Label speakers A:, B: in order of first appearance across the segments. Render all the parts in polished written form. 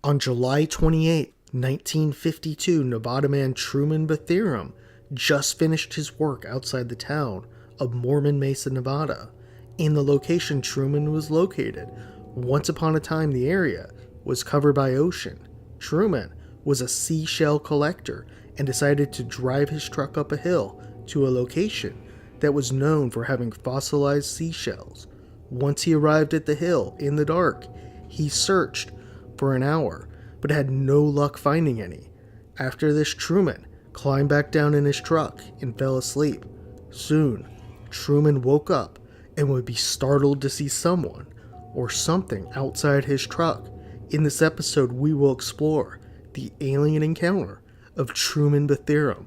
A: On July 28, 1952, Nevada man Truman Betherum just finished his work outside the town of Mormon Mesa, Nevada. In the location Truman was located, once upon a time the area was covered by ocean. Truman was a seashell collector and decided to drive his truck up a hill to a location that was known for having fossilized seashells. Once he arrived at the hill in the dark, he searched for an hour, but had no luck finding any. After this, Truman climbed back down in his truck and fell asleep. Soon, Truman woke up and would be startled to see someone or something outside his truck. In this episode, we will explore the alien encounter of Truman Betherum.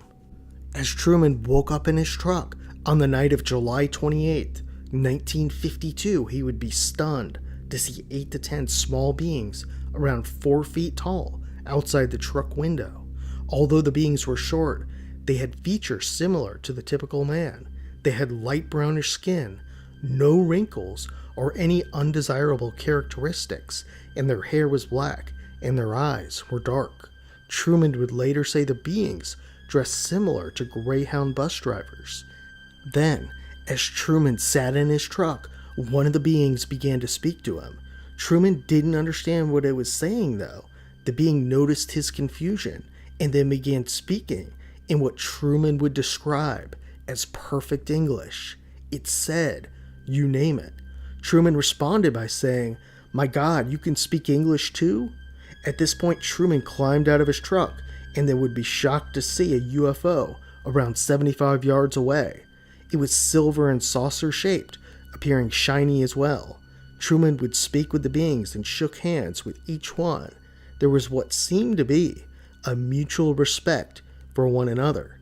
A: As Truman woke up in his truck on the night of July 28, 1952, he would be stunned to see 8 to 10 small beings around 4 feet tall outside the truck window. Although the beings were short, they had features similar to the typical man. They had light brownish skin, no wrinkles or any undesirable characteristics, and their hair was black and their eyes were dark. Truman would later say the beings dressed similar to Greyhound bus drivers. Then, as Truman sat in his truck, one of the beings began to speak to him. Truman didn't understand what it was saying though. The being noticed his confusion and then began speaking in what Truman would describe as perfect English. It said, "You name it." Truman responded by saying, "My God, you can speak English too?" At this point, Truman climbed out of his truck and then would be shocked to see a UFO around 75 yards away. It was silver and saucer shaped, appearing shiny as well. Truman would speak with the beings and shook hands with each one. There was what seemed to be a mutual respect for one another.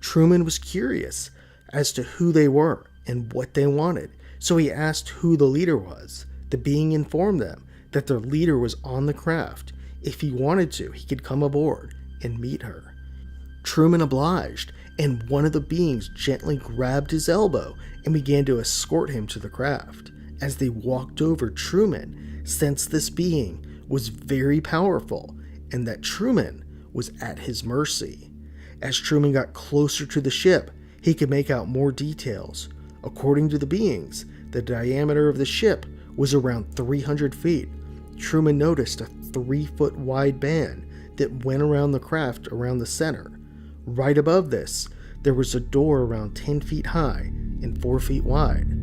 A: Truman was curious as to who they were and what they wanted, so he asked who the leader was. The being informed them that their leader was on the craft. If he wanted to, he could come aboard and meet her. Truman obliged, and one of the beings gently grabbed his elbow and began to escort him to the craft. As they walked over, Truman sensed this being was very powerful and that Truman was at his mercy. As Truman got closer to the ship, he could make out more details. According to the beings, the diameter of the ship was around 300 feet. Truman noticed a 3-foot wide band that went around the craft around the center. Right above this, there was a door around 10 feet high and 4 feet wide.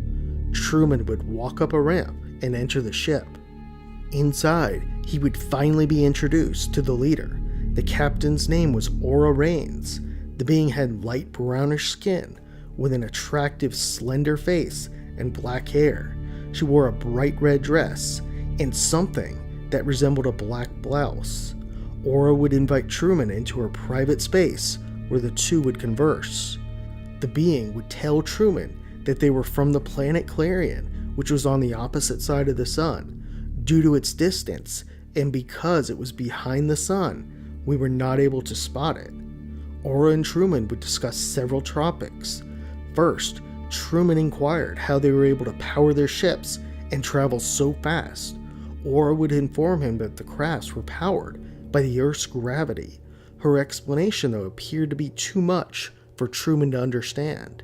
A: Truman would walk up a ramp and enter the ship. Inside, he would finally be introduced to the leader. The captain's name was Aura Rains. The being had light brownish skin with an attractive slender face and black hair. She wore a bright red dress and something that resembled a black blouse. Aura would invite Truman into her private space where the two would converse. The being would tell Truman that they were from the planet Clarion, which was on the opposite side of the sun. Due to its distance, and because it was behind the sun, we were not able to spot it. Aura and Truman would discuss several topics. First, Truman inquired how they were able to power their ships and travel so fast. Aura would inform him that the crafts were powered by the Earth's gravity. Her explanation, though, appeared to be too much for Truman to understand.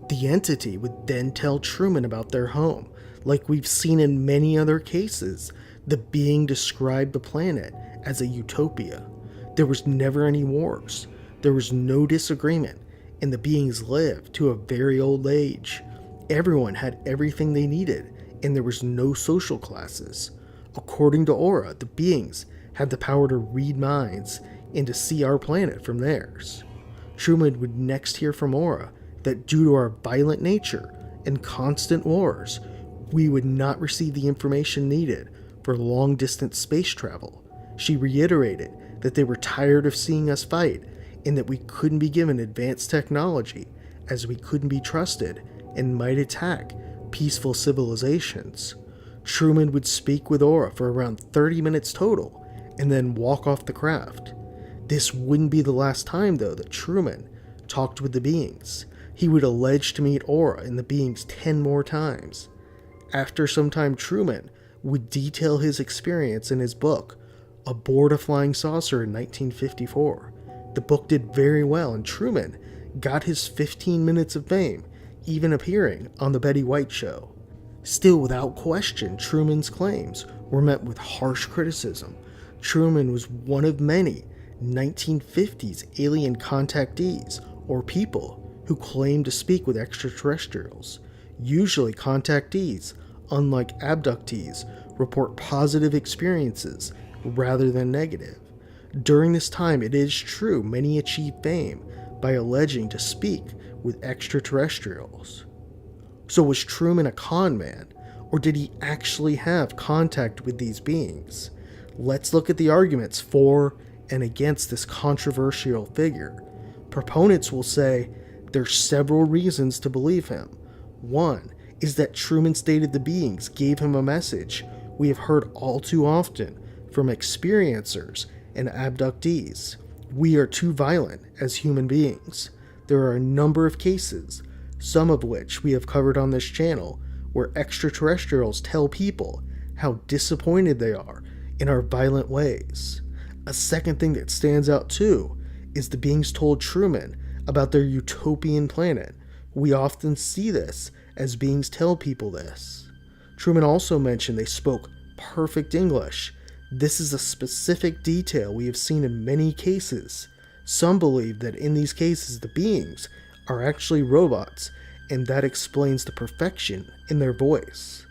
A: The entity would then tell Truman about their home. Like we've seen in many other cases, the being described the planet as a utopia. There was never any wars, there was no disagreement, and the beings lived to a very old age. Everyone had everything they needed, and there was no social classes. According to Aura, the beings had the power to read minds and to see our planet from theirs. Truman would next hear from Aura that due to our violent nature and constant wars, we would not receive the information needed for long-distance space travel. She reiterated that they were tired of seeing us fight and that we couldn't be given advanced technology as we couldn't be trusted and might attack peaceful civilizations. Truman would speak with Aura for around 30 minutes total and then walk off the craft. This wouldn't be the last time, though, that Truman talked with the beings. He would allege to meet Aura and the beings 10 more times. After some time, Truman would detail his experience in his book, aboard a flying saucer in 1954. The book did very well, and Truman got his 15 minutes of fame, even appearing on The Betty White Show. Still, without question, Truman's claims were met with harsh criticism. Truman was one of many 1950s alien contactees, or people who claimed to speak with extraterrestrials. Usually contactees, unlike abductees, report positive experiences rather than negative. During this time, it is true many achieved fame by alleging to speak with extraterrestrials. So was Truman a con man, or did he actually have contact with these beings? Let's look at the arguments for and against this controversial figure. Proponents will say there's several reasons to believe him. One is that Truman stated the beings gave him a message we have heard all too often from experiencers and abductees. We are too violent as human beings. There are a number of cases, some of which we have covered on this channel, where extraterrestrials tell people how disappointed they are in our violent ways. A second thing that stands out too is the beings told Truman about their utopian planet. We often see this as beings tell people this. Truman also mentioned they spoke perfect English. This is a specific detail we have seen in many cases. Some believe that in these cases the beings are actually robots, and that explains the perfection in their voice.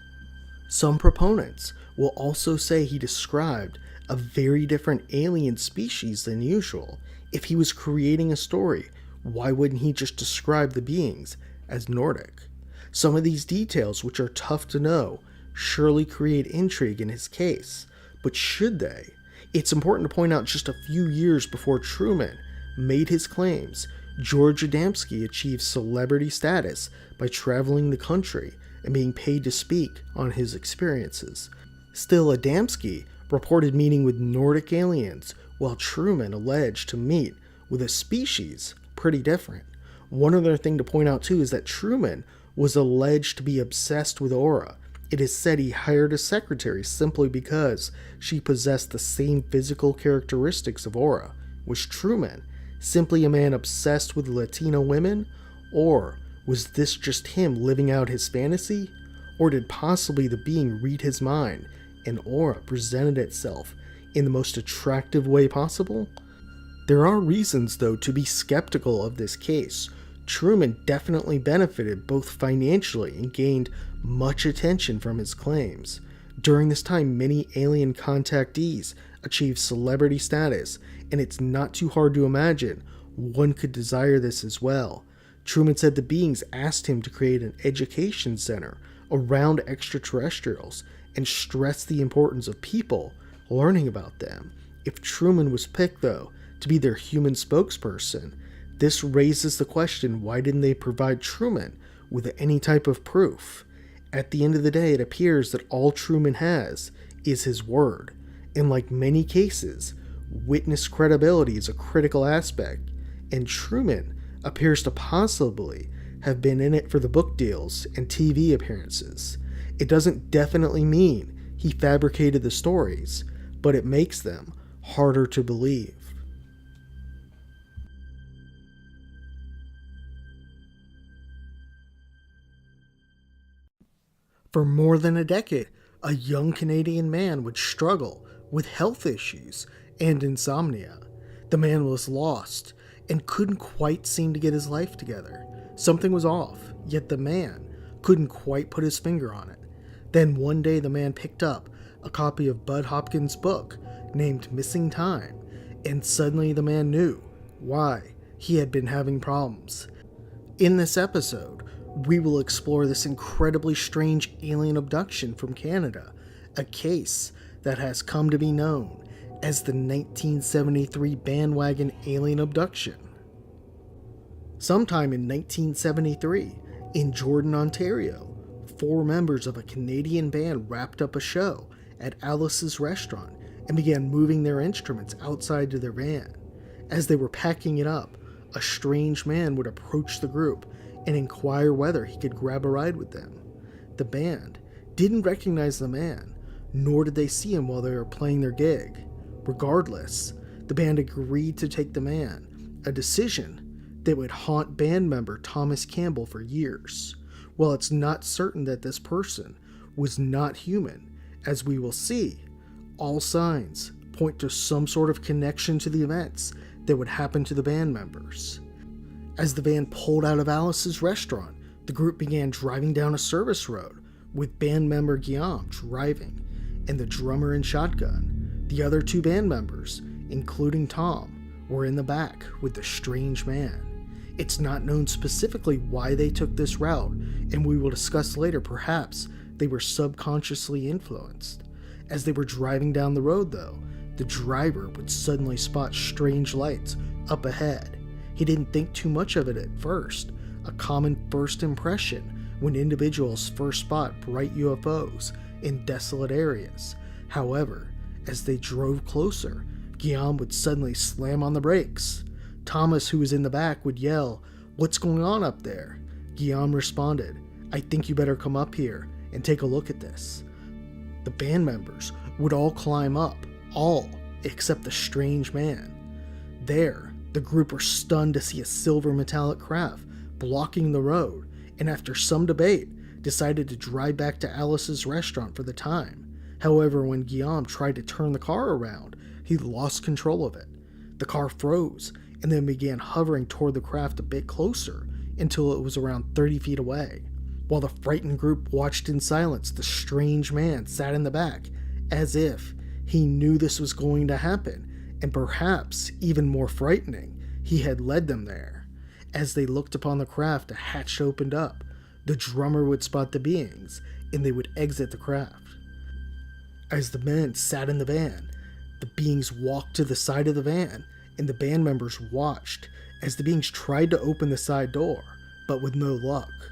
A: Some proponents will also say he described a very different alien species than usual. If he was creating a story, why wouldn't he just describe the beings as Nordic? Some of these details, which are tough to know, surely create intrigue in his case. But should they? It's important to point out just a few years before Truman made his claims, George Adamski achieved celebrity status by traveling the country and being paid to speak on his experiences. Still, Adamski reported meeting with Nordic aliens, while Truman alleged to meet with a species pretty different. One other thing to point out too is that Truman was alleged to be obsessed with aura. It is said he hired a secretary simply because she possessed the same physical characteristics of aura. Was Truman simply a man obsessed with Latino women? Or was this just him living out his fantasy? Or did possibly the being read his mind and aura presented itself in the most attractive way possible? There are reasons, though, to be skeptical of this case. Truman definitely benefited both financially and gained much attention from his claims. During this time, many alien contactees achieved celebrity status, and it's not too hard to imagine one could desire this as well. Truman said the beings asked him to create an education center around extraterrestrials and stressed the importance of people learning about them. If Truman was picked, though, to be their human spokesperson, this raises the question, why didn't they provide Truman with any type of proof? At the end of the day, it appears that all Truman has is his word, and like many cases, witness credibility is a critical aspect, and Truman appears to possibly have been in it for the book deals and TV appearances. It doesn't definitely mean he fabricated the stories, but it makes them harder to believe. For more than a decade, a young Canadian man would struggle with health issues and insomnia. The man was lost and couldn't quite seem to get his life together. Something was off, yet the man couldn't quite put his finger on it. Then one day the man picked up a copy of Bud Hopkins' book named Missing Time, and suddenly the man knew why he had been having problems. In this episode, we will explore this incredibly strange alien abduction from Canada, a case that has come to be known as the 1973 bandwagon alien abduction. Sometime in 1973, in Jordan, Ontario, 4 members of a Canadian band wrapped up a show at Alice's restaurant and began moving their instruments outside to their van. As they were packing it up, a strange man would approach the group and inquire whether he could grab a ride with them. The band didn't recognize the man, nor did they see him while they were playing their gig. Regardless, the band agreed to take the man, a decision that would haunt band member Thomas Campbell for years. While it's not certain that this person was not human, as we will see, all signs point to some sort of connection to the events that would happen to the band members. As the van pulled out of Alice's restaurant, the group began driving down a service road, with band member Guillaume driving, and the drummer and shotgun. The other two band members, including Tom, were in the back with the strange man. It's not known specifically why they took this route, and we will discuss later perhaps they were subconsciously influenced. As they were driving down the road though, the driver would suddenly spot strange lights up ahead. He didn't think too much of it at first, a common first impression when individuals first spot bright UFOs in desolate areas. However, as they drove closer, Guillaume would suddenly slam on the brakes. Thomas, who was in the back, would yell, "What's going on up there?" Guillaume responded, "I think you better come up here and take a look at this." The band members would all climb up, all except the strange man. There, the group were stunned to see a silver metallic craft blocking the road, and after some debate, decided to drive back to Alice's restaurant for the time. However, when Guillaume tried to turn the car around, he lost control of it. The car froze, and then began hovering toward the craft a bit closer until it was around 30 feet away. While the frightened group watched in silence, the strange man sat in the back, as if he knew this was going to happen, and perhaps, even more frightening, he had led them there. As they looked upon the craft, a hatch opened up. The drummer would spot the beings, and they would exit the craft. As the men sat in the van, the beings walked to the side of the van, and the band members watched as the beings tried to open the side door, but with no luck.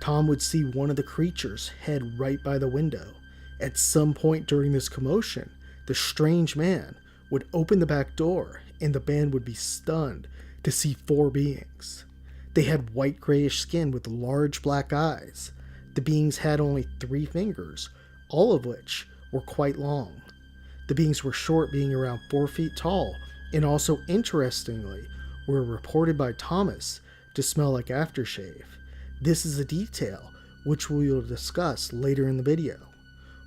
A: Tom would see one of the creatures head right by the window. At some point during this commotion, the strange man would open the back door, and the band would be stunned to see four beings. They had white grayish skin with large black eyes. The beings had only 3 fingers, all of which were quite long. The beings were short, being around 4 feet tall, and also, interestingly, were reported by Thomas to smell like aftershave. This is a detail which we will discuss later in the video.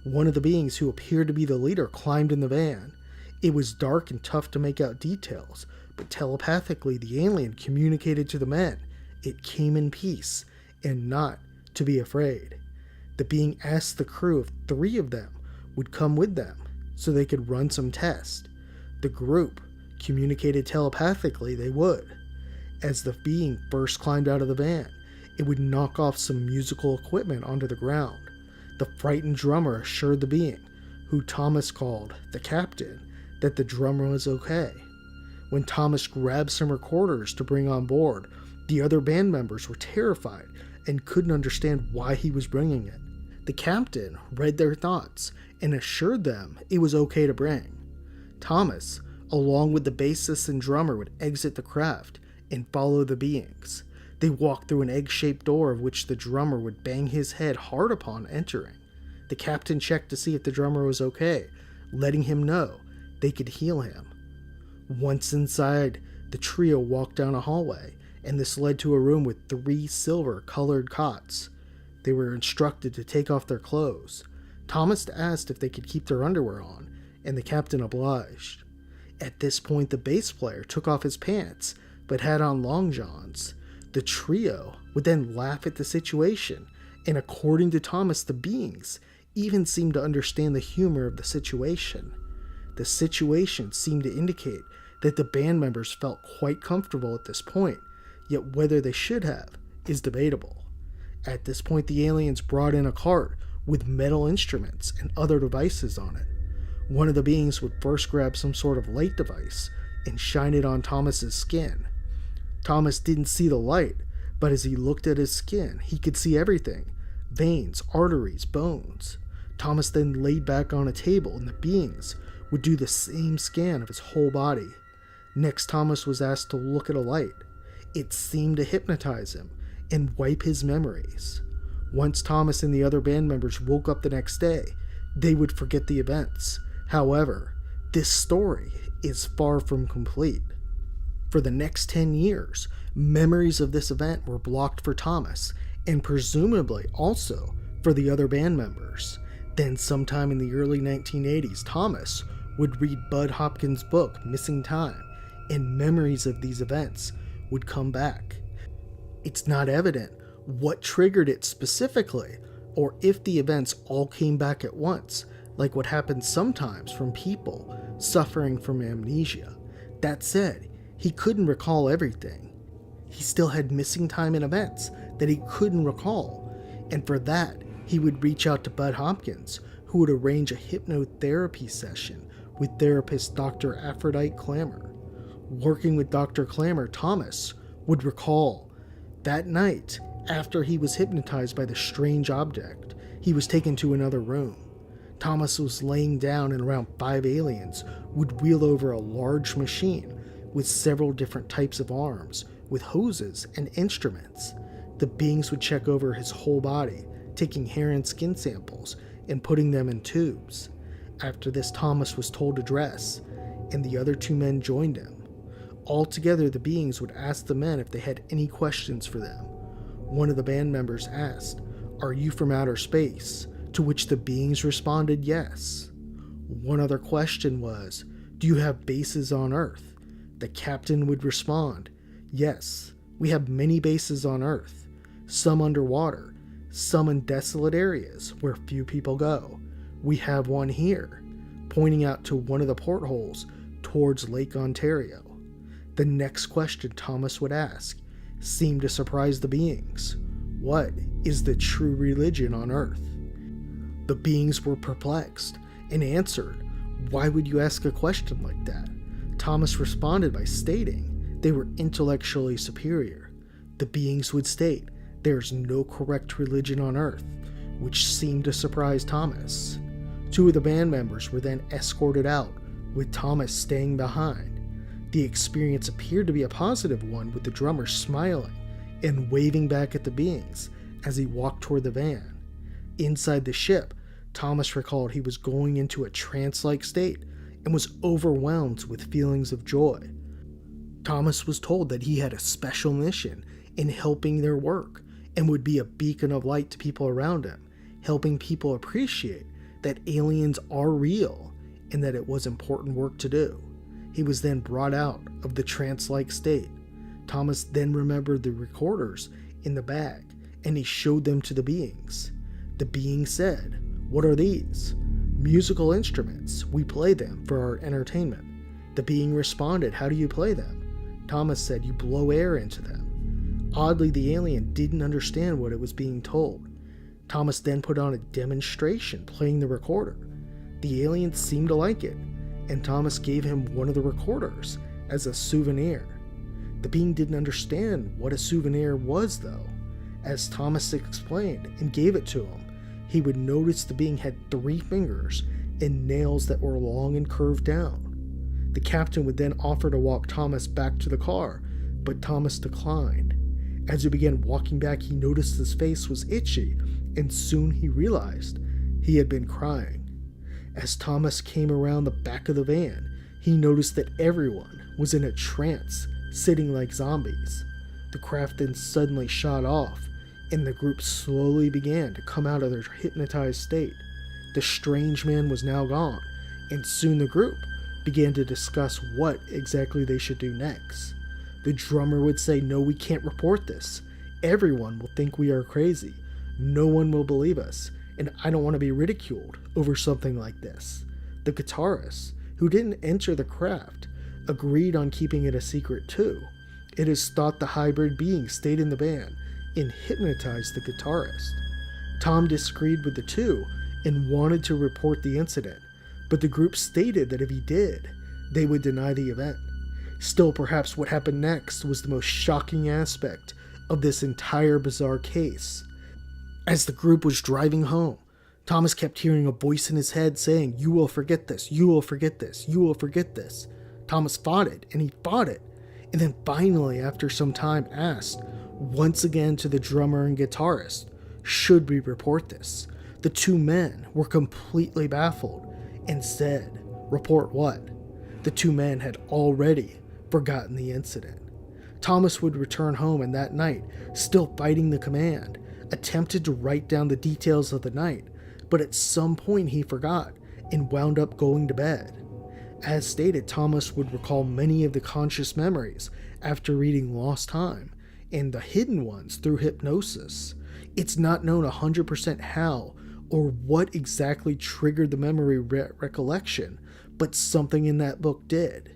A: One of the beings, who appeared to be the leader, climbed in the van. It was dark and tough to make out details, but telepathically the alien communicated to the men it came in peace and not to be afraid. The being asked the crew if 3 of them would come with them so they could run some tests. The group communicated telepathically they would. As the being first climbed out of the van, it would knock off some musical equipment onto the ground. The frightened drummer assured the being, who Thomas called the captain, that the drummer was okay. When Thomas grabbed some recorders to bring on board, the other band members were terrified and couldn't understand why he was bringing it. The captain read their thoughts and assured them it was okay to bring. Thomas, along with the bassist and drummer, would exit the craft and follow the beings. They walked through an egg-shaped door of which the drummer would bang his head hard upon entering. The captain checked to see if the drummer was okay, letting him know they could heal him. Once inside, the trio walked down a hallway, and this led to a room with 3 silver-colored cots. They were instructed to take off their clothes. Thomas asked if they could keep their underwear on, and the captain obliged. At this point, the bass player took off his pants, but had on long johns. The trio would then laugh at the situation, and according to Thomas, the beings even seemed to understand the humor of the situation. The situation seemed to indicate that the band members felt quite comfortable at this point, yet whether they should have is debatable. At this point, the aliens brought in a cart with metal instruments and other devices on it. One of the beings would first grab some sort of light device and shine it on Thomas's skin. Thomas didn't see the light, but as he looked at his skin, he could see everything: veins, arteries, bones. Thomas then laid back on a table, and the beings would do the same scan of his whole body. Next, Thomas was asked to look at a light. It seemed to hypnotize him and wipe his memories. Once Thomas and the other band members woke up the next day, they would forget the events. However, This story is far from complete. For the next 10 years, memories of this event were blocked for Thomas, and presumably also for the other band members. Then sometime in the early 1980s, Thomas would read Bud Hopkins' book, Missing Time, and memories of these events would come back. It's not evident what triggered it specifically, or if the events all came back at once, like what happens sometimes from people suffering from amnesia. That said, he couldn't recall everything. He still had missing time and events that he couldn't recall, and for that, he would reach out to Bud Hopkins, who would arrange a hypnotherapy session with therapist Dr. Aphrodite Clammer. Working with Dr. Clammer, Thomas would recall that night, after he was hypnotized by the strange object, he was taken to another room. Thomas was laying down and around 5 aliens would wheel over a large machine with several different types of arms, with hoses and instruments. The beings would check over his whole body, taking hair and skin samples and putting them in tubes. After this, Thomas was told to dress, and the other 2 men joined him. Altogether, the beings would ask the men if they had any questions for them. One of the band members asked, "Are you from outer space?" To which the beings responded yes. One other question was, "Do you have bases on Earth?" The captain would respond, "Yes, we have many bases on Earth, some underwater, some in desolate areas where few people go. We have one here," pointing out to one of the portholes towards Lake Ontario. The next question Thomas would ask seemed to surprise the beings. What is the true religion on Earth? The beings were perplexed and answered, "Why would you ask a question like that?" Thomas responded by stating they were intellectually superior. The beings would state, "There's no correct religion on Earth," which seemed to surprise Thomas. 2 of the band members were then escorted out, with Thomas staying behind. The experience appeared to be a positive one, with the drummer smiling and waving back at the beings as he walked toward the van. Inside the ship, Thomas recalled he was going into a trance-like state and was overwhelmed with feelings of joy. Thomas was told that he had a special mission in helping their work and would be a beacon of light to people around him, helping people appreciate that aliens are real and that it was important work to do. He was then brought out of the trance-like state. Thomas then remembered the recorders in the bag, and he showed them to the beings. The being said, "What are these?" "Musical instruments. We play them for our entertainment." The being responded, "How do you play them?" Thomas said, "You blow air into them." Oddly, the alien didn't understand what it was being told. Thomas then put on a demonstration playing the recorder. The alien seemed to like it, and Thomas gave him one of the recorders as a souvenir. The being didn't understand what a souvenir was, though. As Thomas explained and gave it to him, he would notice the being had 3 fingers and nails that were long and curved down. The captain would then offer to walk Thomas back to the car, but Thomas declined. As he began walking back, he noticed his face was itchy, and soon he realized he had been crying. As Thomas came around the back of the van, he noticed that everyone was in a trance, sitting like zombies. The craft then suddenly shot off, and the group slowly began to come out of their hypnotized state. The strange man was now gone, and soon the group began to discuss what exactly they should do next. The drummer would say, "No, we can't report this. Everyone will think we are crazy. No one will believe us, and I don't want to be ridiculed over something like this." The guitarist, who didn't enter the craft, agreed on keeping it a secret too. It is thought the hybrid being stayed in the band and hypnotized the guitarist. Tom disagreed with the 2 and wanted to report the incident, but the group stated that if he did, they would deny the event. Still, perhaps what happened next was the most shocking aspect of this entire bizarre case. As the group was driving home, Thomas kept hearing a voice in his head saying, "You will forget this, you will forget this, you will forget this." Thomas fought it, and he fought it, and then finally, after some time, asked once again to the drummer and guitarist, "Should we report this?" The 2 men were completely baffled and said, Report what? The two men had already forgotten the incident. Thomas would return home and that night, still fighting the command, attempted to write down the details of the night, but at some point he forgot and wound up going to bed. As stated, Thomas would recall many of the conscious memories after reading Lost Time, and the hidden ones through hypnosis. It's not known 100% how or what exactly triggered the memory recollection, but something in that book did.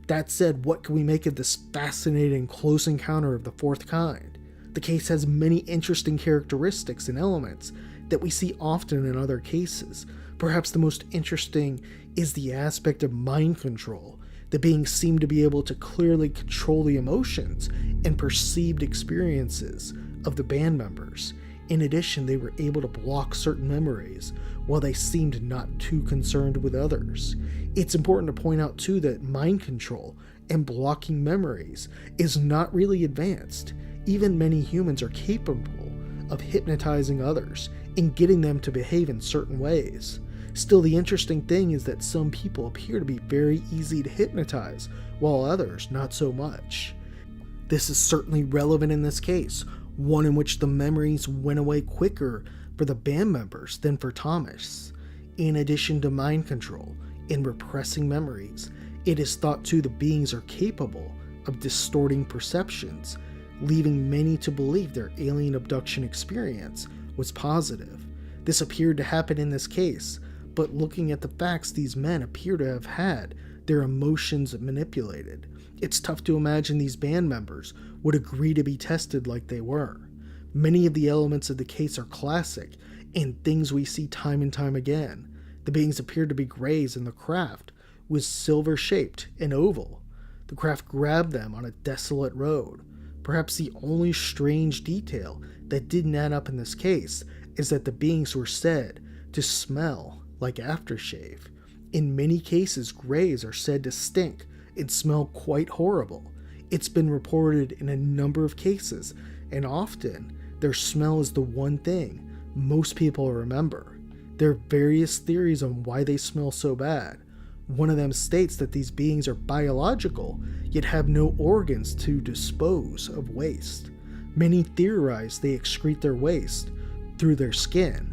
A: That said, what can we make of this fascinating close encounter of the fourth kind? The case has many interesting characteristics and elements that we see often in other cases. Perhaps the most interesting is the aspect of mind control. The beings seem to be able to clearly control the emotions and perceived experiences of the band members. In addition, they were able to block certain memories, while they seemed not too concerned with others. It's important to point out too that mind control and blocking memories is not really advanced. Even many humans are capable of hypnotizing others and getting them to behave in certain ways. Still, the interesting thing is that some people appear to be very easy to hypnotize, while others not so much. This is certainly relevant in this case, one in which the memories went away quicker for the band members than for Thomas. In addition to mind control and repressing memories, it is thought too the beings are capable of distorting perceptions, leaving many to believe their alien abduction experience was positive. This appeared to happen in this case, but looking at the facts, these men appear to have had their emotions manipulated. It's tough to imagine these band members would agree to be tested like they were. Many of the elements of the case are classic and things we see time and time again. The beings appeared to be grays and the craft was silver-shaped and oval. The craft grabbed them on a desolate road. Perhaps the only strange detail that didn't add up in this case is that the beings were said to smell like aftershave. In many cases, grays are said to stink and smell quite horrible. It's been reported in a number of cases, and often their smell is the one thing most people remember. There are various theories on why they smell so bad. One of them states that these beings are biological, yet have no organs to dispose of waste. Many theorize they excrete their waste through their skin.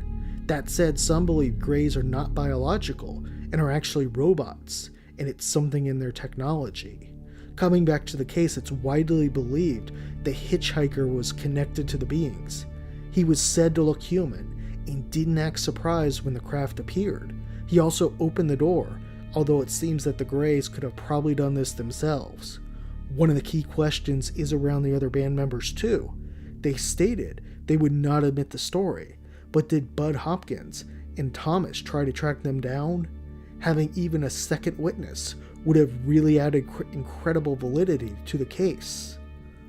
A: That said, some believe greys are not biological and are actually robots, and it's something in their technology. Coming back to the case, it's widely believed the hitchhiker was connected to the beings. He was said to look human and didn't act surprised when the craft appeared. He also opened the door, although it seems that the Greys could have probably done this themselves. One of the key questions is around the other band members too. They stated they would not admit the story, but did Bud Hopkins and Thomas try to track them down? Having even a second witness would have really added incredible validity to the case.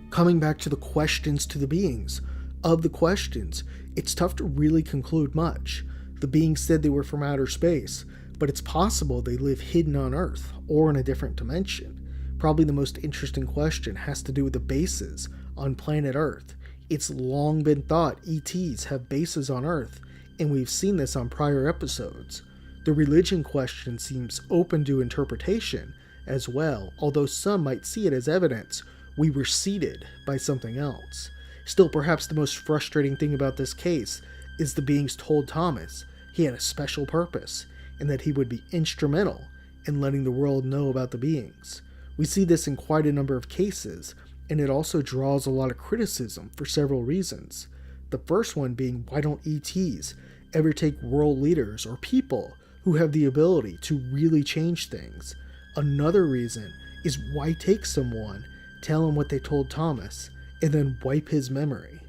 A: Coming back to the questions to the beings, of the questions, it's tough to really conclude much. The beings said they were from outer space, but it's possible they live hidden on Earth or in a different dimension. Probably the most interesting question has to do with the bases on planet Earth. It's long been thought ETs have bases on Earth, and we've seen this on prior episodes. The religion question seems open to interpretation as well, although some might see it as evidence we were seeded by something else. Still, perhaps the most frustrating thing about this case is the beings told Thomas he had a special purpose and that he would be instrumental in letting the world know about the beings. We see this in quite a number of cases, and it also draws a lot of criticism for several reasons. The first one being, why don't ETs ever take world leaders or people who have the ability to really change things? Another reason is, why take someone, tell him what they told Thomas, and then wipe his memory?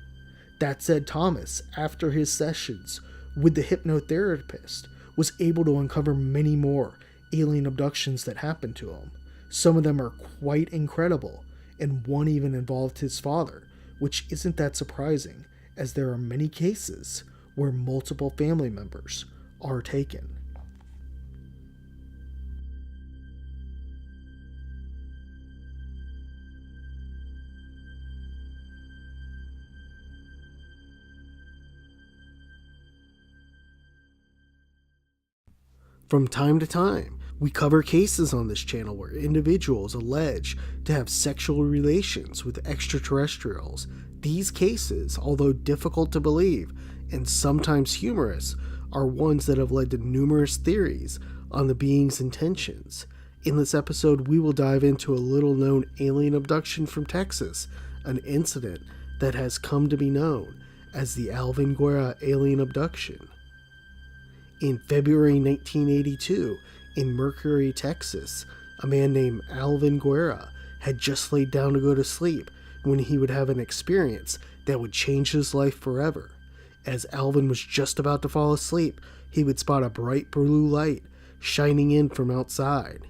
A: That said, Thomas, after his sessions with the hypnotherapist, was able to uncover many more alien abductions that happened to him. Some of them are quite incredible, and one even involved his father, which isn't that surprising, as there are many cases where multiple family members are taken. From time to time, We cover cases on this channel where individuals allege to have sexual relations with extraterrestrials. These cases, although difficult to believe and sometimes humorous, are ones that have led to numerous theories on the being's intentions. In this episode, we will dive into a little-known alien abduction from Texas, an incident that has come to be known as the Alvin Guerra alien abduction. In February 1982, in Mercury, Texas, a man named Alvin Guerra had just laid down to go to sleep when he would have an experience that would change his life forever. As Alvin was just about to fall asleep, he would spot a bright blue light shining in from outside.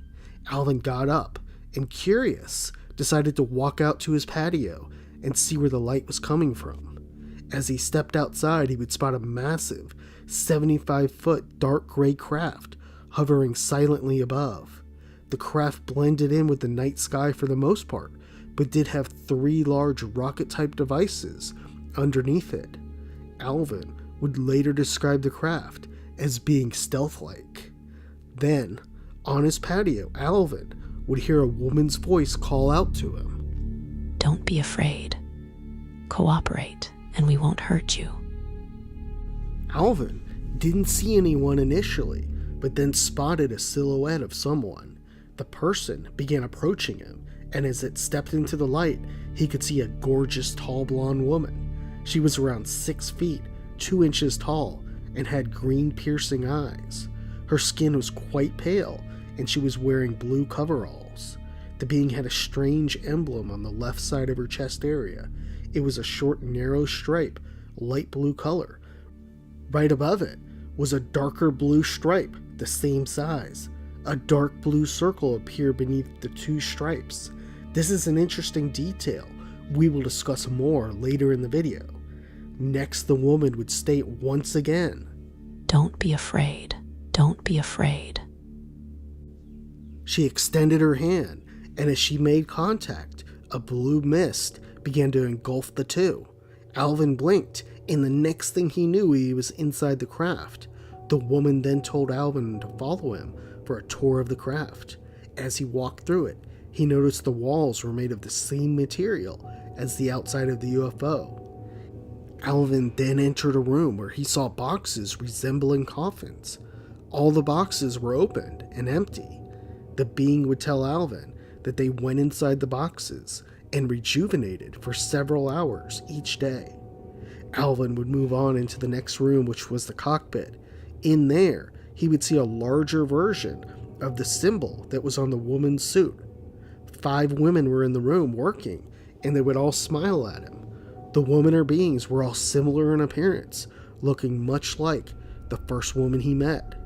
A: Alvin got up and, curious, decided to walk out to his patio and see where the light was coming from. As he stepped outside, he would spot a massive 75-foot dark gray craft hovering silently above. The craft blended in with the night sky for the most part, but did have 3 large rocket-type devices underneath it. Alvin would later describe the craft as being stealth-like. Then, on his patio, Alvin would hear a woman's voice call out to him.
B: "Don't be afraid. Cooperate, and we won't hurt you."
A: Alvin didn't see anyone initially, but then spotted a silhouette of someone. The person began approaching him, and as it stepped into the light, he could see a gorgeous tall blonde woman. She was around 6 feet, 2 inches tall, and had green piercing eyes. Her skin was quite pale, and she was wearing blue coveralls. The being had a strange emblem on the left side of her chest area. It was a short, narrow stripe, light blue color. Right above it was a darker blue stripe, the same size. A dark blue circle appeared beneath the 2 stripes. This is an interesting detail we will discuss more later in the video. Next, the woman would state once again,
B: "Don't be afraid. Don't be afraid."
A: She extended her hand, and as she made contact, a blue mist began to engulf the two. Alvin blinked, and the next thing he knew, he was inside the craft. The woman then told Alvin to follow him for a tour of the craft. As he walked through it, he noticed the walls were made of the same material as the outside of the UFO. Alvin then entered a room where he saw boxes resembling coffins. All the boxes were opened and empty. The being would tell Alvin that they went inside the boxes and rejuvenated for several hours each day. Alvin would move on into the next room, which was the cockpit. In there, he would see a larger version of the symbol that was on the woman's suit. 5 women were in the room working, and they would all smile at him. The women or beings were all similar in appearance, looking much like the first woman he met.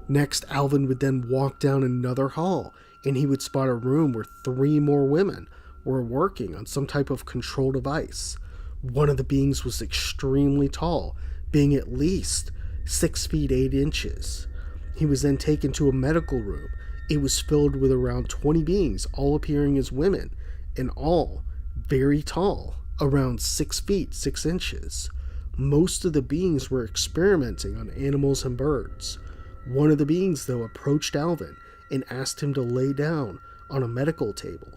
A: Next, Alvin would then walk down another hall, and he would spot a room where 3 more women were working on some type of control device. One of the beings was extremely tall, being at least 6 feet 8 inches. He was then taken to a medical room. It was filled with around 20 beings, all appearing as women, and all very tall, around 6 feet 6 inches. Most of the beings were experimenting on animals and birds. One of the beings, though, approached Alvin and asked him to lay down on a medical table.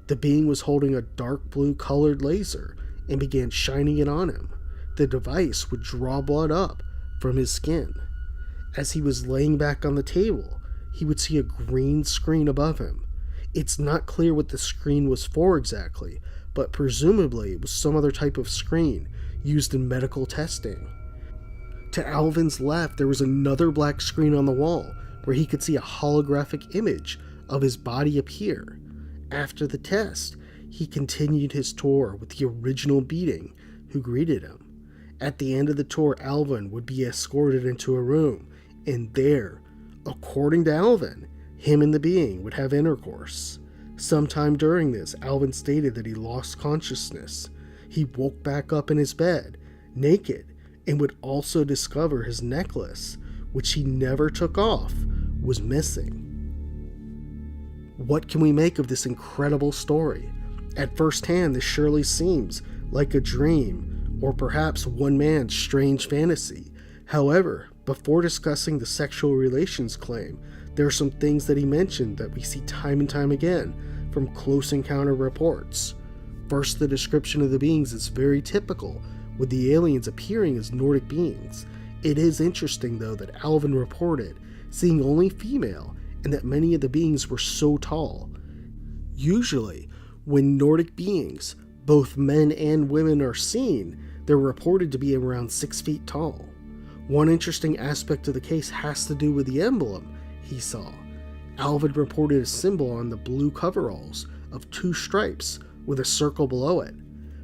A: The being was holding a dark blue colored laser and began shining it on him. The device would draw blood up from his skin. As he was laying back on the table, he would see a green screen above him. It's not clear what the screen was for exactly, but presumably it was some other type of screen used in medical testing. To Alvin's left, there was another black screen on the wall where he could see a holographic image of his body appear. After the test, he continued his tour with the original being who greeted him. At the end of the tour, Alvin would be escorted into a room, and there, according to Alvin, him and the being would have intercourse. Sometime during this, Alvin stated that he lost consciousness. He woke back up in his bed, naked, and would also discover his necklace, which he never took off, was missing. What can we make of this incredible story? At first hand, this surely seems like a dream, or perhaps one man's strange fantasy. However, Before discussing the sexual relations claim, there are some things that he mentioned that we see time and time again from close encounter reports. First, the description of the beings is very typical, with the aliens appearing as Nordic beings. It is interesting, though, that Alvin reported seeing only female and that many of the beings were so tall. Usually, when Nordic beings, both men and women, are seen, they're reported to be around 6 feet tall. One interesting aspect of the case has to do with the emblem he saw. Alvin reported a symbol on the blue coveralls of 2 stripes with a circle below it.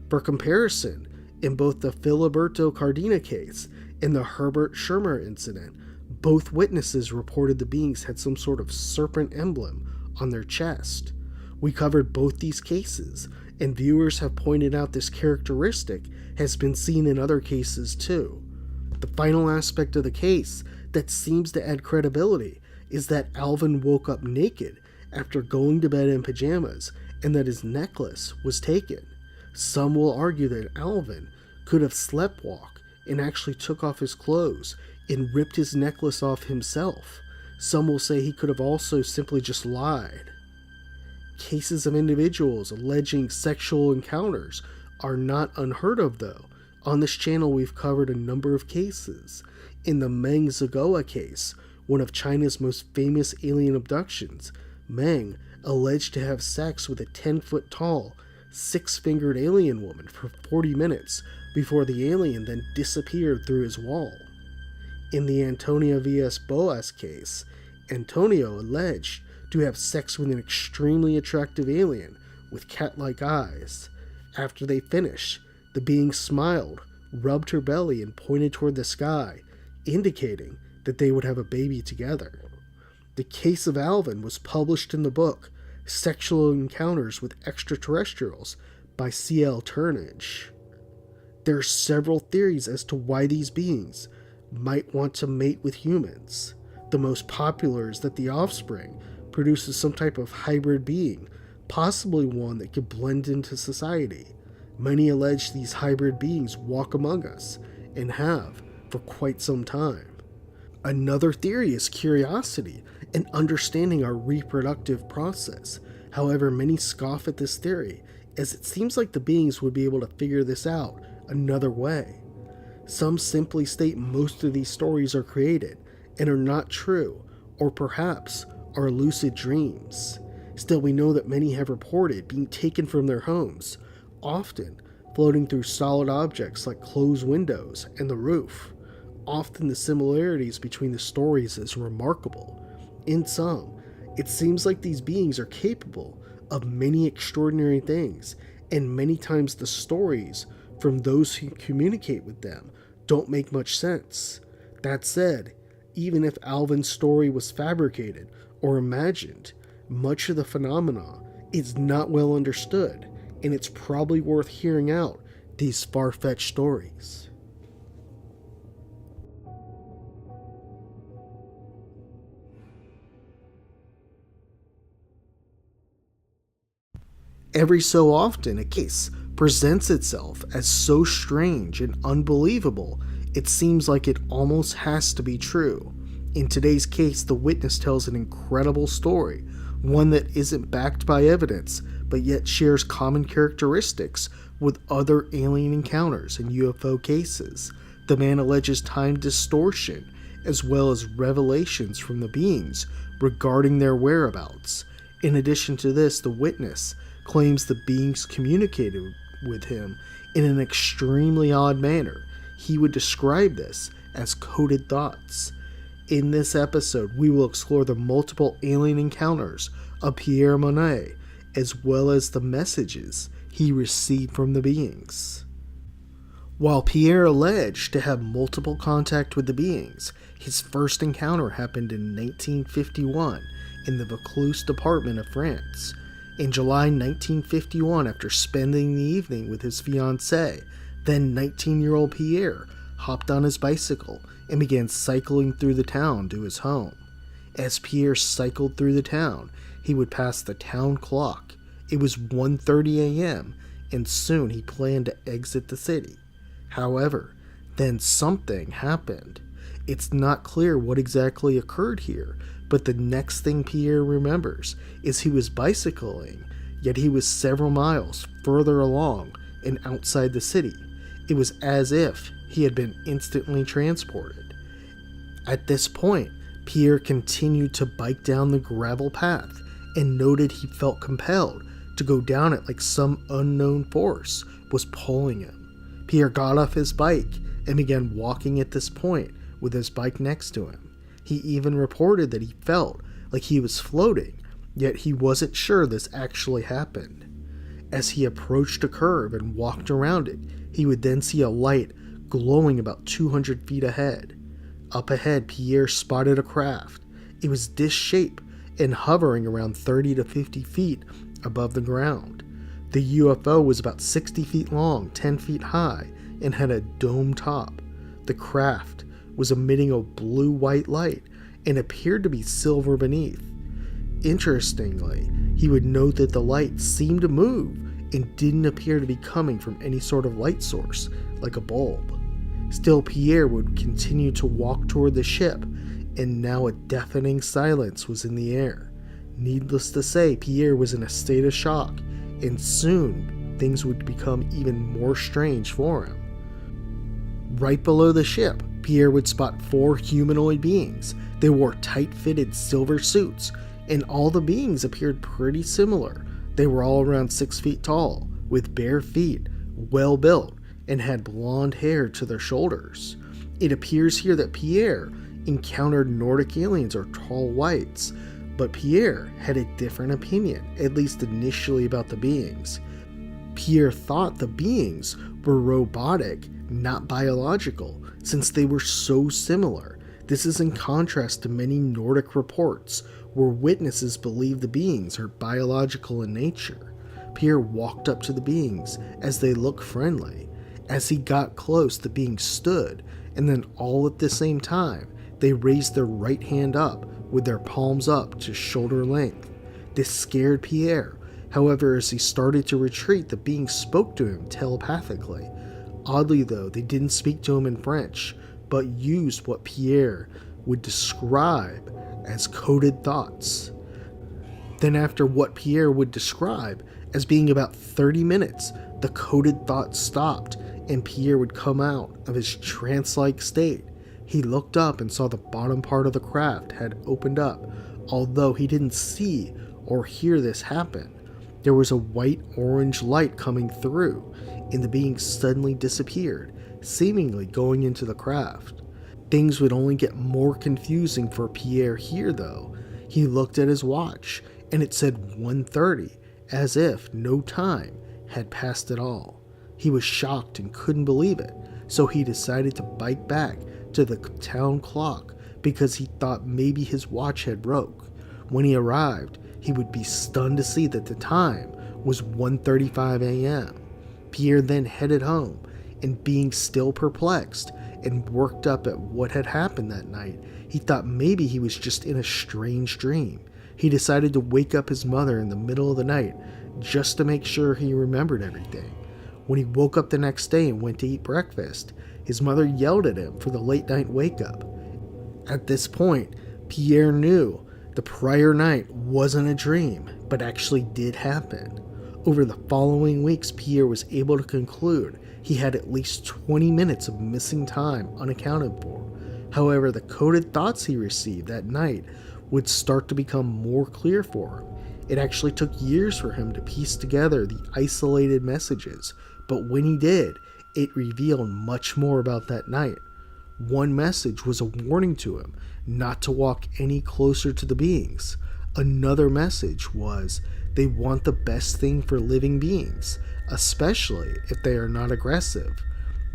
A: For comparison, in both the Filiberto Cardina case and the Herbert Schirmer incident, both witnesses reported the beings had some sort of serpent emblem on their chest. We covered both these cases, and viewers have pointed out this characteristic has been seen in other cases too. The final aspect of the case that seems to add credibility is that Alvin woke up naked after going to bed in pajamas and that his necklace was taken. Some will argue that Alvin could have sleptwalked and actually took off his clothes and ripped his necklace off himself. Some will say he could have also simply just lied. Cases of individuals alleging sexual encounters are not unheard of, though. On this channel we've covered a number of cases. In the Meng Zhagoa case, one of China's most famous alien abductions, Meng alleged to have sex with a 10-foot tall, 6-fingered alien woman for 40 minutes before the alien then disappeared through his wall. In the Antonio V.S. Boas case, Antonio alleged to have sex with an extremely attractive alien with cat-like eyes. After they finished, the being smiled, rubbed her belly, and pointed toward the sky, indicating that they would have a baby together. The case of Alvin was published in the book Sexual Encounters with Extraterrestrials by C.L. Turnage. There are several theories as to why these beings might want to mate with humans. The most popular is that the offspring produces some type of hybrid being, possibly one that could blend into society. Many allege these hybrid beings walk among us, and have for quite some time. Another theory is curiosity and understanding our reproductive process. However, many scoff at this theory, as it seems like the beings would be able to figure this out another way. Some simply state most of these stories are created and are not true, or perhaps are lucid dreams. Still, we know that many have reported being taken from their homes, often floating through solid objects like closed windows and the roof. Often the similarities between the stories is remarkable. In some, it seems like these beings are capable of many extraordinary things, and many times the stories from those who communicate with them don't make much sense. That said, even if Alvin's story was fabricated or imagined, much of the phenomena is not well understood, and it's probably worth hearing out these far-fetched stories. Every so often, a case presents itself as so strange and unbelievable, it seems like it almost has to be true. In today's case, the witness tells an incredible story, one that isn't backed by evidence, but yet shares common characteristics with other alien encounters and UFO cases. The man alleges time distortion, as well as revelations from the beings regarding their whereabouts. In addition to this, the witness claims the beings communicated with him in an extremely odd manner. He would describe this as coded thoughts. In this episode, we will explore the multiple alien encounters of Pierre Monnet, as well as the messages he received from the beings. While Pierre alleged to have multiple contact with the beings, his first encounter happened in 1951 in the Vaucluse department of France. In July 1951, after spending the evening with his fiancée, then 19-year-old Pierre hopped on his bicycle and began cycling through the town to his home. As Pierre cycled through the town, he would pass the town clock. It was 1:30 a.m., and soon he planned to exit the city. However, then something happened. It's not clear what exactly occurred here, but the next thing Pierre remembers is he was bicycling, yet he was several miles further along and outside the city. It was as if he had been instantly transported. At this point, Pierre continued to bike down the gravel path and noted he felt compelled to go down it like some unknown force was pulling him. Pierre got off his bike and began walking at this point with his bike next to him. He even reported that he felt like he was floating, yet he wasn't sure this actually happened. As he approached a curve and walked around it, he would then see a light glowing about 200 feet ahead. Up ahead, Pierre spotted a craft. It was disc-shaped and hovering around 30 to 50 feet above the ground. The UFO was about 60 feet long, 10 feet high, and had a dome top. The craft was emitting a blue-white light and appeared to be silver beneath. Interestingly, he would note that the light seemed to move and didn't appear to be coming from any sort of light source, like a bulb. Still, Pierre would continue to walk toward the ship, and now a deafening silence was in the air. Needless to say, Pierre was in a state of shock, and soon things would become even more strange for him. Right below the ship, Pierre would spot 4 humanoid beings. They wore tight-fitted silver suits, and all the beings appeared pretty similar. They were all around 6 feet tall, with bare feet, well built, and had blonde hair to their shoulders. It appears here that Pierre encountered Nordic aliens or tall whites, but Pierre had a different opinion, at least initially, about the beings. Pierre thought the beings were robotic, not biological, since they were so similar. This is in contrast to many Nordic reports where witnesses believe the beings are biological in nature. Pierre walked up to the beings as they looked friendly. As he got close, the beings stood, and then all at the same time, they raised their right hand up with their palms up to shoulder length. This scared Pierre. However, as he started to retreat, the beings spoke to him telepathically. Oddly though, they didn't speak to him in French, but used what Pierre would describe as coded thoughts. Then after what Pierre would describe as being about 30 minutes, the coded thoughts stopped and Pierre would come out of his trance-like state. He looked up and saw the bottom part of the craft had opened up, although he didn't see or hear this happen. There was a white-orange light coming through, and the being suddenly disappeared, seemingly going into the craft. Things would only get more confusing for Pierre here, though. He looked at his watch, and it said 1:30, as if no time had passed at all. He was shocked and couldn't believe it, so he decided to bike back to the town clock because he thought maybe his watch had broke. When he arrived, he would be stunned to see that the time was 1:35 a.m. Pierre then headed home, and being still perplexed and worked up at what had happened that night, he thought maybe he was just in a strange dream. He decided to wake up his mother in the middle of the night just to make sure he remembered everything. When he woke up the next day and went to eat breakfast, his mother yelled at him for the late night wake up. At this point, Pierre knew the prior night wasn't a dream, but actually did happen. Over the following weeks, Pierre was able to conclude he had at least 20 minutes of missing time unaccounted for. However, the coded thoughts he received that night would start to become more clear for him. It actually took years for him to piece together the isolated messages, but when he did, it revealed much more about that night. One message was a warning to him not to walk any closer to the beings. Another message was they want the best thing for living beings, especially if they are not aggressive.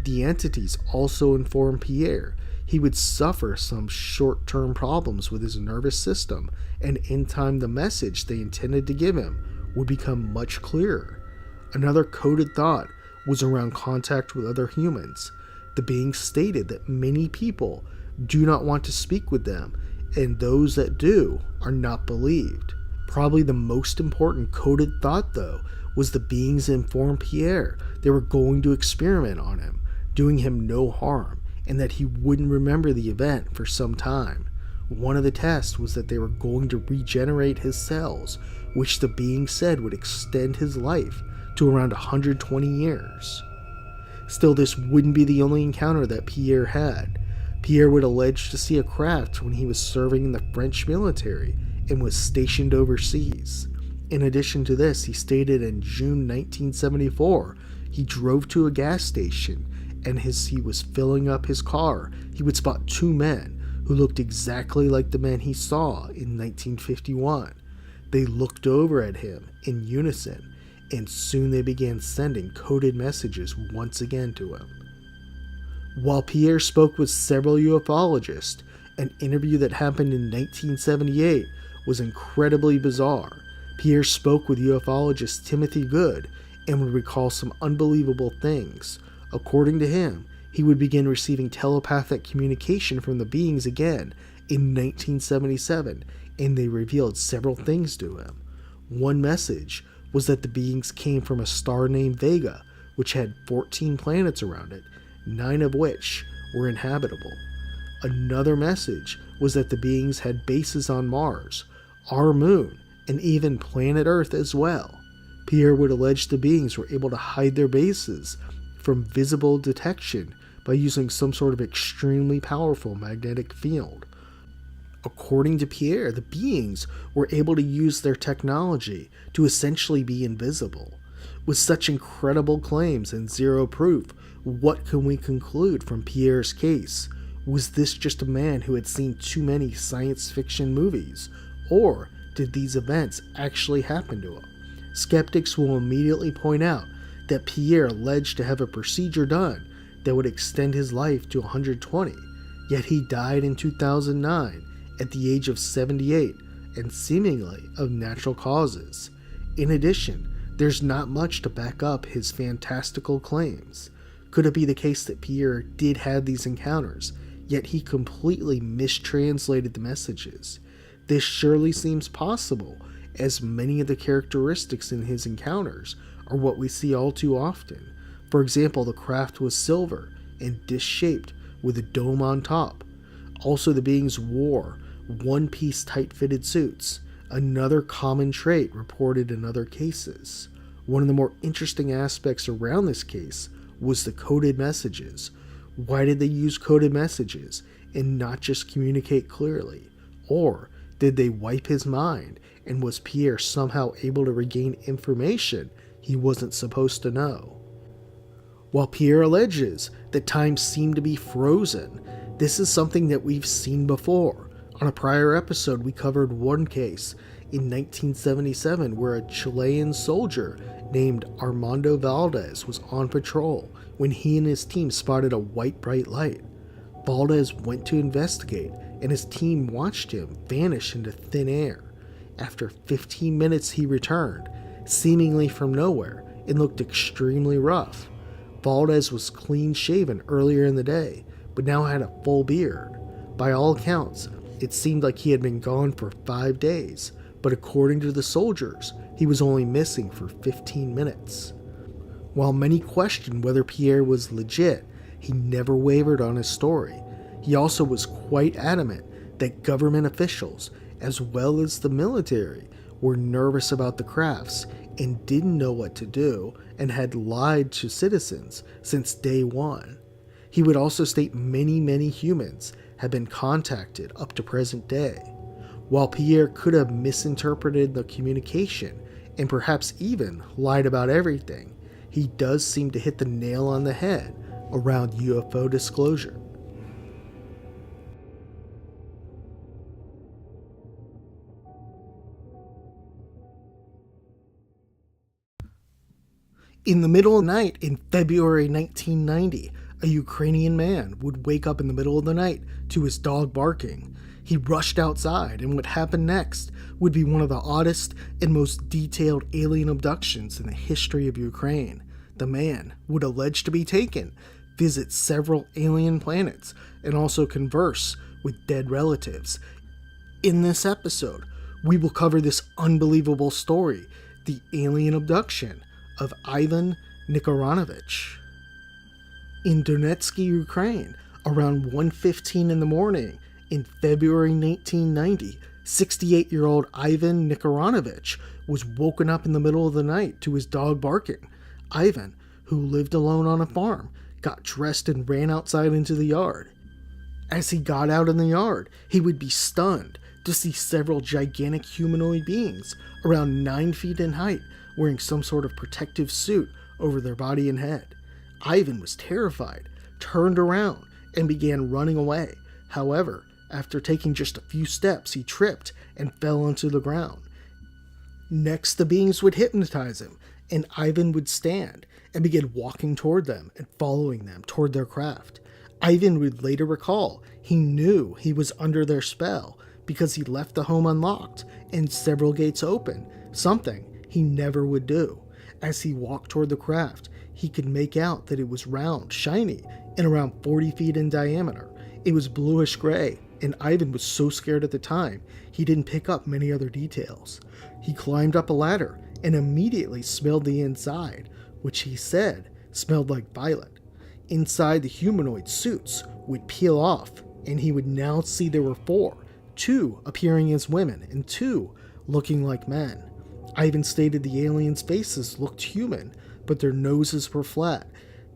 A: The entities also informed Pierre he would suffer some short-term problems with his nervous system, and in time the message they intended to give him would become much clearer. Another coded thought was around contact with other humans. The beings stated that many people do not want to speak with them, and those that do are not believed. Probably the most important coded thought, though, was the beings informed Pierre they were going to experiment on him, doing him no harm, and that he wouldn't remember the event for some time. One of the tests was that they were going to regenerate his cells, which the being said would extend his life to around 120 years. Still, this wouldn't be the only encounter that Pierre had. Pierre would allege to see a craft when he was serving in the French military and was stationed overseas. In addition to this, he stated in June 1974, he drove to a gas station, and as he was filling up his car, he would spot two men who looked exactly like the men he saw in 1951. They looked over at him in unison, and soon they began sending coded messages once again to him. While Pierre spoke with several ufologists, an interview that happened in 1978 was incredibly bizarre. Pierre spoke with ufologist Timothy Good and would recall some unbelievable things. According to him, he would begin receiving telepathic communication from the beings again in 1977, and they revealed several things to him. One message was that the beings came from a star named Vega, which had 14 planets around it, 9 of which were inhabitable. Another message was that the beings had bases on Mars, our moon, and even planet Earth as well. Pierre would allege the beings were able to hide their bases from visible detection by using some sort of extremely powerful magnetic field. According to Pierre, the beings were able to use their technology to essentially be invisible. With such incredible claims and zero proof, what can we conclude from Pierre's case? Was this just a man who had seen too many science fiction movies? Or did these events actually happen to him? Skeptics will immediately point out that Pierre alleged to have a procedure done that would extend his life to 120, yet he died in 2009 at the age of 78 and seemingly of natural causes. In addition, there's not much to back up his fantastical claims. Could it be the case that Pierre did have these encounters, yet he completely mistranslated the messages? This surely seems possible, as many of the characteristics in his encounters are what we see all too often. For example, the craft was silver and disc-shaped with a dome on top. Also, the beings wore one-piece tight-fitted suits, another common trait reported in other cases. One of the more interesting aspects around this case was the coded messages. Why did they use coded messages and not just communicate clearly? Or did they wipe his mind, and was Pierre somehow able to regain information he wasn't supposed to know? While Pierre alleges that time seemed to be frozen, this is something that we've seen before. On a prior episode, we covered one case in 1977 where a Chilean soldier named Armando Valdez was on patrol when he and his team spotted a white bright light. Valdez went to investigate, and his team watched him vanish into thin air. After 15 minutes, he returned, seemingly from nowhere, and looked extremely rough. Valdez was clean-shaven earlier in the day, but now had a full beard. By all accounts, it seemed like he had been gone for 5 days, but according to the soldiers, he was only missing for 15 minutes. While many questioned whether Pierre was legit, he never wavered on his story. He also was quite adamant that government officials, as well as the military, were nervous about the crafts and didn't know what to do and had lied to citizens since day one. He would also state many humans have been contacted up to present day. While Pierre could have misinterpreted the communication and perhaps even lied about everything, he does seem to hit the nail on the head around UFO disclosure. In the middle of the night in February 1990, a Ukrainian man would wake up in the middle of the night to his dog barking. He rushed outside, and what happened next would be one of the oddest and most detailed alien abductions in the history of Ukraine. The man would allege to be taken, visit several alien planets, and also converse with dead relatives. In this episode, we will cover this unbelievable story, the alien abduction of Ivan Nikolaevich. In Donetsky, Ukraine, Around 1:15 in the morning in February 1990, 68-year-old Ivan Nikolaevich was woken up in the middle of the night to his dog barking. Ivan, who lived alone on a farm, got dressed and ran outside into the yard. As he got out in the yard, he would be stunned to see several gigantic humanoid beings around 9 feet in height wearing some sort of protective suit over their body and head. Ivan was terrified, turned around, and began running away. However, after taking just a few steps, he tripped and fell onto the ground. Next, the beings would hypnotize him, and Ivan would stand and begin walking toward them and following them toward their craft. Ivan would later recall he knew he was under their spell because he left the home unlocked and several gates open, something he never would do. As he walked toward the craft, he could make out that it was round, shiny, and around 40 feet in diameter. It was bluish gray, and Ivan was so scared at the time, he didn't pick up many other details. He climbed up a ladder and immediately smelled the inside, which he said smelled like violet. Inside, the humanoid suits would peel off, and he would now see there were 4, 2 appearing as women and 2 looking like men. Ivan stated the aliens' faces looked human, but their noses were flat.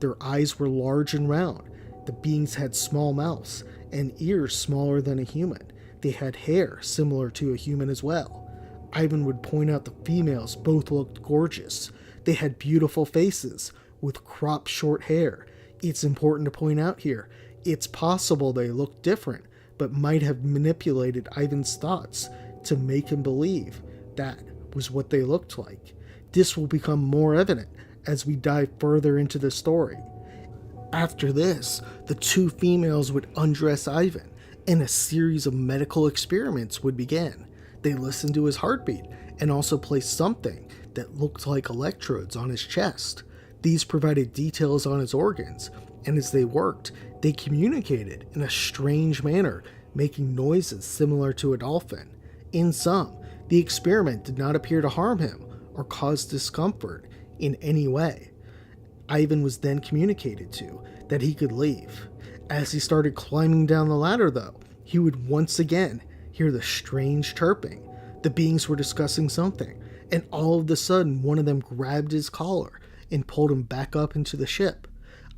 A: Their eyes were large and round. The beings had small mouths and ears smaller than a human. They had hair similar to a human as well. Ivan would point out the females both looked gorgeous. They had beautiful faces with cropped short hair. It's important to point out here, it's possible they looked different, but might have manipulated Ivan's thoughts to make him believe that was what they looked like. This will become more evident as we dive further into the story. After this, the 2 females would undress Ivan, and a series of medical experiments would begin. They listened to his heartbeat and also placed something that looked like electrodes on his chest. These provided details on his organs, and as they worked, they communicated in a strange manner, making noises similar to a dolphin. In sum, the experiment did not appear to harm him or cause discomfort in any way. Ivan was then communicated to that he could leave. As he started climbing down the ladder, though, he would once again hear the strange chirping. The beings were discussing something, and all of a sudden one of them grabbed his collar and pulled him back up into the ship.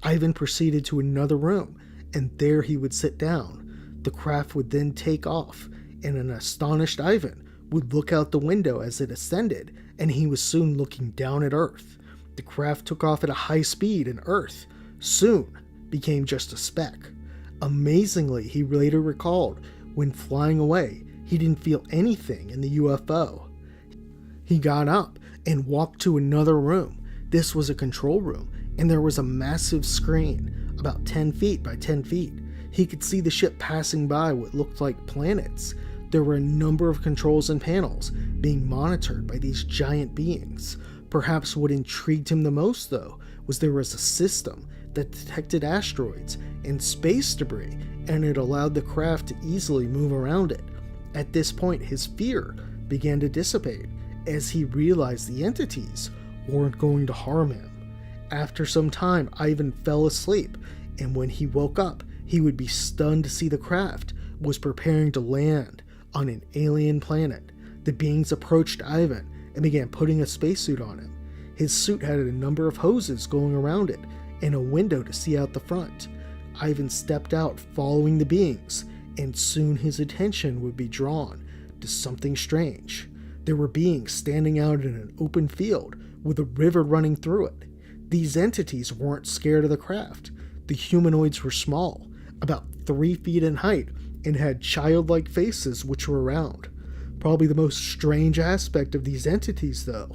A: Ivan proceeded to another room, and there he would sit down. The craft would then take off, and an astonished Ivan would look out the window as it ascended, and he was soon looking down at Earth. The craft took off at a high speed, and Earth soon became just a speck. Amazingly, he later recalled, when flying away, he didn't feel anything in the UFO. He got up and walked to another room. This was a control room, and there was a massive screen, about 10 feet by 10 feet. He could see the ship passing by what looked like planets. There were a number of controls and panels being monitored by these giant beings. Perhaps what intrigued him the most, though, was there was a system that detected asteroids and space debris, and it allowed the craft to easily move around it. At this point, his fear began to dissipate as he realized the entities weren't going to harm him. After some time, Ivan fell asleep, and when he woke up, he would be stunned to see the craft was preparing to land on an alien planet. The beings approached Ivan and began putting a spacesuit on him. His suit had a number of hoses going around it and a window to see out the front. Ivan stepped out following the beings, and soon his attention would be drawn to something strange. There were beings standing out in an open field with a river running through it. These entities weren't scared of the craft. The humanoids were small, about 3 feet in height, and had childlike faces which were round. Probably the most strange aspect of these entities, though,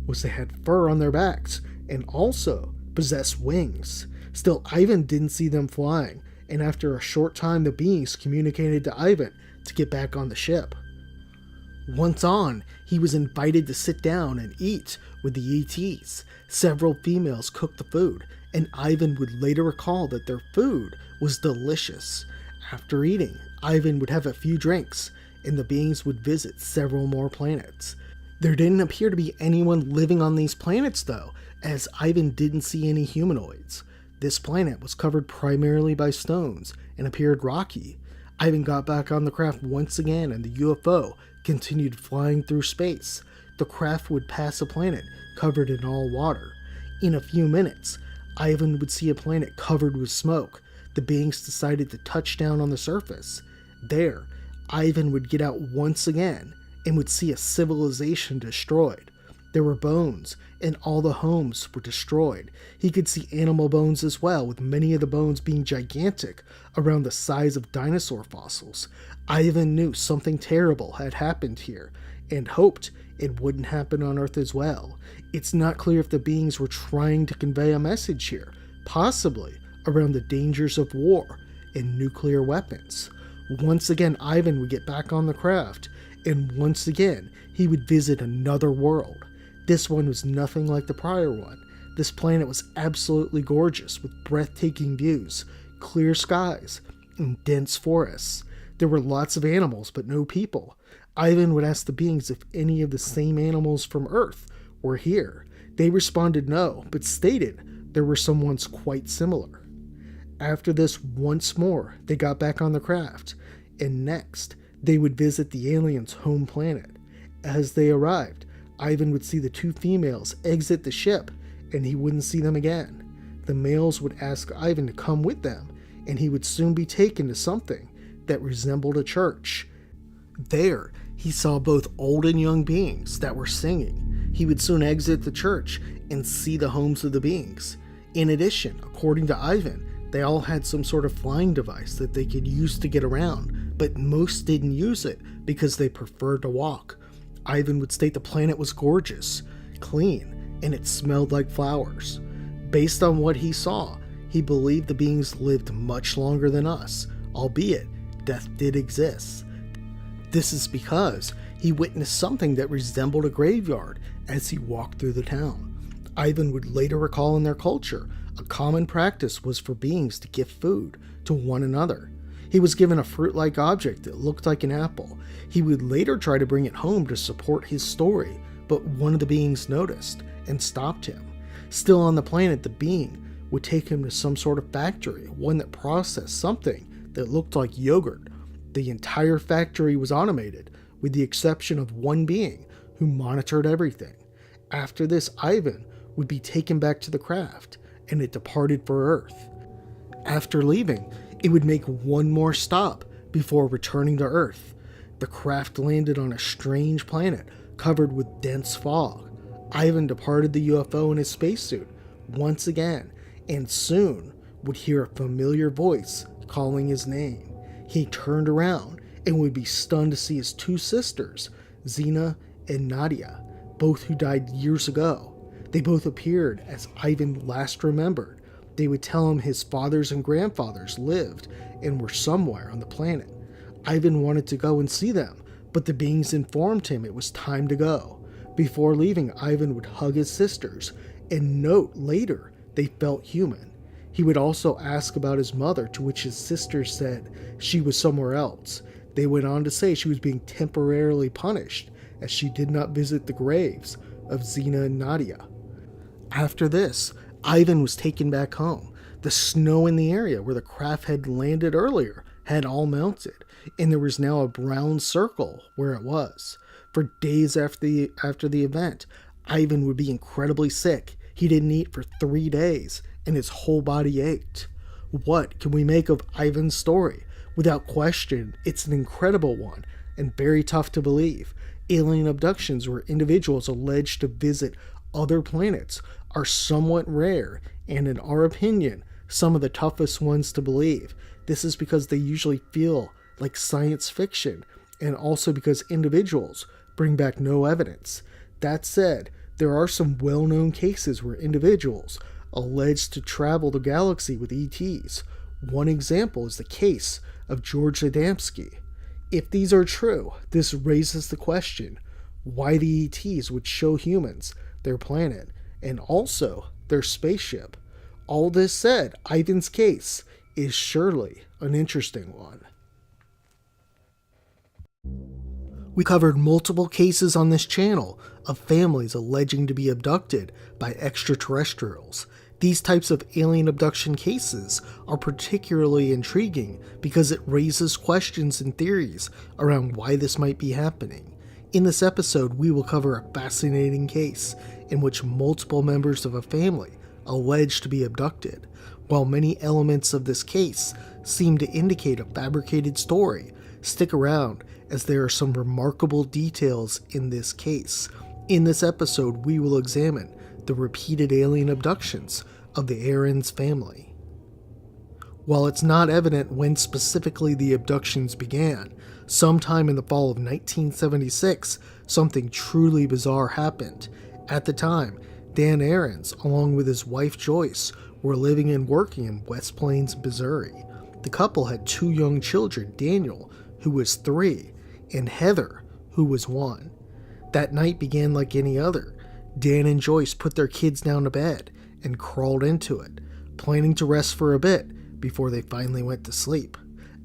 A: was they had fur on their backs and also possessed wings. Still, Ivan didn't see them flying, and after a short time the beings communicated to Ivan to get back on the ship. Once on, he was invited to sit down and eat with the ETs. Several females cooked the food, and Ivan would later recall that their food was delicious. After eating, Ivan would have a few drinks, and the beings would visit several more planets. There didn't appear to be anyone living on these planets, though, as Ivan didn't see any humanoids. This planet was covered primarily by stones and appeared rocky. Ivan got back on the craft once again, and the UFO continued flying through space. The craft would pass a planet covered in all water. In a few minutes, Ivan would see a planet covered with smoke. The beings decided to touch down on the surface. There, Ivan would get out once again and would see a civilization destroyed. There were bones, and all the homes were destroyed. He could see animal bones as well, with many of the bones being gigantic, around the size of dinosaur fossils. Ivan knew something terrible had happened here, and hoped it wouldn't happen on Earth as well. It's not clear if the beings were trying to convey a message here, possibly around the dangers of war and nuclear weapons. Once again, Ivan would get back on the craft, and once again, he would visit another world. This one was nothing like the prior one. This planet was absolutely gorgeous, with breathtaking views, clear skies, and dense forests. There were lots of animals, but no people. Ivan would ask the beings if any of the same animals from Earth were here. They responded no, but stated there were some ones quite similar. After this, once more, they got back on the craft, and next, they would visit the aliens' home planet. As they arrived, Ivan would see the two females exit the ship, and he wouldn't see them again. The males would ask Ivan to come with them, and he would soon be taken to something that resembled a church. There, he saw both old and young beings that were singing. He would soon exit the church and see the homes of the beings. In addition, according to Ivan, they all had some sort of flying device that they could use to get around, but most didn't use it because they preferred to walk. Ivan would state the planet was gorgeous, clean, and it smelled like flowers. Based on what he saw, he believed the beings lived much longer than us, albeit death did exist. This is because he witnessed something that resembled a graveyard as he walked through the town. Ivan would later recall in their culture, a common practice was for beings to give food to one another. He was given a fruit-like object that looked like an apple. He would later try to bring it home to support his story, but one of the beings noticed and stopped him. Still on the planet, the being would take him to some sort of factory, one that processed something that looked like yogurt. The entire factory was automated, with the exception of one being who monitored everything. After this, Ivan would be taken back to the craft, and it departed for Earth. After leaving, it would make one more stop before returning to Earth. The craft landed on a strange planet covered with dense fog. Ivan departed the UFO in his spacesuit once again, and soon would hear a familiar voice calling his name. He turned around and would be stunned to see his two sisters, Zina and Nadia, both who died years ago. They both appeared as Ivan last remembered. They would tell him his fathers and grandfathers lived and were somewhere on the planet. Ivan wanted to go and see them, but the beings informed him it was time to go. Before leaving, Ivan would hug his sisters and note later they felt human. He would also ask about his mother, to which his sisters said she was somewhere else. They went on to say she was being temporarily punished as she did not visit the graves of Zina and Nadia. After this, Ivan was taken back home. The snow in the area where the craft had landed earlier had all melted, and there was now a brown circle where it was. For days after the event, Ivan would be incredibly sick. He didn't eat for 3 days, and his whole body ached. What can we make of Ivan's story? Without question, it's an incredible one, and very tough to believe. Alien abductions, where individuals alleged to visit other planets, are somewhat rare, and in our opinion, some of the toughest ones to believe. This is because they usually feel like science fiction, and also because individuals bring back no evidence. That said, there are some well-known cases where individuals alleged to travel the galaxy with ETs. One example is the case of George Donetsky. If these are true, this raises the question why the ETs would show humans their planet and also their spaceship. All this said, Ivan's case is surely an interesting one. We covered multiple cases on this channel of families alleging to be abducted by extraterrestrials. These types of alien abduction cases are particularly intriguing because it raises questions and theories around why this might be happening. In this episode, we will cover a fascinating case in which multiple members of a family alleged to be abducted. While many elements of this case seem to indicate a fabricated story, stick around as there are some remarkable details in this case. In this episode, we will examine the repeated alien abductions of the Ahrens family. While it's not evident when specifically the abductions began, sometime in the fall of 1976, something truly bizarre happened. At the time, Dan Ahrens, along with his wife Joyce, were living and working in West Plains, Missouri. The couple had 2 young children, Daniel, who was 3, and Heather, who was 1. That night began like any other. Dan and Joyce put their kids down to bed and crawled into it, planning to rest for a bit before they finally went to sleep.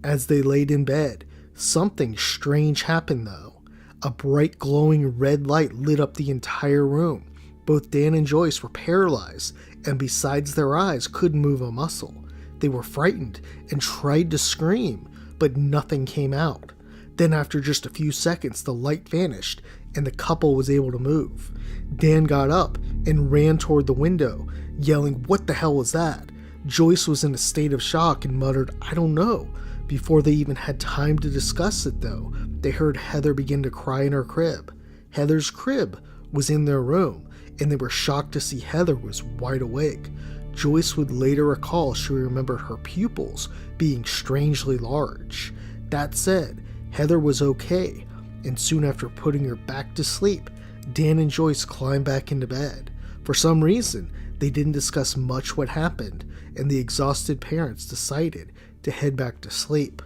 A: As they laid in bed, something strange happened though. A bright glowing red light lit up the entire room. Both Dan and Joyce were paralyzed, and besides their eyes couldn't move a muscle. They were frightened and tried to scream, but nothing came out. Then after just a few seconds, the light vanished and the couple was able to move. Dan got up and ran toward the window, yelling, "What the hell was that?" Joyce was in a state of shock and muttered, "I don't know." Before they even had time to discuss it though, they heard Heather begin to cry in her crib. Heather's crib was in their room, and they were shocked to see Heather was wide awake. Joyce would later recall she remembered her pupils being strangely large. That said, Heather was okay, and soon after putting her back to sleep, Dan and Joyce climbed back into bed. For some reason, they didn't discuss much what happened, and the exhausted parents decided to head back to sleep.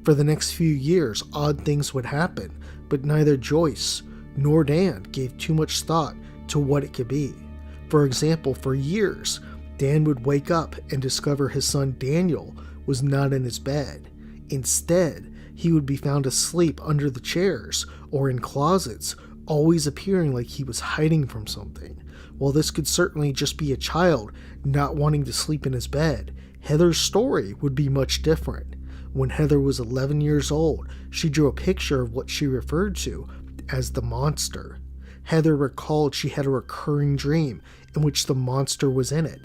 A: For the next few years, odd things would happen, but neither Joyce nor Dan gave too much thought to what it could be. For example, for years, Dan would wake up and discover his son Daniel was not in his bed. Instead, he would be found asleep under the chairs or in closets, always appearing like he was hiding from something. While this could certainly just be a child not wanting to sleep in his bed, Heather's story would be much different. When Heather was 11 years old, she drew a picture of what she referred to as the monster. Heather recalled she had a recurring dream in which the monster was in it.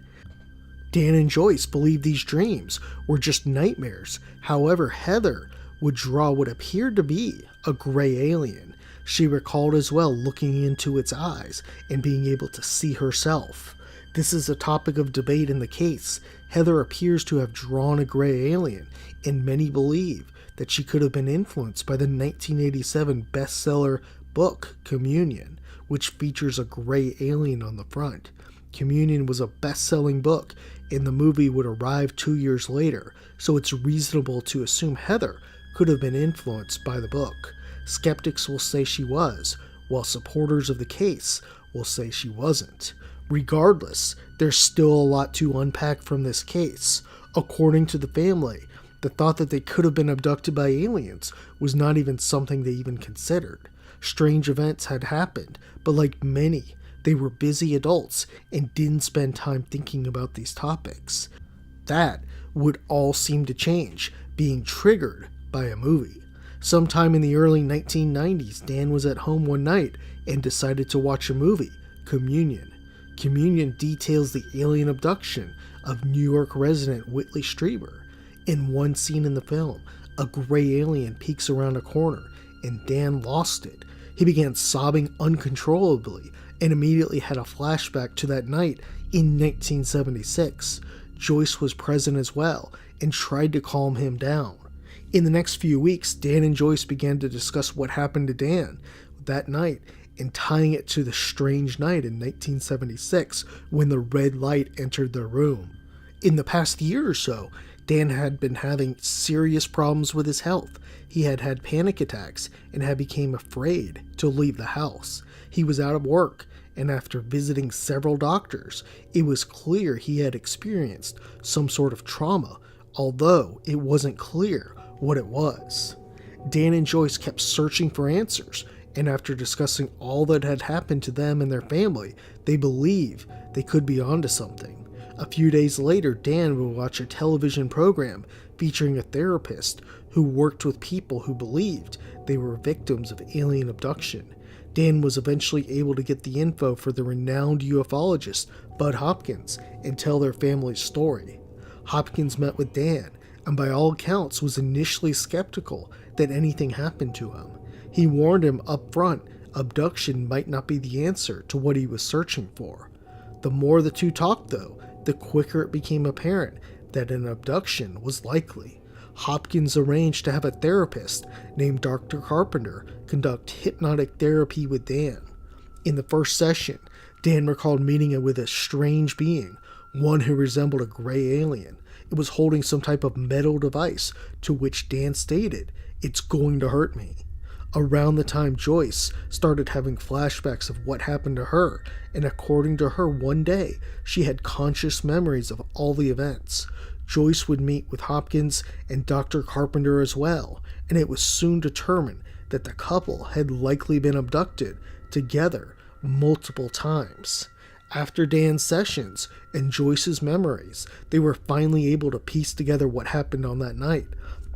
A: Dan and Joyce believed these dreams were just nightmares. However, Heather would draw what appeared to be a gray alien. She recalled as well looking into its eyes and being able to see herself. This is a topic of debate in the case. Heather appears to have drawn a gray alien, and many believe that she could have been influenced by the 1987 bestseller book Communion, which features a gray alien on the front. Communion was a best-selling book, and the movie would arrive 2 years later, so it's reasonable to assume Heather could have been influenced by the book. Skeptics will say she was, while supporters of the case will say she wasn't. Regardless, there's still a lot to unpack from this case. According to the family, the thought that they could have been abducted by aliens was not even something they even considered. Strange events had happened, but like many, they were busy adults and didn't spend time thinking about these topics. That would all seem to change, being triggered by a movie. Sometime in the early 1990s, Dan was at home one night and decided to watch a movie, Communion. Communion details the alien abduction of New York resident Whitley Strieber. In one scene in the film, a gray alien peeks around a corner, and Dan lost it. He began sobbing uncontrollably and immediately had a flashback to that night in 1976. Joyce was present as well and tried to calm him down. In the next few weeks, Dan and Joyce began to discuss what happened to Dan that night and tying it to the strange night in 1976 when the red light entered their room. In the past year or so, Dan had been having serious problems with his health. He had had panic attacks and had become afraid to leave the house. He was out of work, and after visiting several doctors, it was clear he had experienced some sort of trauma, although it wasn't clear what it was. Dan and Joyce kept searching for answers, and after discussing all that had happened to them and their family, they believe they could be onto something. A few days later, Dan would watch a television program featuring a therapist who worked with people who believed they were victims of alien abduction. Dan was eventually able to get the info for the renowned ufologist Bud Hopkins and tell their family's story. Hopkins met with Dan, and by all accounts was initially skeptical that anything happened to him. He warned him up front abduction might not be the answer to what he was searching for. The more the two talked, though, the quicker it became apparent that an abduction was likely. Hopkins arranged to have a therapist named Dr. Carpenter conduct hypnotic therapy with Dan. In the first session, Dan recalled meeting with a strange being, one who resembled a gray alien. It was holding some type of metal device, to which Dan stated, "It's going to hurt me." Around the time Joyce started having flashbacks of what happened to her, and according to her, one day she had conscious memories of all the events. Joyce would meet with Hopkins and Dr. Carpenter as well, and it was soon determined that the couple had likely been abducted together multiple times. After Dan's sessions and Joyce's memories, they were finally able to piece together what happened on that night.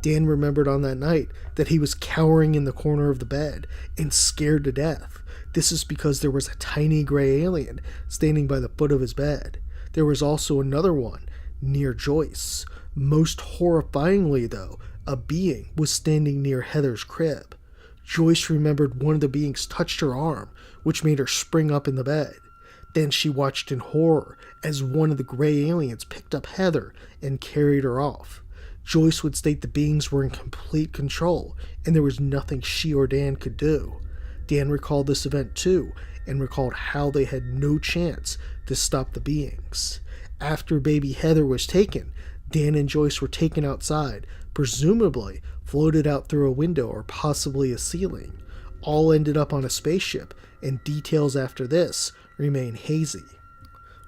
A: Dan remembered on that night that he was cowering in the corner of the bed and scared to death. This is because there was a tiny gray alien standing by the foot of his bed. There was also another one near Joyce. Most horrifyingly, though, a being was standing near Heather's crib. Joyce remembered one of the beings touched her arm, which made her spring up in the bed. Then she watched in horror as one of the gray aliens picked up Heather and carried her off. Joyce would state the beings were in complete control, and there was nothing she or Dan could do. Dan recalled this event too, and recalled how they had no chance to stop the beings. After baby Heather was taken, Dan and Joyce were taken outside, presumably floated out through a window or possibly a ceiling. All ended up on a spaceship, and details after this remain hazy.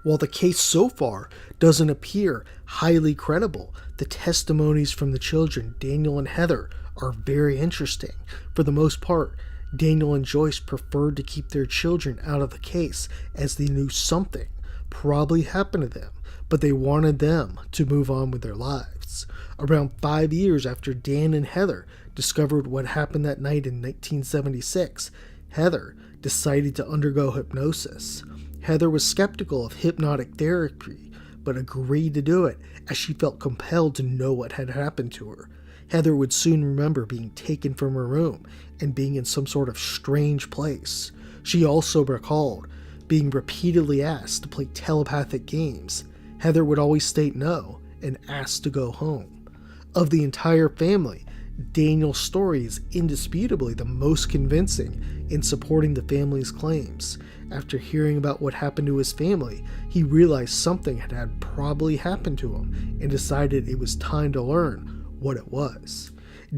A: While the case so far doesn't appear highly credible, the testimonies from the children, Daniel and Heather, are very interesting. For the most part, Daniel and Joyce preferred to keep their children out of the case as they knew something probably happened to them, but they wanted them to move on with their lives. Around 5 years after Dan and Heather discovered what happened that night in 1976, Heather decided to undergo hypnosis. Heather was skeptical of hypnotic therapy, but agreed to do it as she felt compelled to know what had happened to her. Heather would soon remember being taken from her room and being in some sort of strange place. She also recalled being repeatedly asked to play telepathic games. Heather would always state no and ask to go home. Of the entire family, Daniel's story is indisputably the most convincing in supporting the family's claims. After hearing about what happened to his family, he realized something had probably happened to him and decided it was time to learn what it was.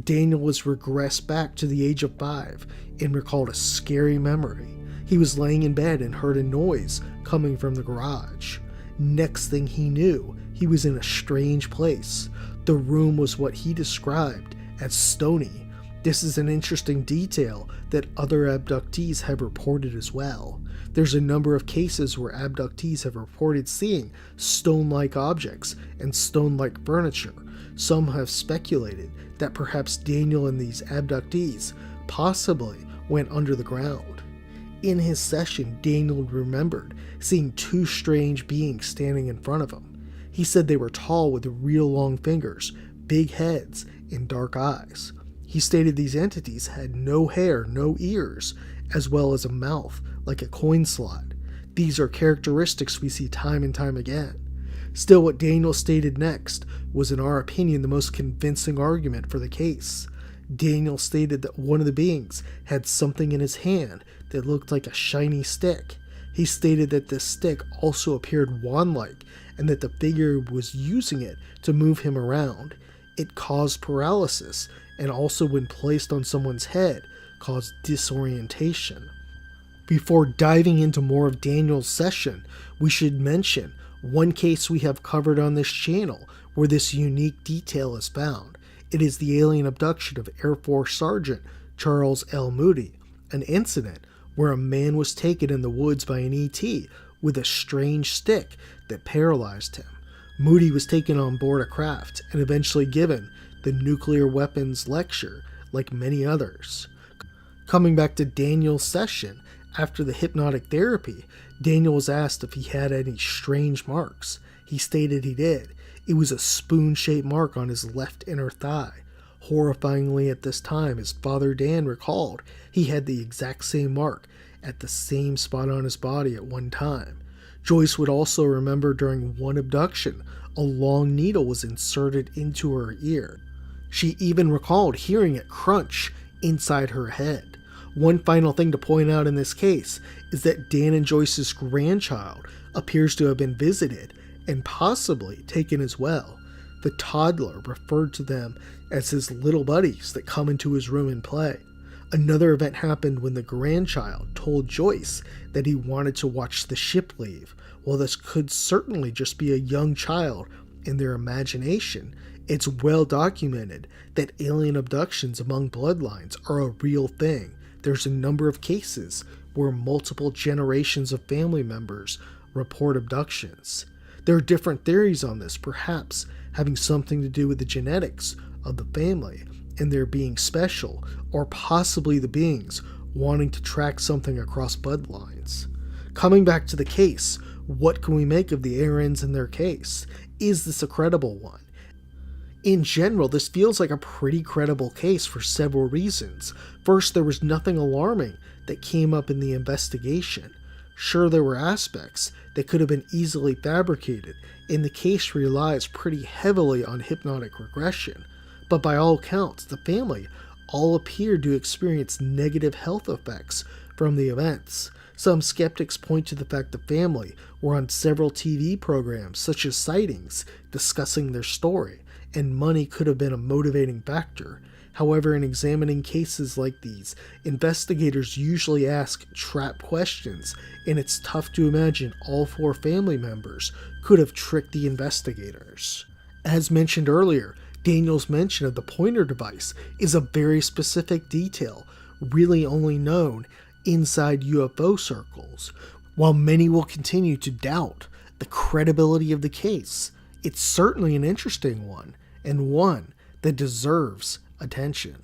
A: Daniel was regressed back to the age of 5 and recalled a scary memory. He was laying in bed and heard a noise coming from the garage. Next thing he knew, he was in a strange place. The room was what he described as stony. This is an interesting detail that other abductees have reported as well. There's a number of cases where abductees have reported seeing stone-like objects and stone-like furniture. Some have speculated that perhaps Daniel and these abductees possibly went under the ground. In his session, Daniel remembered seeing 2 strange beings standing in front of him. He said they were tall with real long fingers, big heads, and dark eyes. He stated these entities had no hair, no ears, as well as a mouth like a coin slot. These are characteristics we see time and time again. Still, what Daniel stated next was, in our opinion, the most convincing argument for the case. Daniel stated that one of the beings had something in his hand that looked like a shiny stick. He stated that this stick also appeared wand-like and that the figure was using it to move him around. It caused paralysis, and also when placed on someone's head, caused disorientation. Before diving into more of Daniel's session, we should mention one case we have covered on this channel where this unique detail is found. It is the alien abduction of Air Force Sergeant Charles L. Moody, an incident where a man was taken in the woods by an ET with a strange stick that paralyzed him. Moody was taken on board a craft and eventually given the nuclear weapons lecture like many others. Coming back to Daniel's session, after the hypnotic therapy, Daniel was asked if he had any strange marks. He stated he did. It was a spoon-shaped mark on his left inner thigh. Horrifyingly at this time, his father Dan recalled he had the exact same mark at the same spot on his body at one time. Joyce would also remember during one abduction, a long needle was inserted into her ear. She even recalled hearing it crunch inside her head. One final thing to point out in this case is that Dan and Joyce's grandchild appears to have been visited and possibly taken as well. The toddler referred to them as his little buddies that come into his room and play. Another event happened when the grandchild told Joyce that he wanted to watch the ship leave. While this could certainly just be a young child in their imagination, it's well documented that alien abductions among bloodlines are a real thing. There's a number of cases where multiple generations of family members report abductions. There are different theories on this, perhaps having something to do with the genetics of the family and their being special, or possibly the beings wanting to track something across bloodlines. Coming back to the case, what can we make of the Ahrens and their case? Is this a credible one? In general, this feels like a pretty credible case for several reasons. First, there was nothing alarming that came up in the investigation. Sure, there were aspects that could have been easily fabricated, and the case relies pretty heavily on hypnotic regression. But by all accounts, the family all appeared to experience negative health effects from the events. Some skeptics point to the fact the family were on several TV programs, such as Sightings, discussing their story, and money could have been a motivating factor. However, in examining cases like these, investigators usually ask trap questions, and it's tough to imagine all four family members could have tricked the investigators. As mentioned earlier, Daniel's mention of the pointer device is a very specific detail, really only known inside UFO circles. While many will continue to doubt the credibility of the case, it's certainly an interesting one, and one that deserves attention.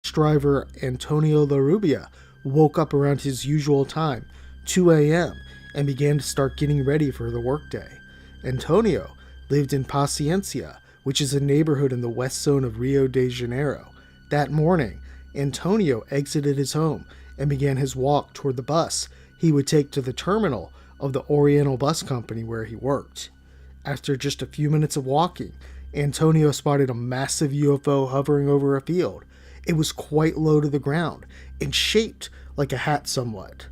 A: Driver Antonio LaRubia woke up around his usual time, 2 a.m., and began to start getting ready for the workday. Antonio lived in Paciencia, which is a neighborhood in the west zone of Rio de Janeiro. That morning, Antonio exited his home and began his walk toward the bus he would take to the terminal of the Oriental Bus Company where he worked. After just a few minutes of walking, Antonio spotted a massive UFO hovering over a field. It was quite low to the ground and shaped like a hat somewhat.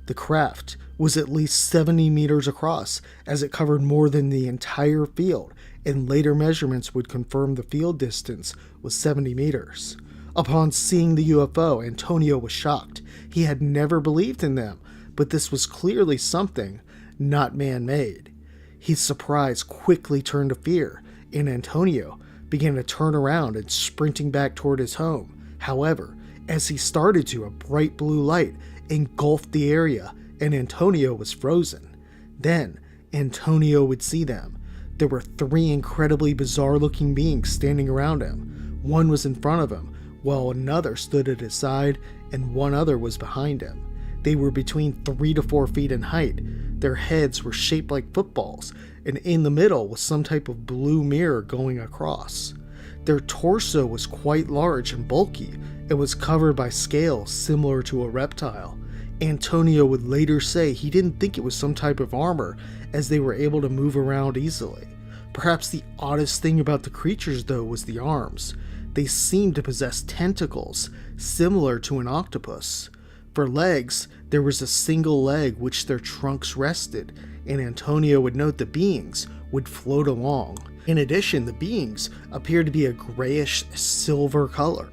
A: The craft was at least 70 meters across, as it covered more than the entire field, and later measurements would confirm the field distance was 70 meters. Upon seeing the UFO, Antonio was shocked. He had never believed in them, but this was clearly something not man-made. His surprise quickly turned to fear, and Antonio began to turn around and sprinting back toward his home. However, as he started to, a bright blue light engulfed the area and Antonio was frozen. Then, Antonio would see them. There were 3 incredibly bizarre-looking beings standing around him. One was in front of him, while another stood at his side, and one other was behind him. They were between 3 to 4 feet in height. Their heads were shaped like footballs, and in the middle was some type of blue mirror going across. Their torso was quite large and bulky. It was covered by scales similar to a reptile. Antonio would later say he didn't think it was some type of armor, as they were able to move around easily. Perhaps the oddest thing about the creatures, though, was the arms. They seemed to possess tentacles, similar to an octopus. For legs, there was a single leg which their trunks rested, and Antonio would note the beings would float along. In addition, the beings appeared to be a grayish silver color.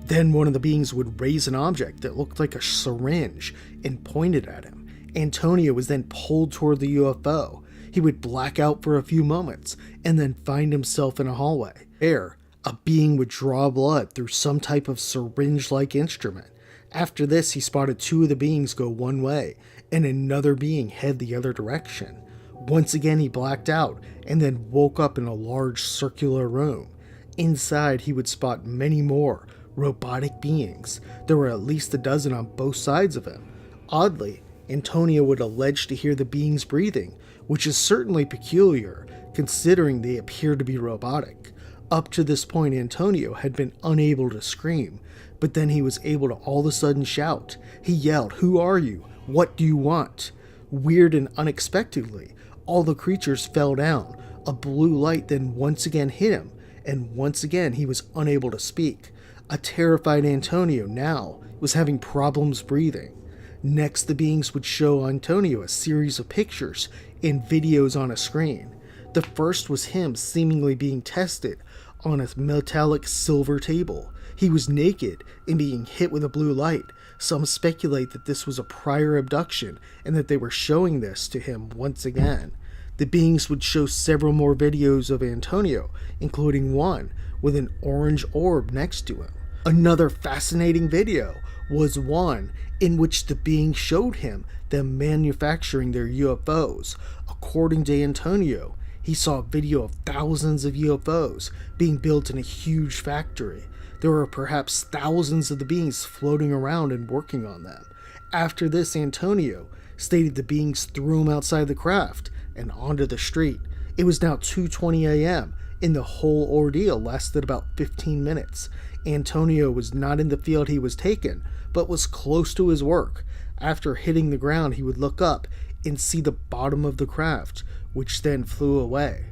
A: Then one of the beings would raise an object that looked like a syringe and point it at him. Antonio was then pulled toward the UFO. He would black out for a few moments and then find himself in a hallway. There, a being would draw blood through some type of syringe-like instrument. After this, he spotted two of the beings go one way and another being head the other direction. Once again, he blacked out and then woke up in a large circular room. Inside, he would spot many more robotic beings. There were at least a dozen on both sides of him. Oddly, Antonio would allege to hear the beings breathing, which is certainly peculiar considering they appear to be robotic. Up to this point, Antonio had been unable to scream, but then he was able to all of a sudden shout. He yelled, "Who are you? What do you want?" Weird and unexpectedly, all the creatures fell down. A blue light then once again hit him, and once again he was unable to speak. A terrified Antonio now was having problems breathing. Next, the beings would show Antonio a series of pictures and videos on a screen. The first was him seemingly being tested on a metallic silver table. He was naked and being hit with a blue light. Some speculate that this was a prior abduction and that they were showing this to him once again. The beings would show several more videos of Antonio, including one with an orange orb next to him. Another fascinating video was one in which the being showed him them manufacturing their UFOs. According to Antonio, he saw a video of thousands of UFOs being built in a huge factory. There were perhaps thousands of the beings floating around and working on them. After this, Antonio stated the beings threw him outside the craft and onto the street. It was now 2:20 a.m. and the whole ordeal lasted about 15 minutes. Antonio was not in the field he was taken, but was close to his work. After hitting the ground, he would look up and see the bottom of the craft, which then flew away.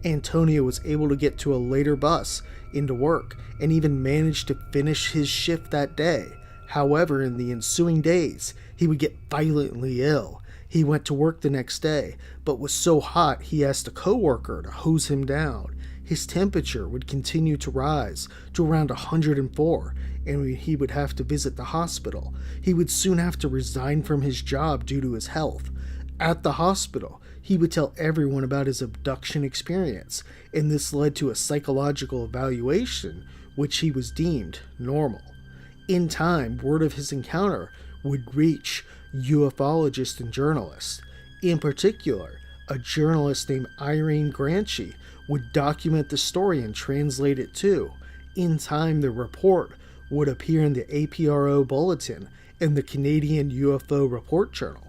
A: Antonio was able to get to a later bus into work and even managed to finish his shift that day. However, in the ensuing days, he would get violently ill. He went to work the next day, but was so hot he asked a coworker to hose him down. His temperature would continue to rise to around 104, and he would have to visit the hospital. He would soon have to resign from his job due to his health. At the hospital, he would tell everyone about his abduction experience, and this led to a psychological evaluation, which he was deemed normal. In time, word of his encounter would reach ufologists and journalists. In particular, a journalist named Irene Granchi would document the story and translate it too. In time, the report would appear in the APRO Bulletin and the Canadian UFO Report Journal.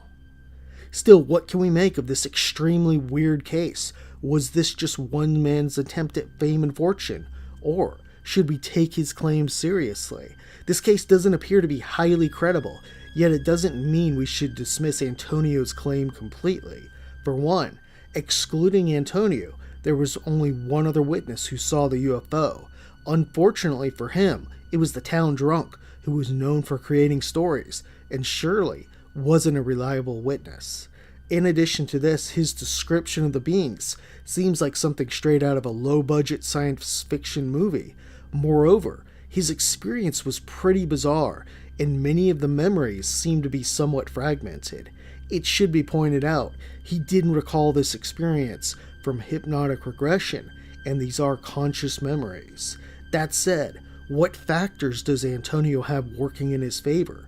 A: Still, what can we make of this extremely weird case? Was this just one man's attempt at fame and fortune? Or should we take his claims seriously? This case doesn't appear to be highly credible, yet it doesn't mean we should dismiss Antonio's claim completely. For one, excluding Antonio, there was only one other witness who saw the UFO. Unfortunately for him, it was the town drunk who was known for creating stories, and surely wasn't a reliable witness. In addition to this, his description of the beings seems like something straight out of a low-budget science fiction movie. Moreover, his experience was pretty bizarre, and many of the memories seem to be somewhat fragmented. It should be pointed out, he didn't recall this experience from hypnotic regression, and these are conscious memories. That said, what factors does Antonio have working in his favor?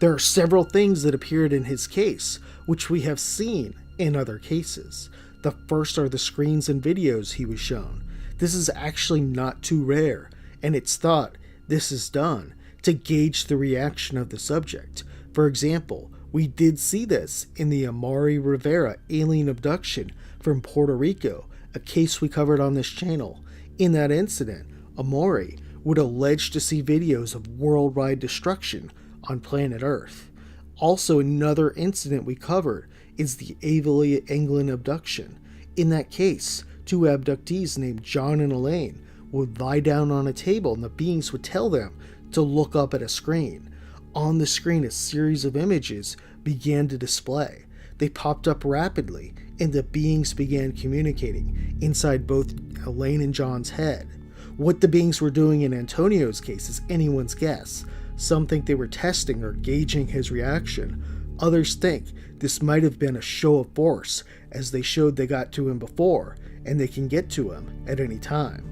A: There are several things that appeared in his case, which we have seen in other cases. The first are the screens and videos he was shown. This is actually not too rare, and it's thought this is done to gauge the reaction of the subject. For example, we did see this in the Amari Rivera alien abduction from Puerto Rico, a case we covered on this channel. In that incident, Amari would allege to see videos of worldwide destruction on planet Earth. Also, another incident we covered is the Avery, England abduction. In that case, two abductees named John and Elaine would lie down on a table and the beings would tell them to look up at a screen. On the screen, a series of images began to display. they popped up rapidly, and the beings began communicating inside both Elaine and John's head. What the beings were doing in Antonio's case is anyone's guess. Some think they were testing or gauging his reaction. Others think this might have been a show of force, as they showed they got to him before, and they can get to him at any time.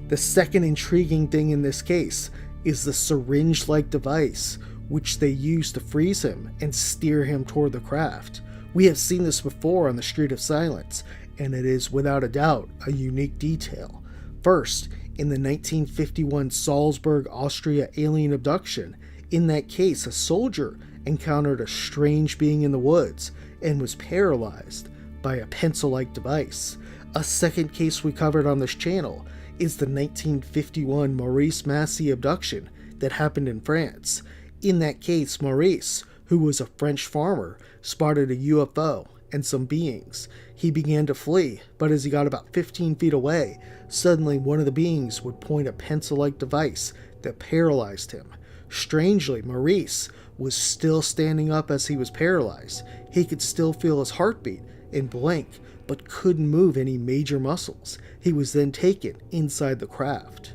A: The second intriguing thing in this case is the syringe-like device, which they use to freeze him and steer him toward the craft. We have seen this before on the Street of Silence, and it is without a doubt a unique detail. First, in the 1951 Salzburg, Austria alien abduction, in that case a soldier encountered a strange being in the woods and was paralyzed by a pencil-like device. A second case we covered on this channel is the 1951 Maurice Massey abduction that happened in France. In that case, Maurice, who was a French farmer, spotted a UFO and some beings. He began to flee, but as he got about 15 feet away, suddenly one of the beings would point a pencil-like device that paralyzed him. Strangely, Maurice was still standing up as he was paralyzed. He could still feel his heartbeat and blink, but couldn't move any major muscles. He was then taken inside the craft.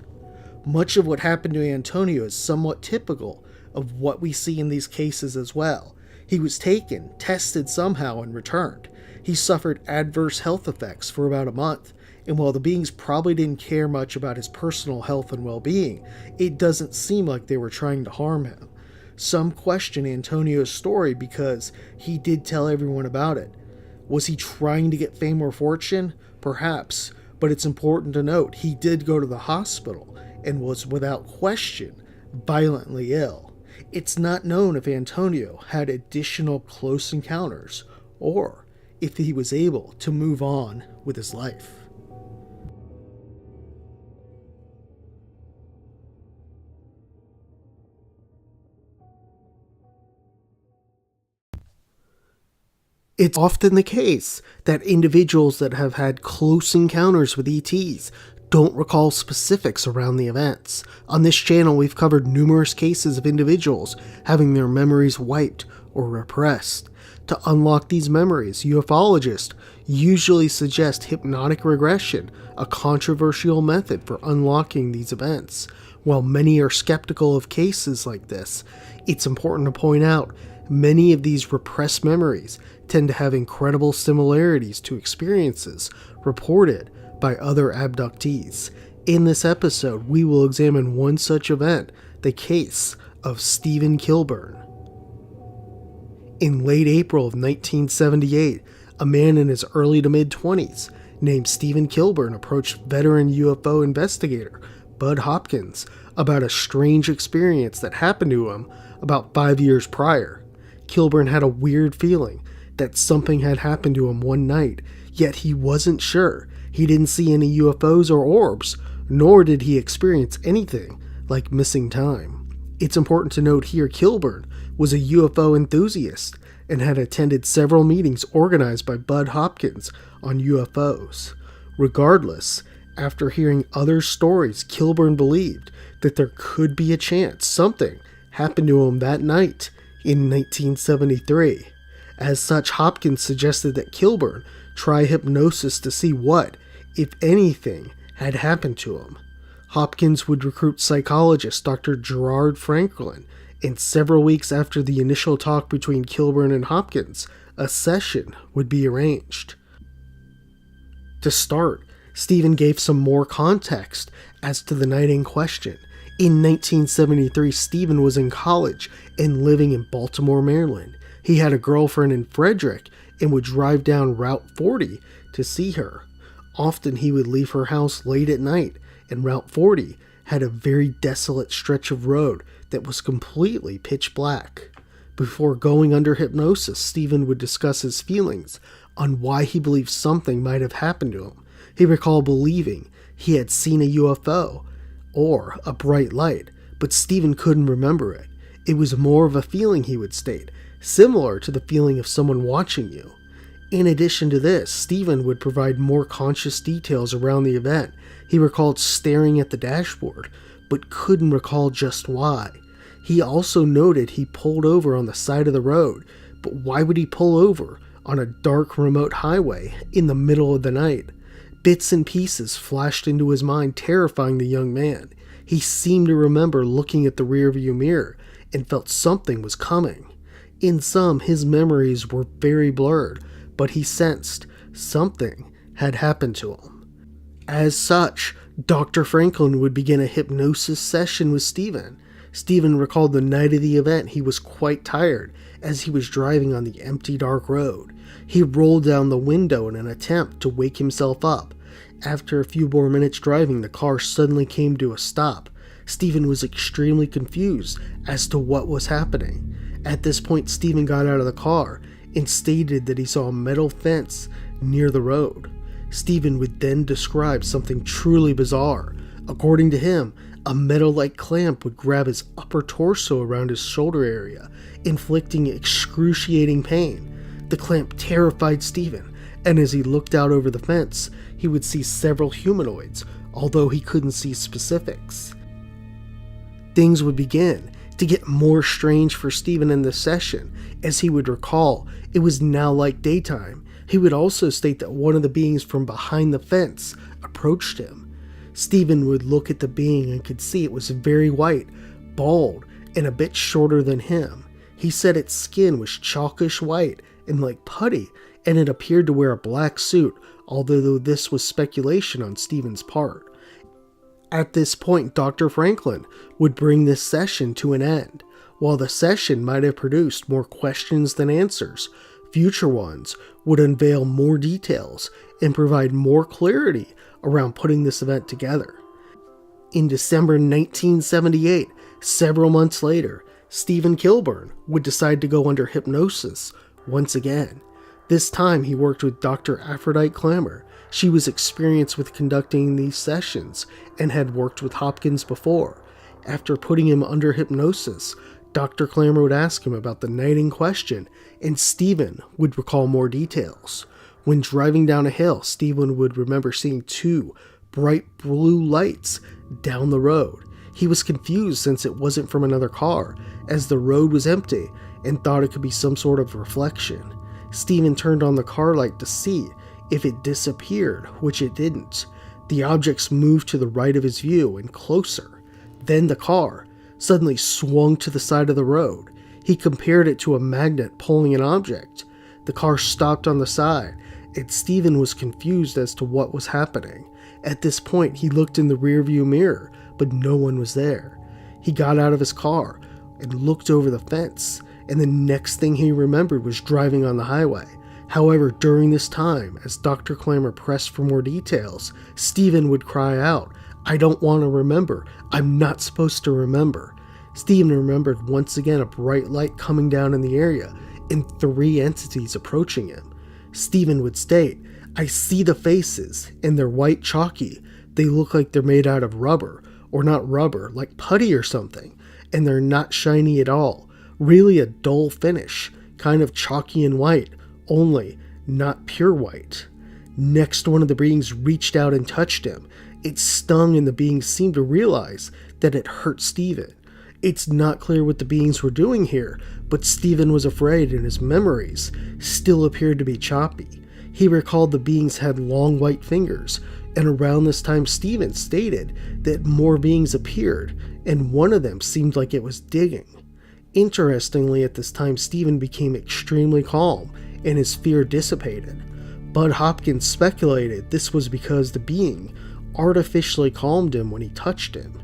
A: Much of what happened to Antonio is somewhat typical of what we see in these cases as well. He was taken, tested somehow, and returned. He suffered adverse health effects for about a month, and while the beings probably didn't care much about his personal health and well-being, it doesn't seem like they were trying to harm him. Some question Antonio's story because he did tell everyone about it. Was he trying to get fame or fortune? Perhaps, but it's important to note he did go to the hospital and was without question violently ill. It's not known if Antonio had additional close encounters or if he was able to move on with his life. It's often the case that individuals that have had close encounters with ETs don't recall specifics around the events. On this channel, we've covered numerous cases of individuals having their memories wiped or repressed. To unlock these memories, ufologists usually suggest hypnotic regression, a controversial method for unlocking these events. While many are skeptical of cases like this, it's important to point out many of these repressed memories tend to have incredible similarities to experiences reported by other abductees. In this episode, we will examine one such event, the case of Stephen Kilburn. In late April of 1978, a man in his early to mid-20s named Stephen Kilburn approached veteran UFO investigator Bud Hopkins about a strange experience that happened to him about 5 years prior. Kilburn had a weird feeling that something had happened to him one night, yet he wasn't sure. He didn't see any UFOs or orbs, nor did he experience anything like missing time. It's important to note here Kilburn was a UFO enthusiast and had attended several meetings organized by Bud Hopkins on UFOs. Regardless, after hearing other stories, Kilburn believed that there could be a chance something happened to him that night in 1973. As such, Hopkins suggested that Kilburn try hypnosis to see what, if anything, had happened to him. Hopkins would recruit psychologist Dr. Gerard Franklin, and several weeks after the initial talk between Kilburn and Hopkins, a session would be arranged. To start, Stephen gave some more context as to the night in question. In 1973, Stephen was in college and living in Baltimore, Maryland. He had a girlfriend in Frederick and would drive down Route 40 to see her. Often he would leave her house late at night, and Route 40 had a very desolate stretch of road that was completely pitch black. Before going under hypnosis, Stephen would discuss his feelings on why he believed something might have happened to him. He recalled believing he had seen a UFO or a bright light, but Stephen couldn't remember it. It was more of a feeling, he would state, similar to the feeling of someone watching you. In addition to this, Stephen would provide more conscious details around the event. He recalled staring at the dashboard, but couldn't recall just why. He also noted he pulled over on the side of the road, but why would he pull over on a dark remote highway in the middle of the night. Bits and pieces flashed into his mind, terrifying the young man. He seemed to remember looking at the rearview mirror and felt something was coming. In some, his memories were very blurred, but he sensed something had happened to him. As such, Dr. Franklin would begin a hypnosis session with Stephen. Stephen recalled the night of the event. He was quite tired as he was driving on the empty, dark road. He rolled down the window in an attempt to wake himself up. After a few more minutes driving, the car suddenly came to a stop. Stephen was extremely confused as to what was happening. At this point, Stephen got out of the car and stated that he saw a metal fence near the road. Stephen would then describe something truly bizarre. According to him, a metal-like clamp would grab his upper torso around his shoulder area, inflicting excruciating pain. The clamp terrified Stephen, and as he looked out over the fence, he would see several humanoids, although he couldn't see specifics. Things would begin to get more strange for Stephen in this session. As he would recall, it was now like daytime. He would also state that one of the beings from behind the fence approached him. Stephen would look at the being and could see it was very white, bald, and a bit shorter than him. He said its skin was chalkish white and like putty, and it appeared to wear a black suit, although this was speculation on Stephen's part. At this point, Dr. Franklin would bring this session to an end. While the session might have produced more questions than answers, future ones would unveil more details and provide more clarity around putting this event together. In December 1978, several months later, Stephen Kilburn would decide to go under hypnosis once again. This time he worked with Dr. Aphrodite Clammer. She was experienced with conducting these sessions and had worked with Hopkins before. After putting him under hypnosis, Dr. Clammer would ask him about the night in question, and Stephen would recall more details. When driving down a hill, Stephen would remember seeing two bright blue lights down the road. He was confused since it wasn't from another car, as the road was empty, and thought it could be some sort of reflection. Stephen turned on the car light to see if it disappeared, which it didn't. The objects moved to the right of his view and closer. Then the car suddenly swung to the side of the road. He compared it to a magnet pulling an object. The car stopped on the side, and Stephen was confused as to what was happening. At this point, he looked in the rearview mirror, but no one was there. He got out of his car and looked over the fence, and the next thing he remembered was driving on the highway. However, during this time, as Dr. Clammer pressed for more details, Stephen would cry out, "I don't want to remember. I'm not supposed to remember." Stephen remembered once again a bright light coming down in the area and three entities approaching him. Stephen would state, "I see the faces, and they're white chalky. They look like they're made out of rubber, or not rubber, like putty or something, and they're not shiny at all. Really a dull finish, kind of chalky and white, only not pure white." Next, one of the beings reached out and touched him. It stung, and the being seemed to realize that it hurt Stephen. It's not clear what the beings were doing here, but Stephen was afraid, and his memories still appeared to be choppy. He recalled the beings had long white fingers, and around this time Stephen stated that more beings appeared, and one of them seemed like it was digging. Interestingly, at this time Stephen became extremely calm, and his fear dissipated. Bud Hopkins speculated this was because the being artificially calmed him when he touched him.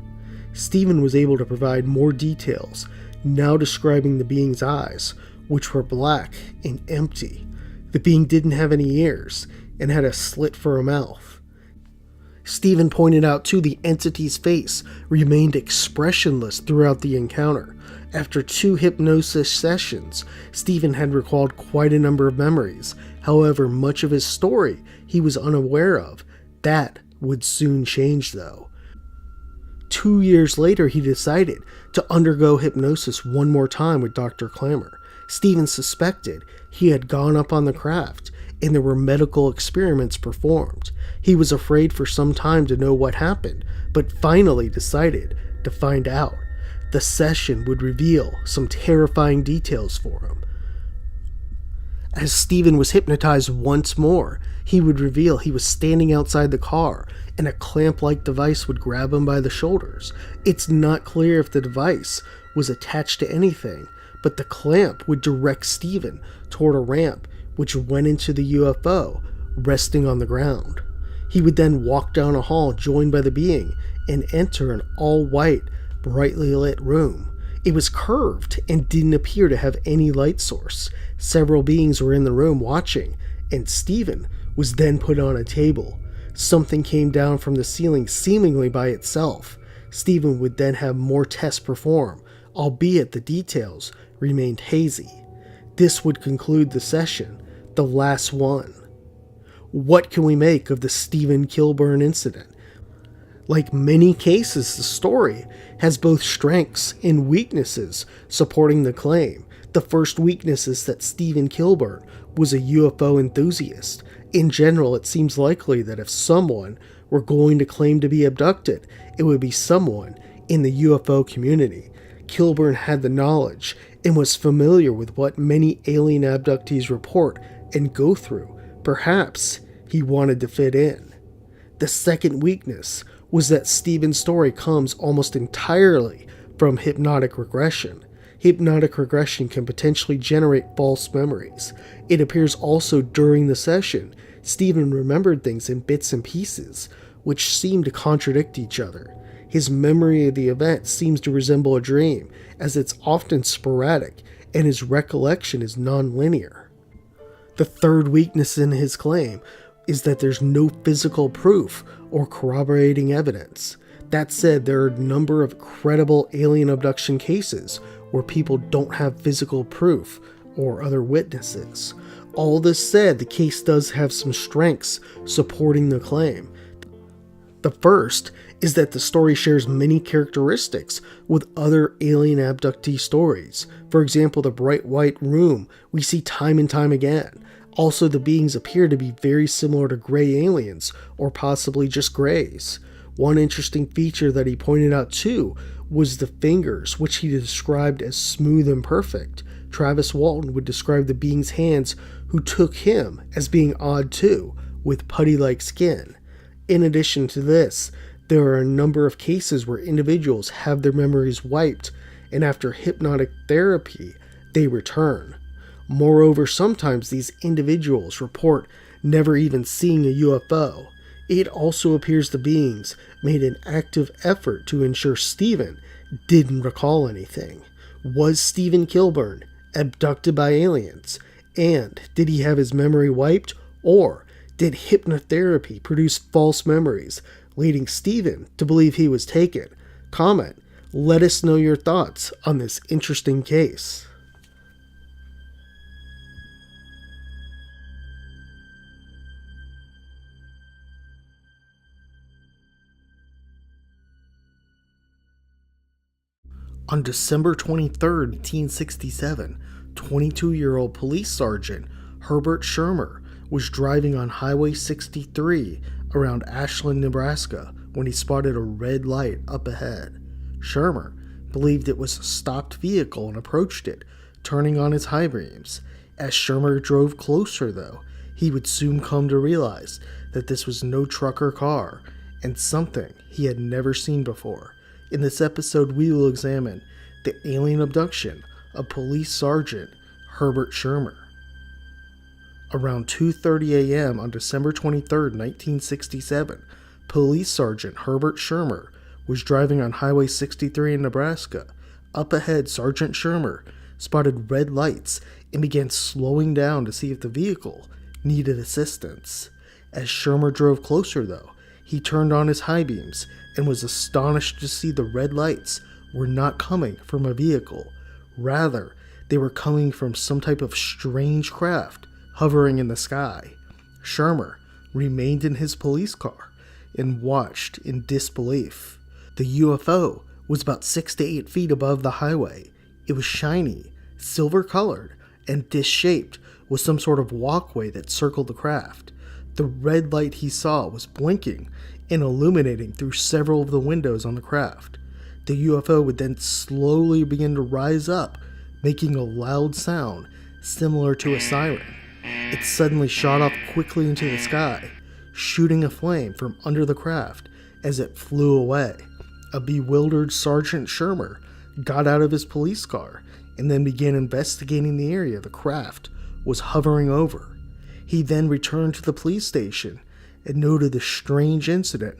A: Stephen was able to provide more details, now describing the being's eyes, which were black and empty. The being didn't have any ears and had a slit for a mouth. Stephen pointed out too the entity's face remained expressionless throughout the encounter. After 2 hypnosis sessions, Stephen had recalled quite a number of memories. However, much of his story he was unaware of. That would soon change though. 2 years later, he decided to undergo hypnosis one more time with Dr. Clammer. Stephen suspected he had gone up on the craft, and there were medical experiments performed. He was afraid for some time to know what happened, but finally decided to find out. The session would reveal some terrifying details for him. As Stephen was hypnotized once more, he would reveal he was standing outside the car, and a clamp-like device would grab him by the shoulders. It's not clear if the device was attached to anything, but the clamp would direct Stephen toward a ramp which went into the UFO, resting on the ground. He would then walk down a hall joined by the being and enter an all-white, brightly lit room. It was curved and didn't appear to have any light source. Several beings were in the room watching, and Stephen was then put on a table. Something came down from the ceiling seemingly by itself. Stephen would then have more tests performed, albeit the details remained hazy. This would conclude the session, the last one. What can we make of the Stephen Kilburn incident? Like many cases, the story has both strengths and weaknesses supporting the claim. The first weakness is that Stephen Kilburn was a UFO enthusiast. In general, it seems likely that if someone were going to claim to be abducted, it would be someone in the UFO community. Kilburn had the knowledge and was familiar with what many alien abductees report and go through. Perhaps he wanted to fit in. The second weakness was that Stephen's story comes almost entirely from hypnotic regression. Hypnotic regression can potentially generate false memories. It appears also during the session, Stephen remembered things in bits and pieces, which seem to contradict each other. His memory of the event seems to resemble a dream, as it's often sporadic, and his recollection is non-linear. The third weakness in his claim is that there's no physical proof or corroborating evidence. That said, there are a number of credible alien abduction cases where people don't have physical proof or other witnesses. All this said, the case does have some strengths supporting the claim. The first is that the story shares many characteristics with other alien abductee stories. For example, the bright white room we see time and time again. Also, the beings appear to be very similar to gray aliens, or possibly just grays. One interesting feature that he pointed out too was the fingers, which he described as smooth and perfect. Travis Walton would describe the being's hands who took him as being odd too, with putty-like skin. In addition to this, there are a number of cases where individuals have their memories wiped, and after hypnotic therapy, they return. Moreover, sometimes these individuals report never even seeing a UFO. It also appears the beings made an active effort to ensure Stephen didn't recall anything. Was Stephen Kilburn abducted by aliens? And did he have his memory wiped? Or did hypnotherapy produce false memories, leading Stephen to believe he was taken? Comment. Let us know your thoughts on this interesting case. On December 23, 1967, 22-year-old police sergeant Herbert Schirmer was driving on Highway 63 around Ashland, Nebraska, when he spotted a red light up ahead. Schirmer believed it was a stopped vehicle and approached it, turning on his high beams. As Schirmer drove closer, though, he would soon come to realize that this was no truck or car, and something he had never seen before. In this episode, we will examine the alien abduction of Police Sergeant Herbert Schirmer. Around 2:30 a.m. on December 23, 1967, Police Sergeant Herbert Schirmer was driving on Highway 63 in Nebraska. Up ahead, Sergeant Schirmer spotted red lights and began slowing down to see if the vehicle needed assistance. As Schirmer drove closer, though, he turned on his high beams and was astonished to see the red lights were not coming from a vehicle. Rather, they were coming from some type of strange craft hovering in the sky. Schirmer remained in his police car and watched in disbelief. The UFO was about 6 to 8 feet above the highway. It was shiny, silver-colored, and disc-shaped with some sort of walkway that circled the craft. The red light he saw was blinking and illuminating through several of the windows on the craft. The UFO would then slowly begin to rise up, making a loud sound similar to a siren. It suddenly shot off quickly into the sky, shooting a flame from under the craft as it flew away. A bewildered Sergeant Schirmer got out of his police car and then began investigating the area the craft was hovering over. He then returned to the police station and noted the strange incident,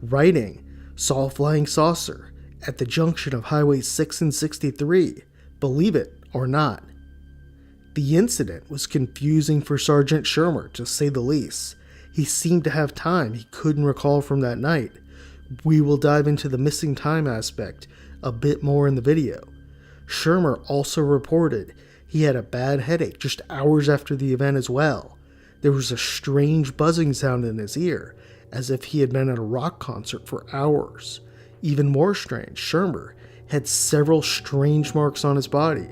A: writing, "Saw flying saucer at the junction of Highway 6 and 63, believe it or not." The incident was confusing for Sergeant Schirmer, to say the least. He seemed to have time he couldn't recall from that night. We will dive into the missing time aspect a bit more in the video. Schirmer also reported he had a bad headache just hours after the event as well. There was a strange buzzing sound in his ear, as if he had been at a rock concert for hours. Even more strange, Schirmer had several strange marks on his body.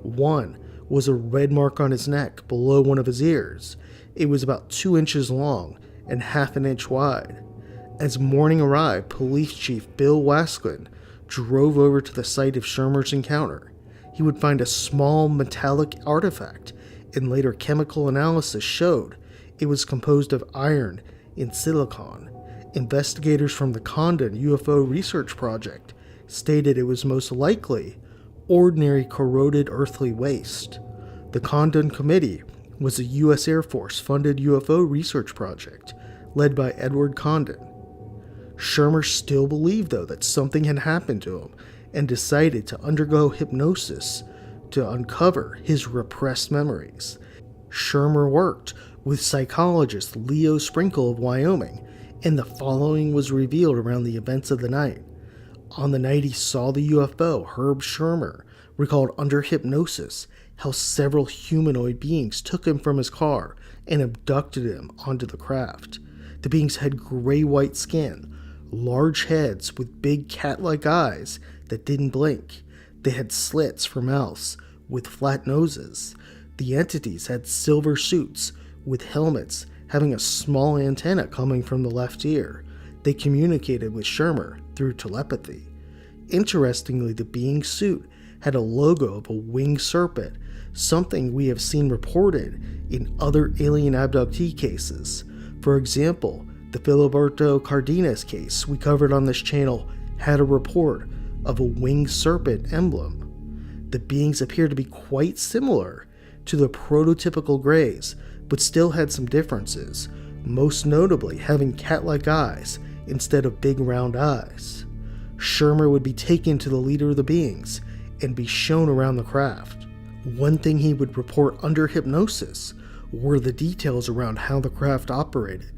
A: One was a red mark on his neck below one of his ears. It was about 2 inches long and half an inch wide. As morning arrived, Police Chief Bill Wagon drove over to the site of Schirmer's encounter. He would find a small metallic artifact, and later chemical analysis showed it was composed of iron and silicon. Investigators from the Condon UFO Research Project stated it was most likely ordinary corroded earthly waste. The Condon Committee was a U.S. Air Force funded UFO research project led by Edward Condon. Schirmer still believed, though, that something had happened to him and decided to undergo hypnosis to uncover his repressed memories. Schirmer worked with psychologist Leo Sprinkle of Wyoming, and the following was revealed around the events of the night. On the night he saw the UFO, Herb Schirmer recalled under hypnosis how several humanoid beings took him from his car and abducted him onto the craft. The beings had gray-white skin, large heads with big cat-like eyes that didn't blink. They had slits for mouths with flat noses. The entities had silver suits with helmets having a small antenna coming from the left ear. They communicated with Schirmer through telepathy. Interestingly, the being's suit had a logo of a winged serpent, something we have seen reported in other alien abductee cases. For example, the Filiberto Cardenas case we covered on this channel had a report of a winged serpent emblem. The beings appear to be quite similar to the prototypical Greys, but still had some differences, most notably having cat-like eyes instead of big round eyes. Schirmer would be taken to the leader of the beings and be shown around the craft. One thing he would report under hypnosis were the details around how the craft operated.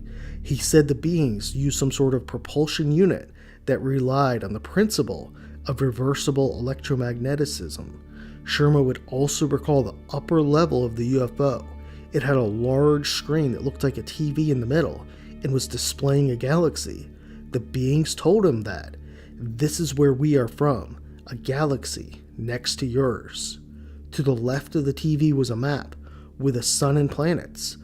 A: He said the beings used some sort of propulsion unit that relied on the principle of reversible electromagnetism. Schirmer would also recall the upper level of the UFO. It had a large screen that looked like a TV in the middle and was displaying a galaxy. The beings told him that, "This is where we are from, a galaxy next to yours." To the left of the TV was a map with a sun and planets.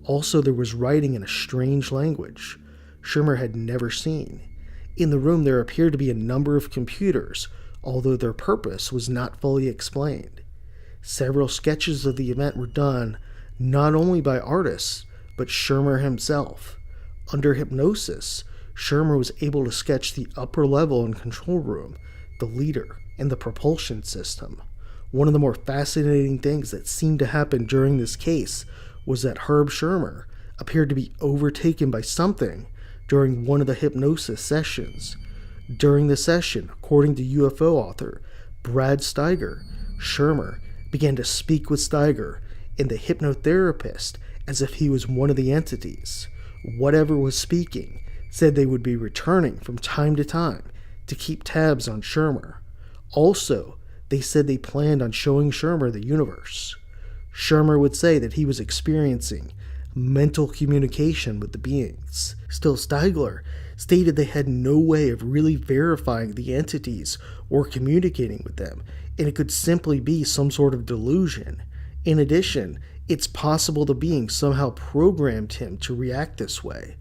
A: Also, there was writing in a strange language Schirmer had never seen. In the room there appeared to be a number of computers, although their purpose was not fully explained. Several sketches of the event were done not only by artists, but Schirmer himself. Under hypnosis, Schirmer was able to sketch the upper level and control room, the leader, and the propulsion system. One of the more fascinating things that seemed to happen during this case was that Herb Schirmer appeared to be overtaken by something during one of the hypnosis sessions. During the session, according to UFO author Brad Steiger, Schirmer began to speak with Steiger and the hypnotherapist as if he was one of the entities. Whatever was speaking said they would be returning from time to time to keep tabs on Schirmer. Also, they said they planned on showing Schirmer the universe. Schirmer would say that he was experiencing mental communication with the beings. Still, Steiger stated they had no way of really verifying the entities or communicating with them, and it could simply be some sort of delusion. In addition, it's possible the being somehow programmed him to react this way.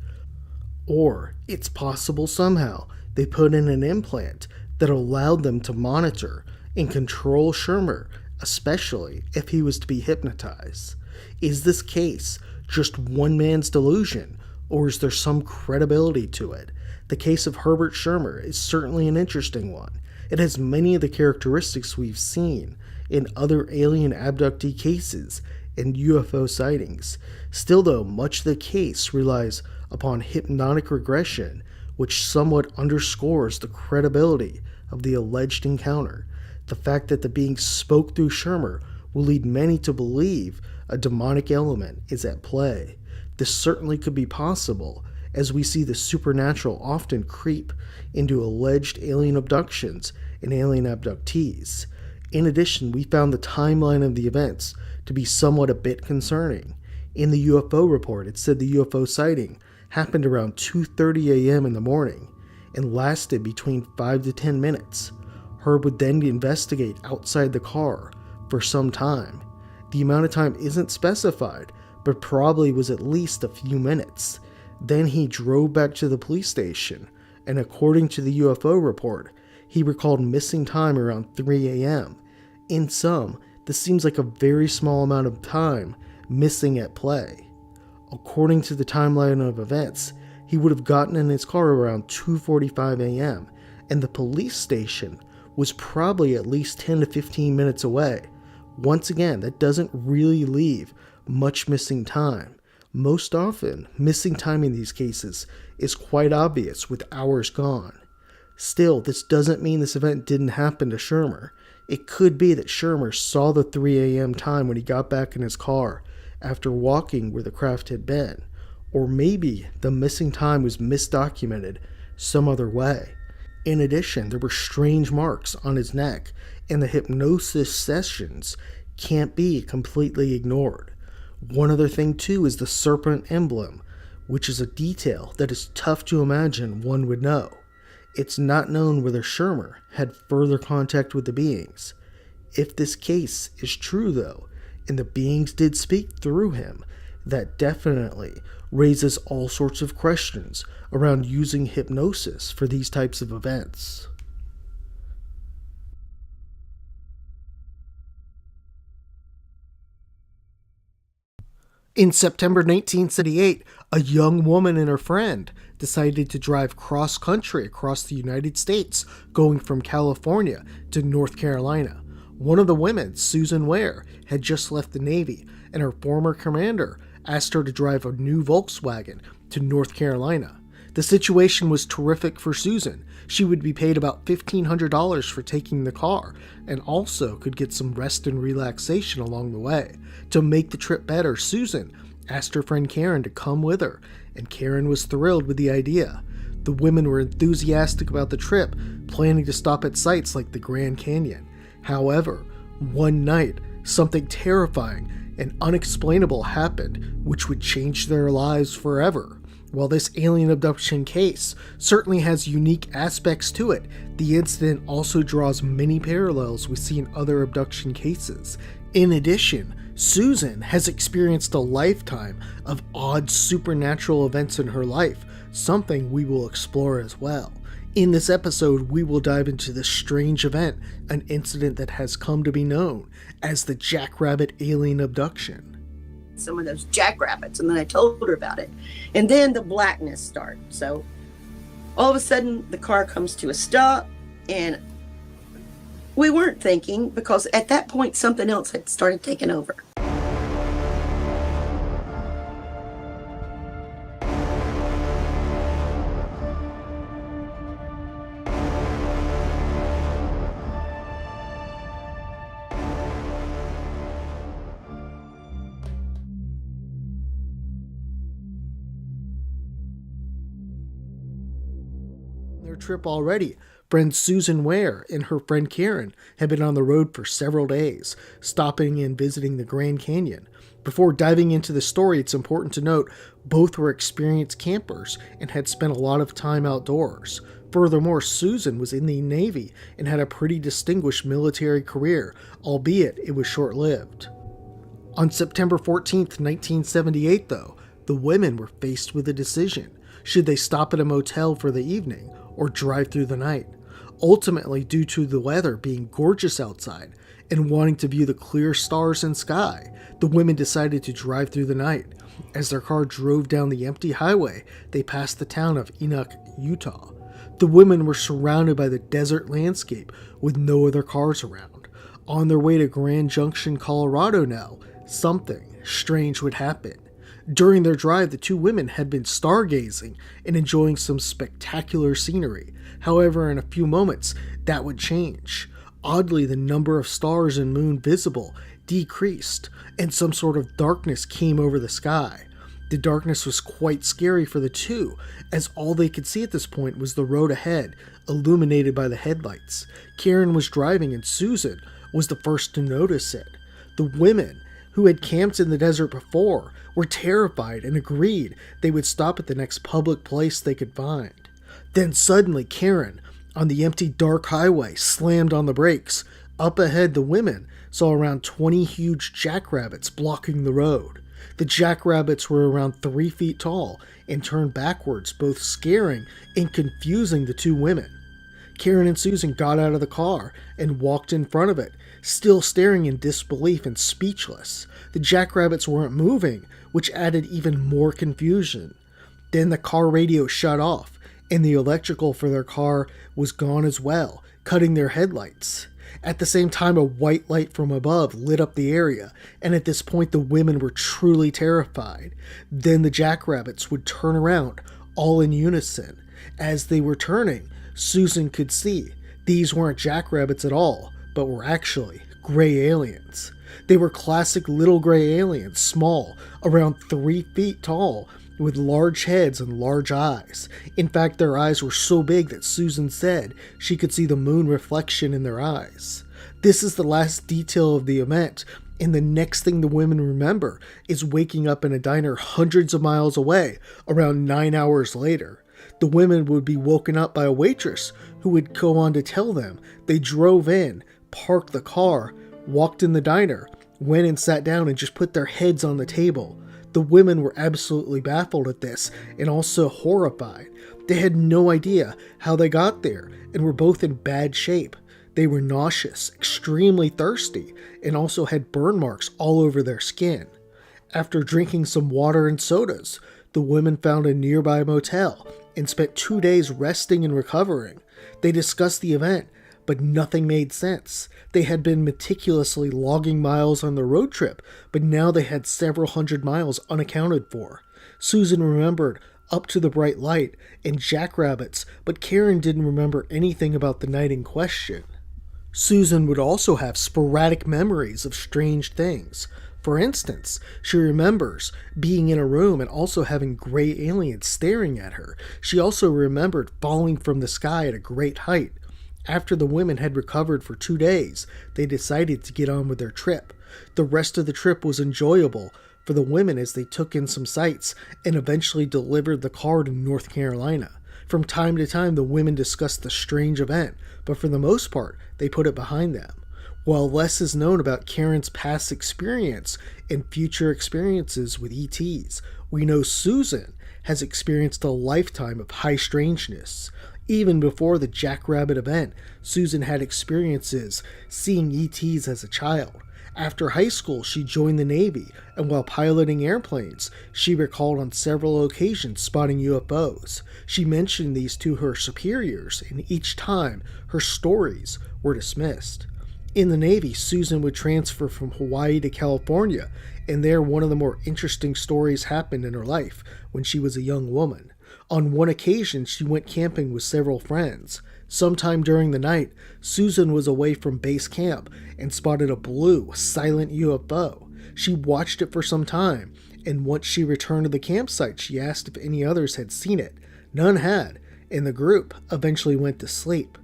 A: Or it's possible somehow they put in an implant that allowed them to monitor and control Schirmer, especially if he was to be hypnotized. Is this case just one man's delusion, or is there some credibility to it? The case of Herbert Schirmer is certainly an interesting one. It has many of the characteristics we've seen in other alien abductee cases and UFO sightings. Still though, much of the case relies upon hypnotic regression, which somewhat underscores the credibility of the alleged encounter. The fact that the being spoke through Schirmer will lead many to believe a demonic element is at play. This certainly could be possible, as we see the supernatural often creep into alleged alien abductions and alien abductees. In addition, we found the timeline of the events to be somewhat a bit concerning. In the UFO report, it said the UFO sighting happened around 2:30 a.m. in the morning and lasted between 5 to 10 minutes. Herb would then investigate outside the car for some time. The amount of time isn't specified, but probably was at least a few minutes. Then he drove back to the police station, and according to the UFO report, he recalled missing time around 3 a.m. In sum, this seems like a very small amount of time missing at play. According to the timeline of events, he would have gotten in his car around 2:45 a.m., and the police station was probably at least 10 to 15 minutes away. Once again, that doesn't really leave much missing time. Most often, missing time in these cases is quite obvious with hours gone. Still, this doesn't mean this event didn't happen to Schirmer. It could be that Schirmer saw the 3 a.m. time when he got back in his car after walking where the craft had been. Or maybe the missing time was misdocumented some other way. In addition, there were strange marks on his neck, and the hypnosis sessions can't be completely ignored. One other thing too is the serpent emblem, which is a detail that is tough to imagine one would know. It's not known whether Schirmer had further contact with the beings. If this case is true though, and the beings did speak through him, that definitely raises all sorts of questions around using hypnosis for these types of events. In September 1978, a young woman and her friend decided to drive cross-country across the United States, going from California to North Carolina. One of the women, Susan Ware, had just left the Navy, and her former commander asked her to drive a new Volkswagen to North Carolina. The situation was terrific for Susan. She would be paid about $1,500 for taking the car, and also could get some rest and relaxation along the way. To make the trip better, Susan asked her friend Karen to come with her, and Karen was thrilled with the idea. The women were enthusiastic about the trip, planning to stop at sites like the Grand Canyon. However, one night, something terrifying and unexplainable happened, which would change their lives forever. While this alien abduction case certainly has unique aspects to it, the incident also draws many parallels we see in other abduction cases. In addition, Susan has experienced a lifetime of odd supernatural events in her life, something we will explore as well. In this episode, we will dive into this strange event, an incident that has come to be known as the Jackrabbit alien abduction.
C: Some of those jackrabbits, and then I told her about it. And then the blackness started. So all of a sudden the car comes to a stop, and we weren't thinking, because at that point something else had started taking over.
A: Their trip already. Friend Susan Ware and her friend Karen had been on the road for several days, stopping and visiting the Grand Canyon. Before diving into the story, it's important to note both were experienced campers and had spent a lot of time outdoors. Furthermore, Susan was in the Navy and had a pretty distinguished military career, albeit it was short-lived. On September 14th, 1978, though, the women were faced with a decision. Should they stop at a motel for the evening or drive through the night? Ultimately, due to the weather being gorgeous outside and wanting to view the clear stars and sky, the women decided to drive through the night. As their car drove down the empty highway, they passed the town of Enoch, Utah. The women were surrounded by the desert landscape with no other cars around. On their way to Grand Junction, Colorado now, something strange would happen. During their drive, the two women had been stargazing and enjoying some spectacular scenery. However, in a few moments, that would change. Oddly, the number of stars and moon visible decreased, and some sort of darkness came over the sky. The darkness was quite scary for the two, as all they could see at this point was the road ahead, illuminated by the headlights. Karen was driving and Susan was the first to notice it. The women, who had camped in the desert before, were terrified and agreed they would stop at the next public place they could find. Then suddenly Karen, on the empty dark highway, slammed on the brakes. Up ahead, the women saw around 20 huge jackrabbits blocking the road. The jackrabbits were around 3 feet tall and turned backwards, both scaring and confusing the two women. Karen and Susan got out of the car and walked in front of it, still staring in disbelief and speechless. The jackrabbits weren't moving, which added even more confusion. Then the car radio shut off, and the electrical for their car was gone as well, cutting their headlights. At the same time, a white light from above lit up the area, and at this point the women were truly terrified. Then the jackrabbits would turn around, all in unison. As they were turning, Susan could see these weren't jackrabbits at all, but were actually gray aliens. They were classic little gray aliens, small, around 3 feet tall, with large heads and large eyes. In fact, their eyes were so big that Susan said she could see the moon reflection in their eyes. This is the last detail of the event, and the next thing the women remember is waking up in a diner hundreds of miles away, around 9 hours later. The women would be woken up by a waitress who would go on to tell them they drove in, parked the car, walked in the diner, went and sat down and just put their heads on the table. The women were absolutely baffled at this and also horrified. They had no idea how they got there and were both in bad shape. They were nauseous, extremely thirsty, and also had burn marks all over their skin. After drinking some water and sodas, the women found a nearby motel and spent 2 days resting and recovering. They discussed the event, but nothing made sense. They had been meticulously logging miles on the road trip, but now they had several hundred miles unaccounted for. Susan remembered up to the bright light and jackrabbits, but Karen didn't remember anything about the night in question. Susan would also have sporadic memories of strange things. For instance, she remembers being in a room and also having gray aliens staring at her. She also remembered falling from the sky at a great height. After the women had recovered for 2 days, they decided to get on with their trip. The rest of the trip was enjoyable for the women as they took in some sights and eventually delivered the car to North Carolina. From time to time, the women discussed the strange event, but for the most part, they put it behind them. While less is known about Karen's past experience and future experiences with ETs, we know Susan has experienced a lifetime of high strangeness. Even before the Jackrabbit event, Susan had experiences seeing ETs as a child. After high school, she joined the Navy, and while piloting airplanes, she recalled on several occasions spotting UFOs. She mentioned these to her superiors, and each time, her stories were dismissed. In the Navy, Susan would transfer from Hawaii to California, and there one of the more interesting stories happened in her life when she was a young woman. On one occasion, she went camping with several friends. Sometime during the night, Susan was away from base camp and spotted a blue, silent UFO. She watched it for some time, and once she returned to the campsite, she asked if any others had seen it. None had, and the group eventually went to sleep.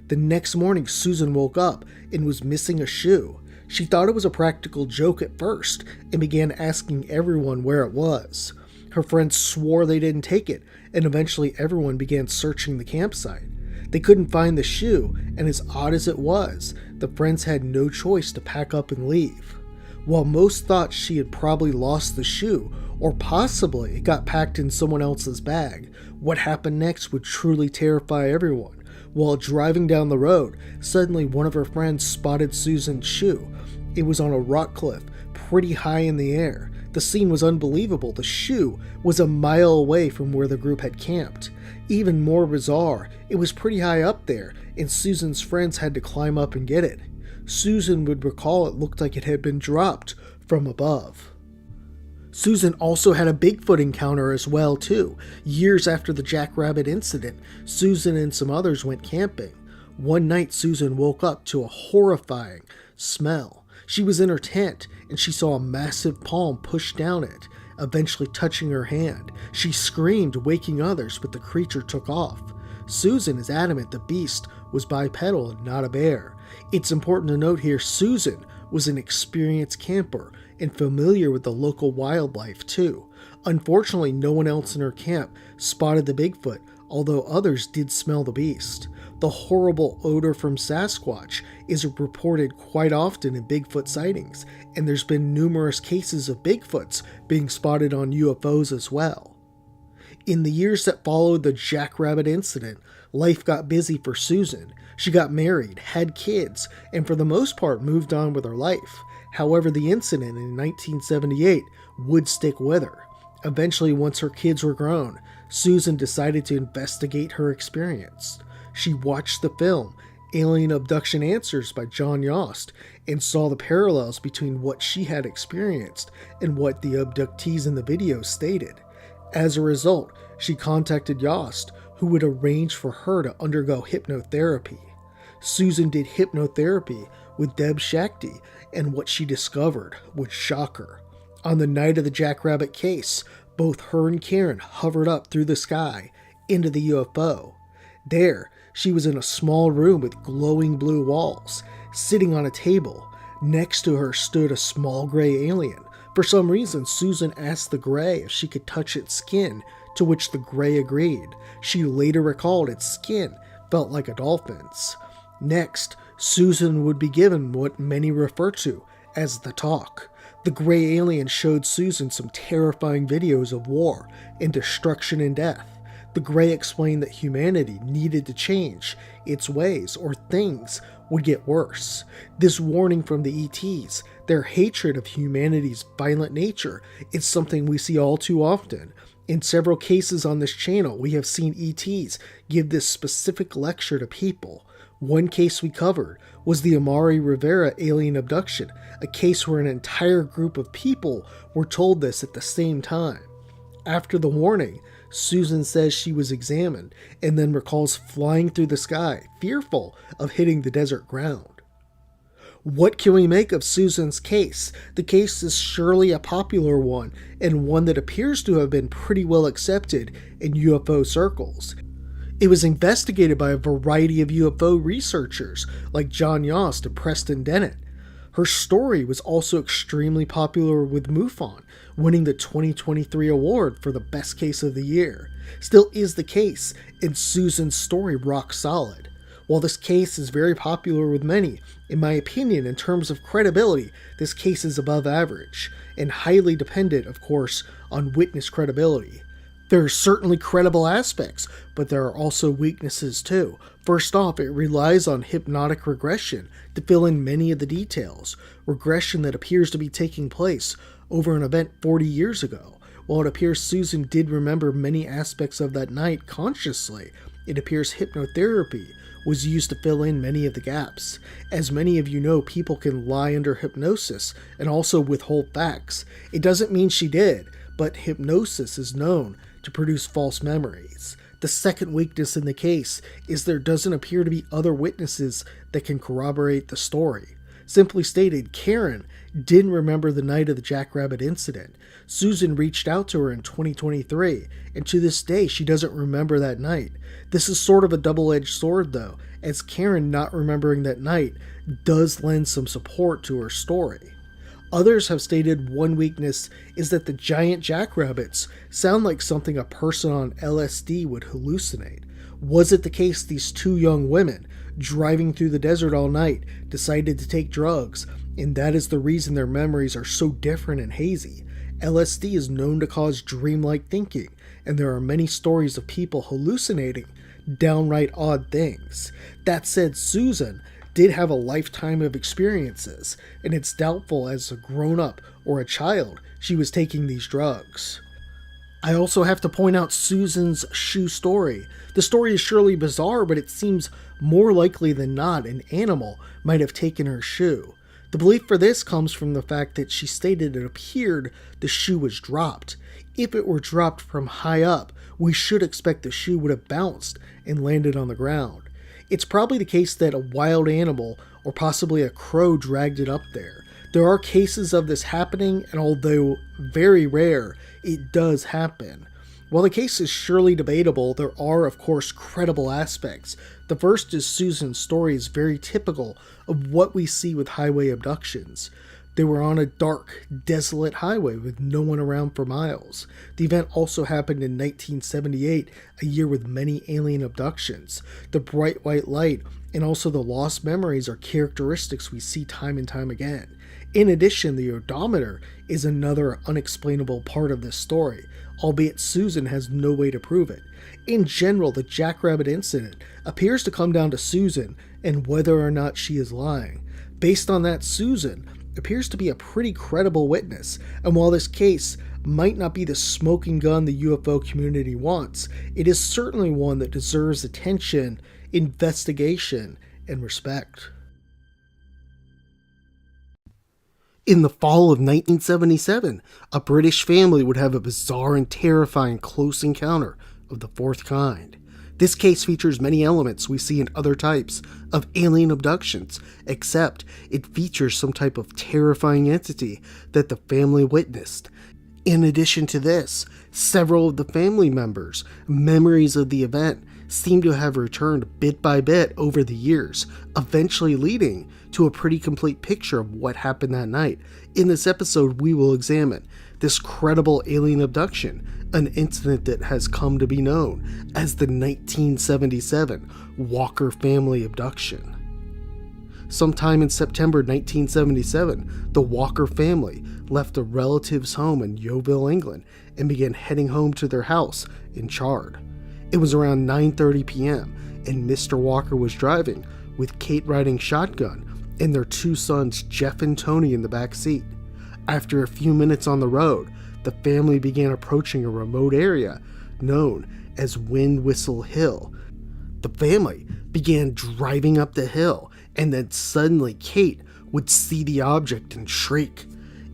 A: The next morning, Susan woke up and was missing a shoe. She thought it was a practical joke at first and began asking everyone where it was. Her friends swore they didn't take it, and eventually everyone began searching the campsite. They couldn't find the shoe, and as odd as it was, the friends had no choice to pack up and leave. While most thought she had probably lost the shoe, or possibly it got packed in someone else's bag, what happened next would truly terrify everyone. While driving down the road, suddenly one of her friends spotted Susan's shoe. It was on a rock cliff, pretty high in the air. The scene was unbelievable. The shoe was a mile away from where the group had camped. Even more bizarre, it was pretty high up there, and Susan's friends had to climb up and get it. Susan would recall it looked like it had been dropped from above. Susan also had a Bigfoot encounter as well, too. Years after the Jackrabbit Incident, Susan and some others went camping. One night, Susan woke up to a horrifying smell. She was in her tent, and she saw a massive palm push down it, eventually touching her hand. She screamed, waking others, but the creature took off. Susan is adamant the beast was bipedal and not a bear. It's important to note here, Susan was an experienced camper and familiar with the local wildlife too. Unfortunately, no one else in her camp spotted the Bigfoot, although others did smell the beast. The horrible odor from Sasquatch is reported quite often in Bigfoot sightings, and there's been numerous cases of Bigfoots being spotted on UFOs as well. In the years that followed the Jackrabbit Incident, life got busy for Susan. She got married, had kids, and for the most part moved on with her life. However, the incident in 1978 would stick with her. Eventually, once her kids were grown, Susan decided to investigate her experience. She watched the film Alien Abduction Answers by John Yost and saw the parallels between what she had experienced and what the abductees in the video stated. As a result, she contacted Yost, who would arrange for her to undergo hypnotherapy. Susan did hypnotherapy with Deb Shakti, and what she discovered would shock her. On the night of the Jackrabbit case, both her and Karen hovered up through the sky into the UFO. There, she was in a small room with glowing blue walls, sitting on a table. Next to her stood a small gray alien. For some reason, Susan asked the gray if she could touch its skin, to which the gray agreed. She later recalled its skin felt like a dolphin's. Next, Susan would be given what many refer to as the talk. The gray alien showed Susan some terrifying videos of war and destruction and death. The gray explained that humanity needed to change its ways or things would get worse. This warning from the ETs, their hatred of humanity's violent nature, is something we see all too often. In several cases on this channel, we have seen ETs give this specific lecture to people. One case we covered was the Amari Rivera alien abduction, a case where an entire group of people were told this at the same time. After the warning, Susan says she was examined and then recalls flying through the sky, fearful of hitting the desert ground. What can we make of Susan's case? The case is surely a popular one, and one that appears to have been pretty well accepted in UFO circles. It was investigated by a variety of UFO researchers like John Yost and Preston Dennett. Her story was also extremely popular with MUFON, winning the 2023 award for the best case of the year. Still is the case, and Susan's story rock solid. While this case is very popular with many, in my opinion, in terms of credibility, this case is above average, and highly dependent, of course, on witness credibility. There are certainly credible aspects, but there are also weaknesses too. First off, it relies on hypnotic regression to fill in many of the details, regression that appears to be taking place over an event 40 years ago. While it appears Susan did remember many aspects of that night consciously, it appears hypnotherapy was used to fill in many of the gaps. As many of you know, people can lie under hypnosis and also withhold facts. It doesn't mean she did, but hypnosis is known to produce false memories. The second weakness in the case is there doesn't appear to be other witnesses that can corroborate the story. Simply stated, Karen didn't remember the night of the Jackrabbit Incident. Susan reached out to her in 2023, and to this day she doesn't remember that night. This is sort of a double-edged sword though, as Karen not remembering that night does lend some support to her story. Others have stated one weakness is that the giant jackrabbits sound like something a person on LSD would hallucinate. Was it the case these two young women, driving through the desert all night, decided to take drugs, and that is the reason their memories are so different and hazy? LSD is known to cause dreamlike thinking, and there are many stories of people hallucinating downright odd things. That said, Susan did have a lifetime of experiences, and it's doubtful as a grown-up or a child she was taking these drugs. I also have to point out Susan's shoe story. The story is surely bizarre, but it seems more likely than not an animal might have taken her shoe. The belief for this comes from the fact that she stated it appeared the shoe was dropped. If it were dropped from high up, we should expect the shoe would have bounced and landed on the ground. It's probably the case that a wild animal or possibly a crow dragged it up there. There are cases of this happening, and although very rare, it does happen. While the case is surely debatable, there are of course credible aspects. The first is Susan's story is very typical of what we see with highway abductions. They were on a dark, desolate highway with no one around for miles. The event also happened in 1978, a year with many alien abductions. The bright white light and also the lost memories are characteristics we see time and time again. In addition, the odometer is another unexplainable part of this story, albeit Susan has no way to prove it. In general, the Jackrabbit Incident appears to come down to Susan and whether or not she is lying. Based on that, Susan appears to be a pretty credible witness, and while this case might not be the smoking gun the UFO community wants, it is certainly one that deserves attention, investigation, and respect. In the fall of 1977, a British family would have a bizarre and terrifying close encounter of the fourth kind. This case features many elements we see in other types of alien abductions, except it features some type of terrifying entity that the family witnessed. In addition to this, several of the family members' memories of the event seem to have returned bit by bit over the years, eventually leading to a pretty complete picture of what happened that night. In this episode, we will examine this credible alien abduction, an incident that has come to be known as the 1977 Walker family abduction. Sometime in September 1977, the Walker family left a relative's home in Yeovil, England, and began heading home to their house in Chard. It was around 9:30 p.m., and Mr. Walker was driving, with Kate riding shotgun and their two sons Jeff and Tony in the back seat. After a few minutes on the road, the family began approaching a remote area known as Wind Whistle Hill. The family began driving up the hill, and then suddenly Kate would see the object and shriek.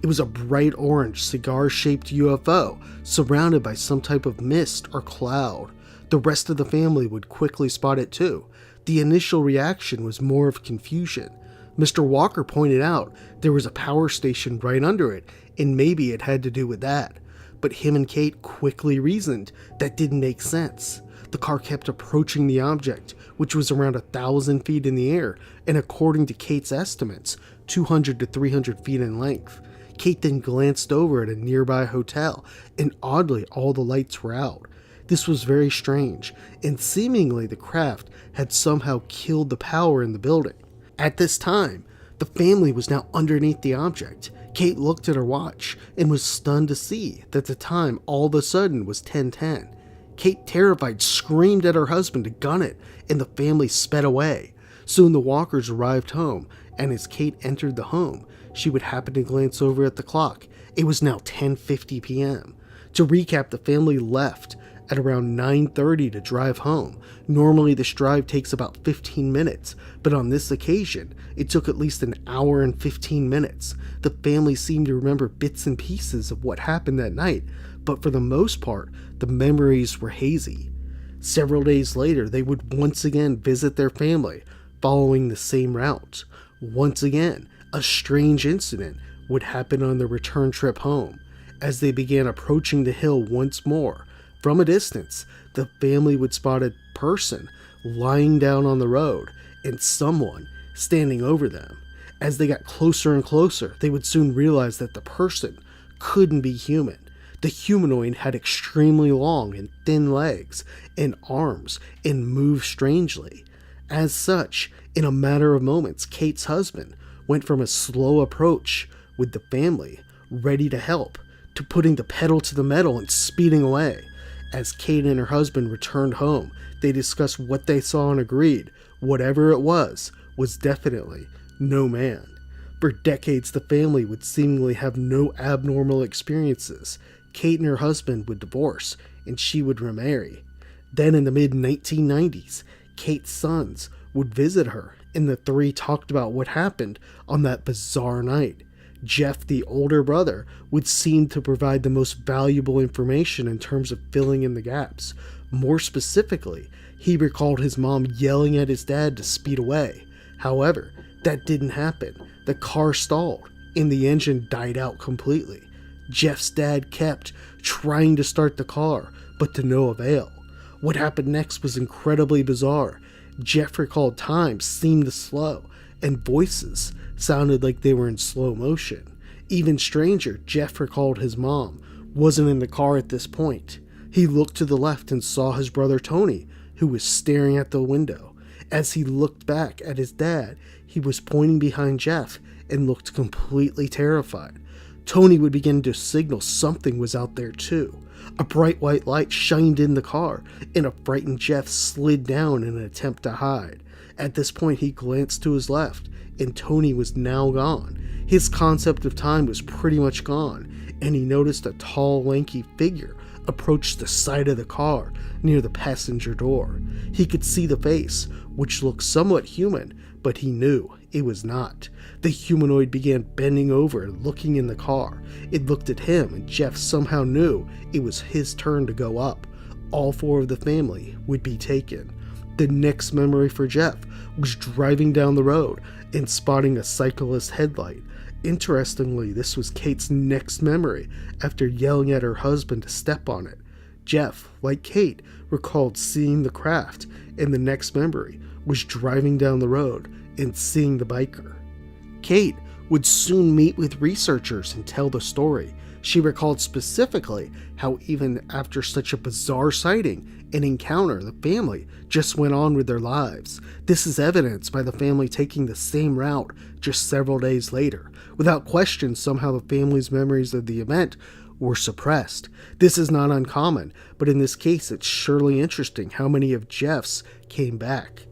A: It was a bright orange cigar-shaped UFO surrounded by some type of mist or cloud. The rest of the family would quickly spot it too. The initial reaction was more of confusion. Mr. Walker pointed out there was a power station right under it, and maybe it had to do with that. But him and Kate quickly reasoned that didn't make sense. The car kept approaching the object, which was around 1,000 feet in the air, and according to Kate's estimates, 200 to 300 feet in length. Kate then glanced over at a nearby hotel, and oddly, all the lights were out. This was very strange, and seemingly the craft had somehow killed the power in the building. At this time, the family was now underneath the object. Kate looked at her watch and was stunned to see that the time all of a sudden was 10:10. Kate, terrified, screamed at her husband to gun it, and the family sped away. Soon the Walkers arrived home, and as Kate entered the home, she would happen to glance over at the clock. It was now 10:50 p.m. To recap, the family left at around 9:30 to drive home. Normally this drive takes about 15 minutes, but on this occasion, it took at least an hour and 15 minutes. The family seemed to remember bits and pieces of what happened that night, but for the most part, the memories were hazy. Several days later, they would once again visit their family, following the same route. Once again, a strange incident would happen on their return trip home. As they began approaching the hill once more, from a distance, the family would spot a person lying down on the road and someone standing over them. As they got closer and closer, they would soon realize that the person couldn't be human. The humanoid had extremely long and thin legs and arms and moved strangely. As such, in a matter of moments, Kate's husband went from a slow approach with the family, ready to help, to putting the pedal to the metal and speeding away. As Kate and her husband returned home, they discussed what they saw and agreed whatever it was definitely no man. For decades, the family would seemingly have no abnormal experiences. Kate and her husband would divorce, and she would remarry. Then in the mid-1990s, Kate's sons would visit her, and the three talked about what happened on that bizarre night. Jeff, the older brother, would seem to provide the most valuable information in terms of filling in the gaps. More specifically, he recalled his mom yelling at his dad to speed away. However, that didn't happen. The car stalled, and the engine died out completely. Jeff's dad kept trying to start the car, but to no avail. What happened next was incredibly bizarre. Jeff recalled time seemed to slow, and voices sounded like they were in slow motion. Even stranger, Jeff recalled his mom wasn't in the car at this point. He looked to the left and saw his brother Tony, who was staring at the window. As he looked back at his dad, he was pointing behind Jeff and looked completely terrified. Tony would begin to signal something was out there too. A bright white light shined in the car, and a frightened Jeff slid down in an attempt to hide. At this point, he glanced to his left, and Tony was now gone. His concept of time was pretty much gone, and he noticed a tall, lanky figure approach the side of the car near the passenger door. He could see the face, which looked somewhat human, but he knew it was not. The humanoid began bending over and looking in the car. It looked at him, and Jeff somehow knew it was his turn to go up. All four of the family would be taken. The next memory for Jeff was driving down the road and spotting a cyclist's headlight. Interestingly, this was Kate's next memory after yelling at her husband to step on it. Jeff, like Kate, recalled seeing the craft, and the next memory was driving down the road and seeing the biker. Kate would soon meet with researchers and tell the story. She recalled specifically how even after such a bizarre sighting and encounter, the family just went on with their lives. This is evidenced by the family taking the same route just several days later. Without question, somehow the family's memories of the event were suppressed. This is not uncommon, but in this case it's surely interesting how many of Jeff's came back.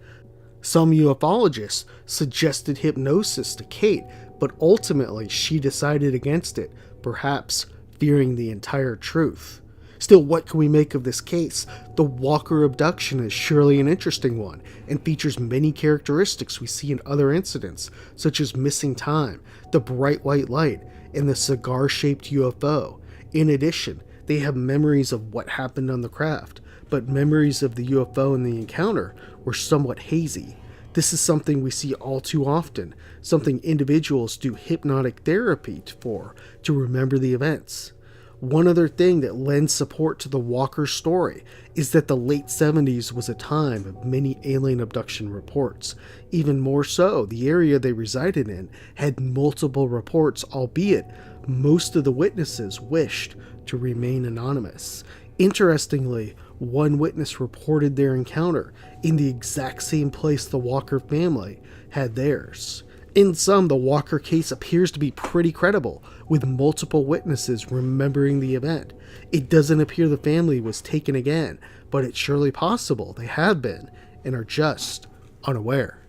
A: Some ufologists suggested hypnosis to Kate, but ultimately she decided against it, perhaps fearing the entire truth. Still, what can we make of this case? The Walker abduction is surely an interesting one, and features many characteristics we see in other incidents, such as missing time, the bright white light, and the cigar-shaped UFO. In addition, they have memories of what happened on the craft, but memories of the UFO and the encounter were somewhat hazy. This is something we see all too often, something individuals do hypnotic therapy for to remember the events. One other thing that lends support to the Walker story is that the late 70s was a time of many alien abduction reports. Even more so, the area they resided in had multiple reports, albeit most of the witnesses wished to remain anonymous. Interestingly, one witness reported their encounter in the exact same place the Walker family had theirs. In sum, the Walker case appears to be pretty credible, with multiple witnesses remembering the event. It doesn't appear the family was taken again, but it's surely possible they have been and are just unaware.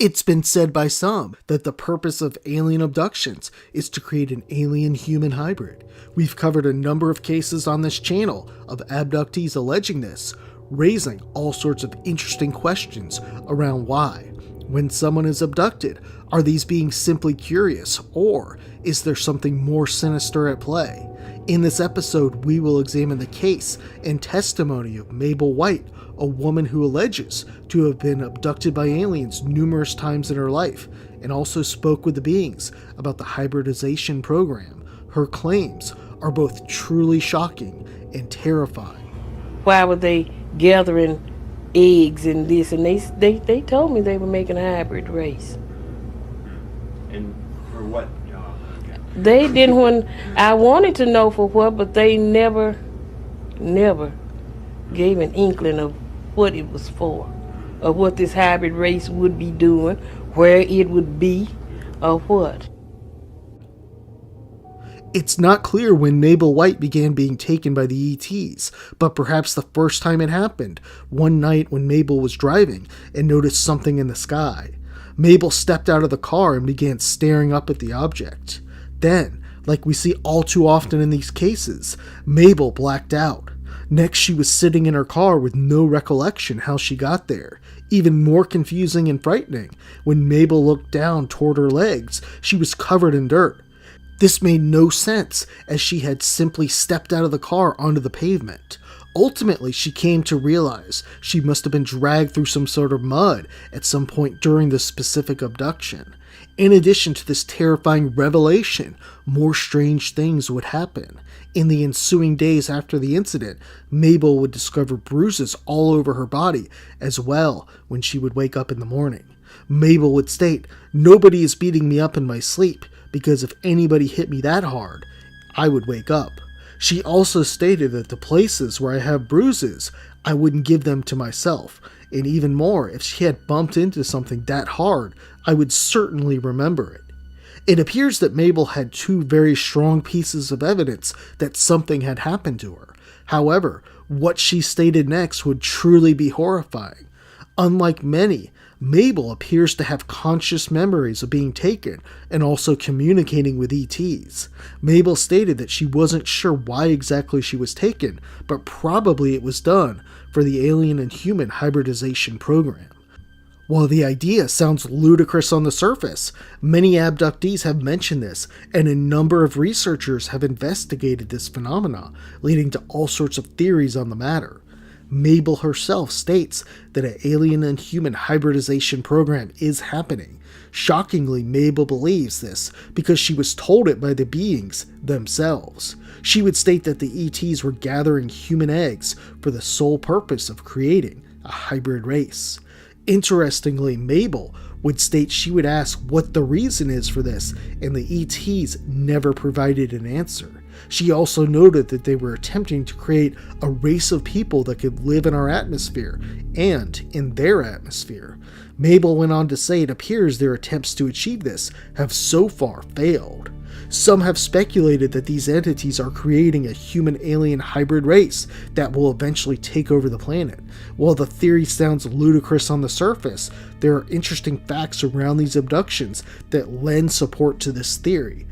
A: It's been said by some that the purpose of alien abductions is to create an alien-human hybrid. We've covered a number of cases on this channel of abductees alleging this, raising all sorts of interesting questions around why. When someone is abducted, are these being simply curious, or is there something more sinister at play? In this episode, we will examine the case and testimony of Mabel White, a woman who alleges to have been abducted by aliens numerous times in her life, and also spoke with the beings about the hybridization program. Her claims are both truly shocking and terrifying.
D: Why were they gathering eggs and this? And they told me they were making a hybrid race.
E: And for what?
D: They didn't want. I wanted to know for what, but they never gave an inkling of what it was for, or what this hybrid race would be doing, where it would be, or what.
A: It's not clear when Mabel White began being taken by the ETs, but perhaps the first time it happened, one night when Mabel was driving and noticed something in the sky. Mabel stepped out of the car and began staring up at the object. Then, like we see all too often in these cases, Mabel blacked out. Next, she was sitting in her car with no recollection how she got there. Even more confusing and frightening, when Mabel looked down toward her legs, she was covered in dirt. This made no sense, as she had simply stepped out of the car onto the pavement. Ultimately, she came to realize she must have been dragged through some sort of mud at some point during this specific abduction. In addition to this terrifying revelation, more strange things would happen. In the ensuing days after the incident, Mabel would discover bruises all over her body as well when she would wake up in the morning. Mabel would state, "Nobody is beating me up in my sleep, because if anybody hit me that hard, I would wake up." She also stated that the places where I have bruises, I wouldn't give them to myself, and even more, if she had bumped into something that hard, I would certainly remember it. It appears that Mabel had two very strong pieces of evidence that something had happened to her. However, what she stated next would truly be horrifying. Unlike many, Mabel appears to have conscious memories of being taken and also communicating with ETs. Mabel stated that she wasn't sure why exactly she was taken, but probably it was done for the alien and human hybridization program. While the idea sounds ludicrous on the surface, many abductees have mentioned this, and a number of researchers have investigated this phenomena, leading to all sorts of theories on the matter. Mabel herself states that an alien and human hybridization program is happening. Shockingly, Mabel believes this because she was told it by the beings themselves. She would state that the ETs were gathering human eggs for the sole purpose of creating a hybrid race. Interestingly, Mabel would state she would ask what the reason is for this, and the ETs never provided an answer. She also noted that they were attempting to create a race of people that could live in our atmosphere and in their atmosphere. Mabel went on to say it appears their attempts to achieve this have so far failed. Some have speculated that these entities are creating a human-alien hybrid race that will eventually take over the planet. While the theory sounds ludicrous on the surface, there are interesting facts around these abductions that lend support to this theory.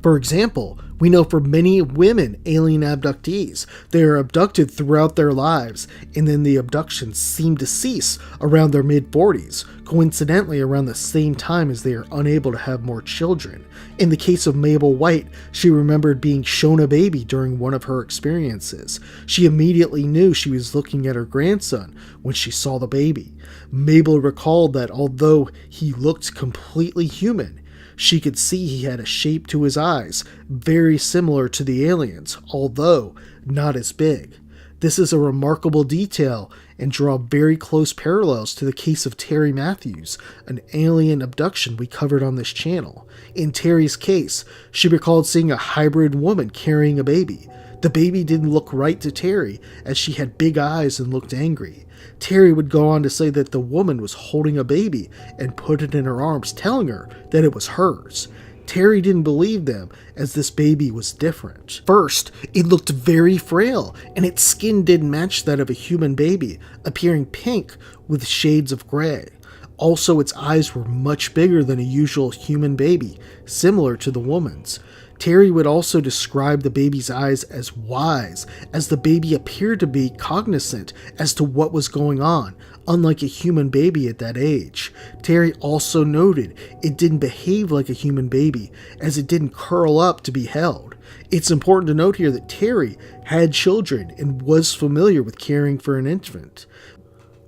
A: For example, we know for many women alien abductees, they are abducted throughout their lives, and then the abductions seem to cease around their mid-40s, coincidentally around the same time as they are unable to have more children. In the case of Mabel White, she remembered being shown a baby during one of her experiences. She immediately knew she was looking at her grandson when she saw the baby. Mabel recalled that although he looked completely human, she could see he had a shape to his eyes, very similar to the aliens, although not as big. This is a remarkable detail and draw very close parallels to the case of Terry Matthews, an alien abduction we covered on this channel. In Terry's case, she recalled seeing a hybrid woman carrying a baby. The baby didn't look right to Terry, as she had big eyes and looked angry. Terry would go on to say that the woman was holding a baby and put it in her arms, telling her that it was hers. Terry didn't believe them, as this baby was different. First, it looked very frail, and its skin didn't match that of a human baby, appearing pink with shades of gray. Also, its eyes were much bigger than a usual human baby, similar to the woman's. Terry would also describe the baby's eyes as wise, as the baby appeared to be cognizant as to what was going on, unlike a human baby at that age. Terry also noted it didn't behave like a human baby, as it didn't curl up to be held. It's important to note here that Terry had children and was familiar with caring for an infant.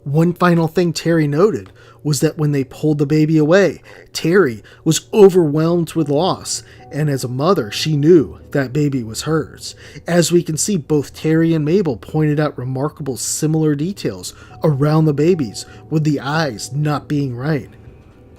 A: One final thing Terry noted was that when they pulled the baby away, Terry was overwhelmed with loss, and as a mother, she knew that baby was hers. As we can see, both Terry and Mabel pointed out remarkable similar details around the babies, with the eyes not being right.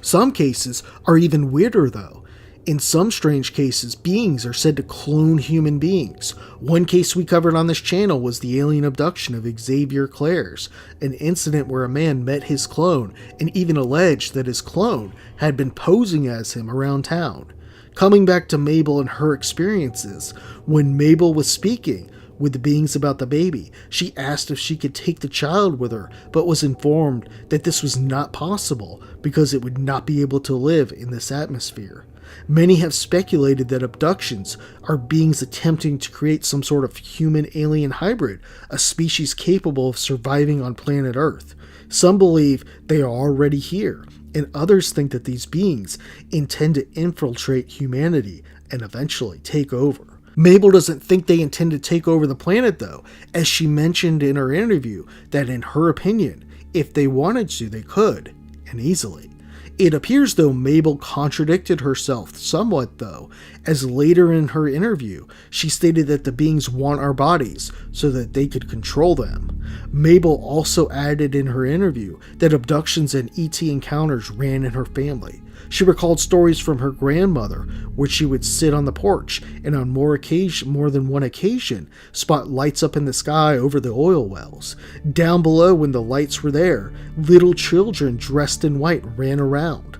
A: Some cases are even weirder though. In some strange cases, beings are said to clone human beings. One case we covered on this channel was the alien abduction of Xavier Clares, an incident where a man met his clone and even alleged that his clone had been posing as him around town. Coming back to Mabel and her experiences, when Mabel was speaking with the beings about the baby, she asked if she could take the child with her, but was informed that this was not possible because it would not be able to live in this atmosphere. Many have speculated that abductions are beings attempting to create some sort of human-alien hybrid, a species capable of surviving on planet Earth. Some believe they are already here, and others think that these beings intend to infiltrate humanity and eventually take over. Mabel doesn't think they intend to take over the planet, though, as she mentioned in her interview that in her opinion, if they wanted to, they could, and easily. It appears, though, Mabel contradicted herself somewhat, though, as later in her interview, she stated that the beings want our bodies so that they could control them. Mabel also added in her interview that abductions and ET encounters ran in her family. She recalled stories from her grandmother where she would sit on the porch and on more than one occasion spot lights up in the sky over the oil wells. Down below, when the lights were there, little children dressed in white ran around.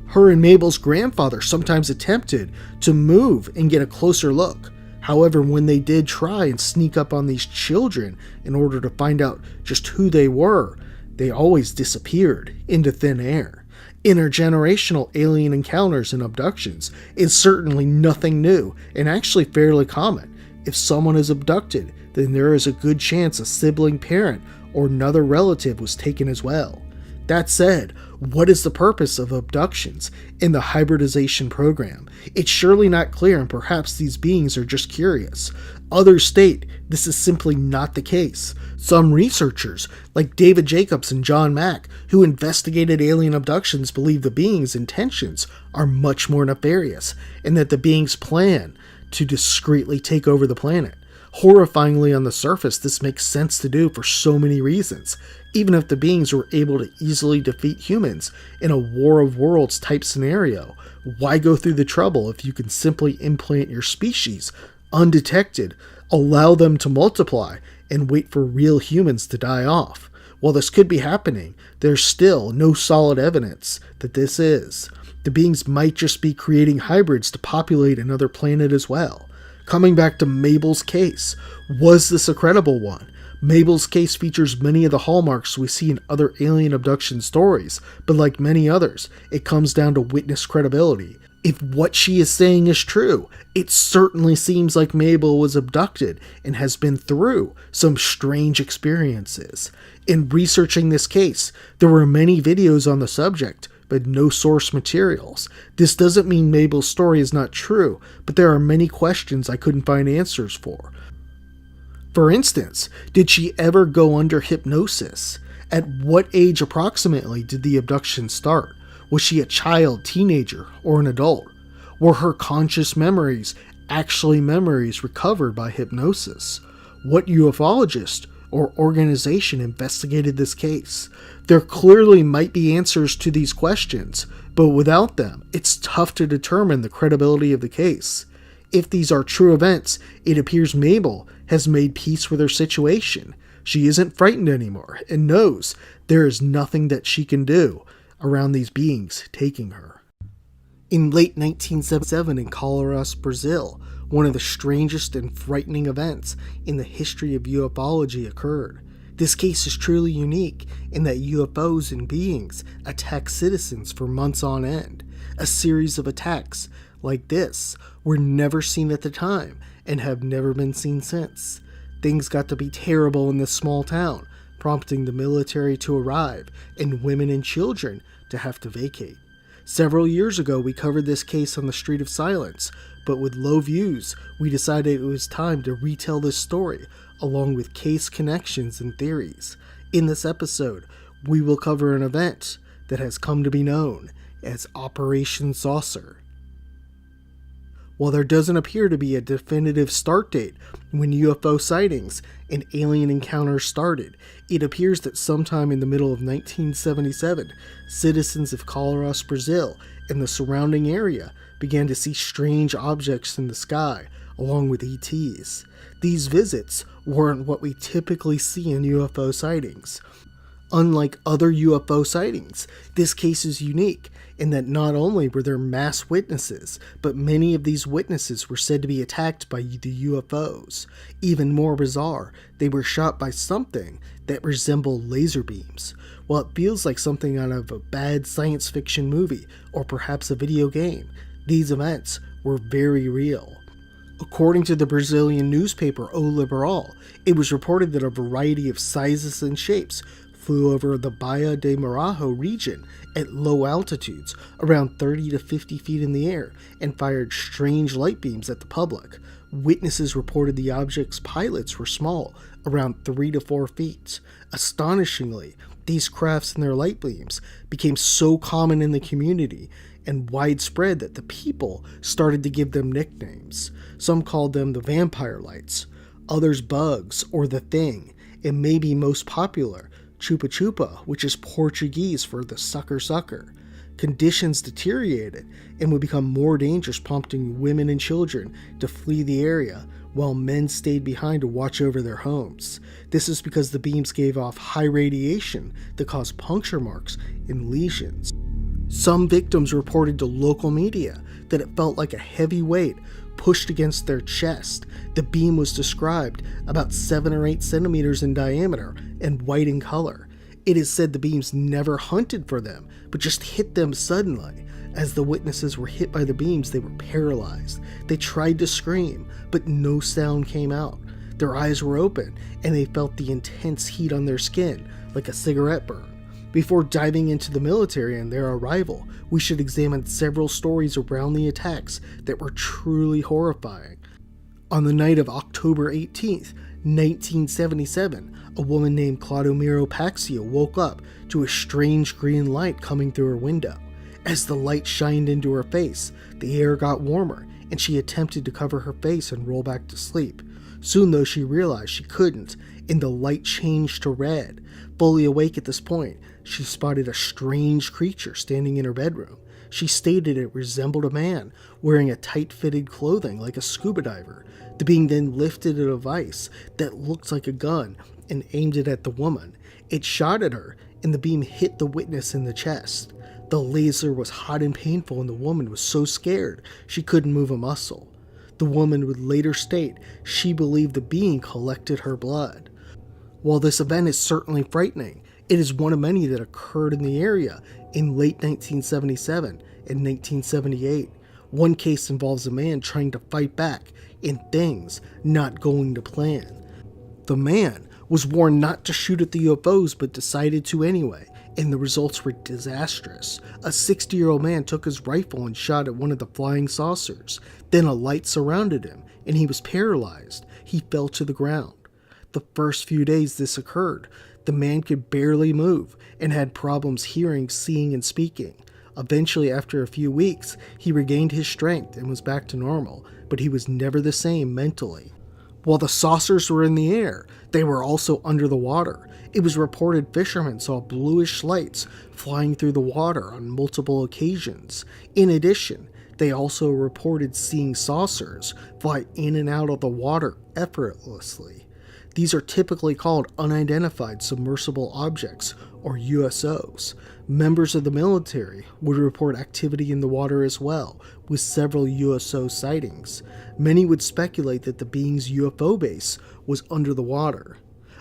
A: Her and Mabel's grandfather sometimes attempted to move and get a closer look. However, when they did try and sneak up on these children in order to find out just who they were, they always disappeared into thin air. Intergenerational alien encounters and abductions is certainly nothing new and actually fairly common. If someone is abducted, then there is a good chance a sibling, parent, or another relative was taken as well. That said, what is the purpose of abductions in the hybridization program? It's surely not clear, and perhaps these beings are just curious. Others state this is simply not the case. Some researchers, like David Jacobs and John Mack, who investigated alien abductions, believe the beings' intentions are much more nefarious, and that the beings plan to discreetly take over the planet. Horrifyingly, on the surface, this makes sense to do for so many reasons. Even if the beings were able to easily defeat humans in a War of Worlds type scenario, why go through the trouble if you can simply implant your species undetected, allow them to multiply, and wait for real humans to die off? While this could be happening, there's still no solid evidence that this is. The beings might just be creating hybrids to populate another planet as well. Coming back to Mabel's case, was this a credible one? Mabel's case features many of the hallmarks we see in other alien abduction stories, but like many others, it comes down to witness credibility. If what she is saying is true, it certainly seems like Mabel was abducted and has been through some strange experiences. In researching this case, there were many videos on the subject, but no source materials. This doesn't mean Mabel's story is not true, but there are many questions I couldn't find answers for. For instance, did she ever go under hypnosis? At what age approximately did the abduction start? Was she a child, teenager, or an adult? Were her conscious memories actually memories recovered by hypnosis? What ufologist or organization investigated this case? There clearly might be answers to these questions, but without them, it's tough to determine the credibility of the case. If these are true events, it appears Mabel has made peace with her situation. She isn't frightened anymore and knows there is nothing that she can do around these beings taking her. In late 1977 in Ahrens, Brazil, one of the strangest and frightening events in the history of ufology occurred. This case is truly unique in that UFOs and beings attack citizens for months on end. A series of attacks like this were never seen at the time and have never been seen since. Things got to be terrible in this small town, prompting the military to arrive and women and children to have to vacate. Several years ago, we covered this case on the Street of Silence, but with low views, we decided it was time to retell this story along with case connections and theories. In this episode, we will cover an event that has come to be known as Operation Saucer. While there doesn't appear to be a definitive start date when UFO sightings and alien encounters started, it appears that sometime in the middle of 1977, citizens of Ahrens, Brazil, and the surrounding area began to see strange objects in the sky, along with ETs. These visits weren't what we typically see in UFO sightings. Unlike other UFO sightings, this case is unique in that not only were there mass witnesses, but many of these witnesses were said to be attacked by the UFOs. Even more bizarre, they were shot by something that resembled laser beams. While it feels like something out of a bad science fiction movie or perhaps a video game, these events were very real. According to the Brazilian newspaper O Liberal, it was reported that a variety of sizes and shapes flew over the Baía de Marajo region at low altitudes, around 30 to 50 feet in the air, and fired strange light beams at the public. Witnesses reported the object's pilots were small, around 3 to 4 feet. Astonishingly, these crafts and their light beams became so common in the community and widespread that the people started to give them nicknames. Some called them the vampire lights, others bugs or the thing, and maybe most popular, chupa chupa, which is Portuguese for the sucker sucker. Conditions deteriorated and would become more dangerous, prompting women and children to flee the area, while men stayed behind to watch over their homes. This is because the beams gave off high radiation that caused puncture marks and lesions. Some victims reported to local media that it felt like a heavy weight pushed against their chest. The beam was described about 7 or 8 centimeters in diameter and white in color. It is said the beams never hunted for them, but just hit them suddenly. As the witnesses were hit by the beams, they were paralyzed. They tried to scream, but no sound came out. Their eyes were open, and they felt the intense heat on their skin, like a cigarette burn. Before diving into the military and their arrival, we should examine several stories around the attacks that were truly horrifying. On the night of October 18th, 1977, a woman named Clodomiro Paxio woke up to a strange green light coming through her window. As the light shined into her face, the air got warmer, and she attempted to cover her face and roll back to sleep. Soon, though, she realized she couldn't, and the light changed to red. Fully awake at this point, she spotted a strange creature standing in her bedroom. She stated it resembled a man, wearing a tight-fitted clothing like a scuba diver. The being then lifted a device that looked like a gun and aimed it at the woman. It shot at her, and the beam hit the witness in the chest. The laser was hot and painful, and the woman was so scared she couldn't move a muscle. The woman would later state she believed the being collected her blood. While this event is certainly frightening, it is one of many that occurred in the area in late 1977 and 1978. One case involves a man trying to fight back and things not going to plan. The man was warned not to shoot at the UFOs but decided to anyway, and the results were disastrous. A 60-year-old man took his rifle and shot at one of the flying saucers. Then a light surrounded him, and he was paralyzed. He fell to the ground. The first few days this occurred, the man could barely move and had problems hearing, seeing, and speaking. Eventually, after a few weeks, he regained his strength and was back to normal, but he was never the same mentally. While the saucers were in the air, they were also under the water. It was reported fishermen saw bluish lights flying through the water on multiple occasions. In addition, they also reported seeing saucers fly in and out of the water effortlessly. These are typically called unidentified submersible objects, or USOs. Members of the military would report activity in the water as well, with several USO sightings. Many would speculate that the being's UFO base was under the water.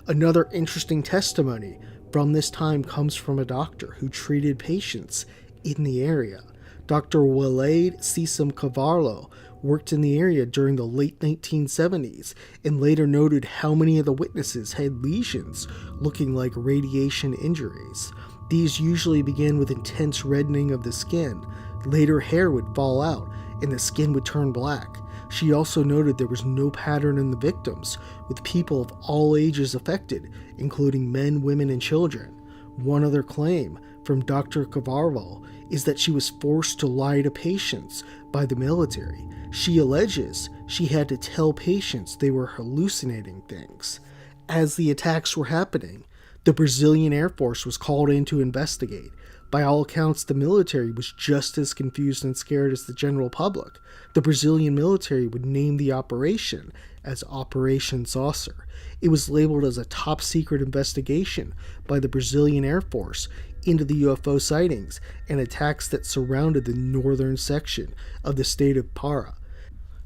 A: Another interesting testimony from this time comes from a doctor who treated patients in the area. Dr. Waleed Sisam Cavallo worked in the area during the late 1970s and later noted how many of the witnesses had lesions looking like radiation injuries. These usually began with intense reddening of the skin. Later, hair would fall out and the skin would turn black. She also noted there was no pattern in the victims, with people of all ages affected, including men, women, and children. One other claim from Dr. Cavallo is that she was forced to lie to patients by the military. She alleges she had to tell patients they were hallucinating things. As the attacks were happening, the Brazilian Air Force was called in to investigate. By all accounts, the military was just as confused and scared as the general public. The Brazilian military would name the operation as Operation Saucer. It was labeled as a top-secret investigation by the Brazilian Air Force into the UFO sightings and attacks that surrounded the northern section of the state of Pará.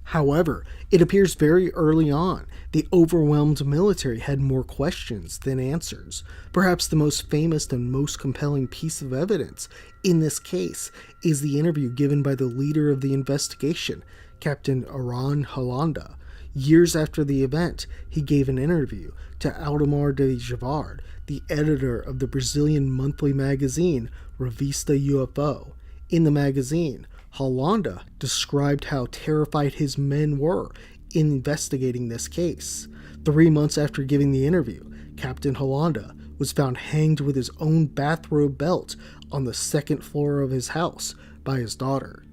A: However, it appears very early on, the overwhelmed military had more questions than answers. Perhaps the most famous and most compelling piece of evidence in this case is the interview given by the leader of the investigation, Captain Aran Holanda. Years after the event, he gave an interview to Aldemar de Javard, the editor of the Brazilian monthly magazine Revista UFO. In the magazine, Holanda described how terrified his men were in investigating this case. 3 months after giving the interview, Captain Holanda was found hanged with his own bathrobe belt on the second floor of his house by his daughter.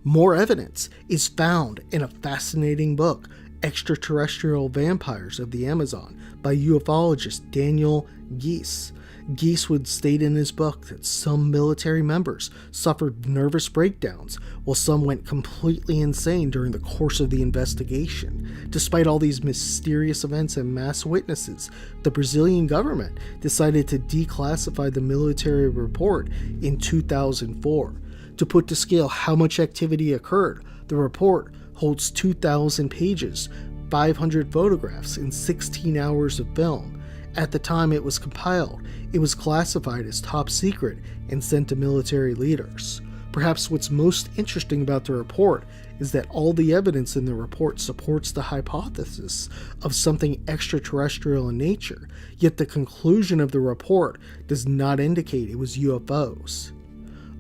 A: More evidence is found in a fascinating book, Extraterrestrial Vampires of the Amazon, by ufologist Daniel Geese. Geese would state in his book that some military members suffered nervous breakdowns, while some went completely insane during the course of the investigation. Despite all these mysterious events and mass witnesses, the Brazilian government decided to declassify the military report in 2004. To put to scale how much activity occurred, the report holds 2,000 pages, 500 photographs, and 16 hours of film. At the time it was compiled, it was classified as top secret and sent to military leaders. Perhaps what's most interesting about the report is that all the evidence in the report supports the hypothesis of something extraterrestrial in nature, yet the conclusion of the report does not indicate it was UFOs.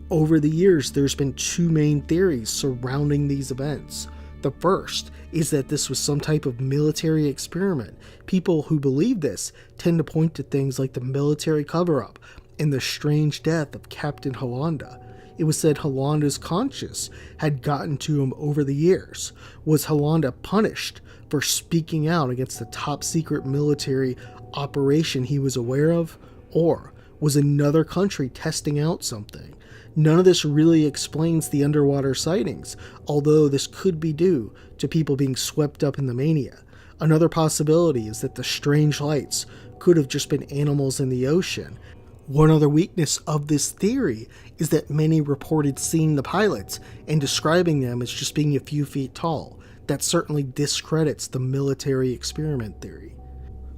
A: Over the years, there's been two main theories surrounding these events. The first is that this was some type of military experiment. People who believe this tend to point to things like the military cover-up and the strange death of Captain Holanda. It was said Holanda's conscience had gotten to him over the years. Was Holanda punished for speaking out against the top-secret military operation he was aware of? Or was another country testing out something? None of this really explains the underwater sightings, although this could be due to people being swept up in the mania. Another possibility is that the strange lights could have just been animals in the ocean. One other weakness of this theory is that many reported seeing the pilots and describing them as just being a few feet tall. That certainly discredits the military experiment theory.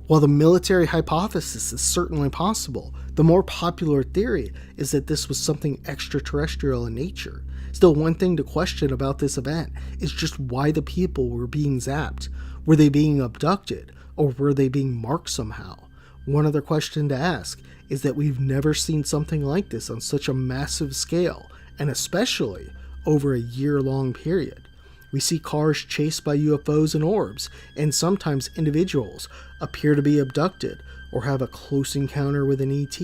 A: While the military hypothesis is certainly possible, the more popular theory is that this was something extraterrestrial in nature. Still, one thing to question about this event is just why the people were being zapped. Were they being abducted, or were they being marked somehow? One other question to ask is that we've never seen something like this on such a massive scale, and especially over a year-long period. We see cars chased by UFOs and orbs, and sometimes individuals appear to be abducted or have a close encounter with an ET.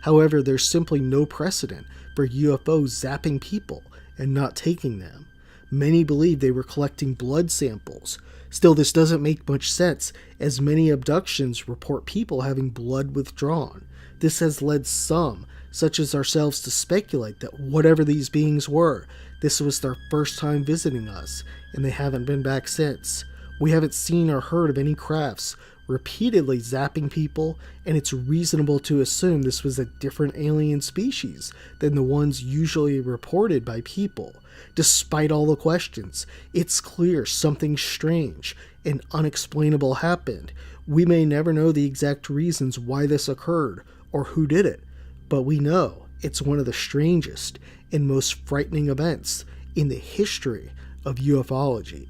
A: However, there's simply no precedent for UFOs zapping people and not taking them. Many believe they were collecting blood samples. Still, this doesn't make much sense, as many abductions report people having blood withdrawn. This has led some, such as ourselves, to speculate that whatever these beings were, this was their first time visiting us, and they haven't been back since. We haven't seen or heard of any crafts repeatedly zapping people, and it's reasonable to assume this was a different alien species than the ones usually reported by people. Despite all the questions, it's clear something strange and unexplainable happened. We may never know the exact reasons why this occurred or who did it, but we know it's one of the strangest and most frightening events in the history of ufology.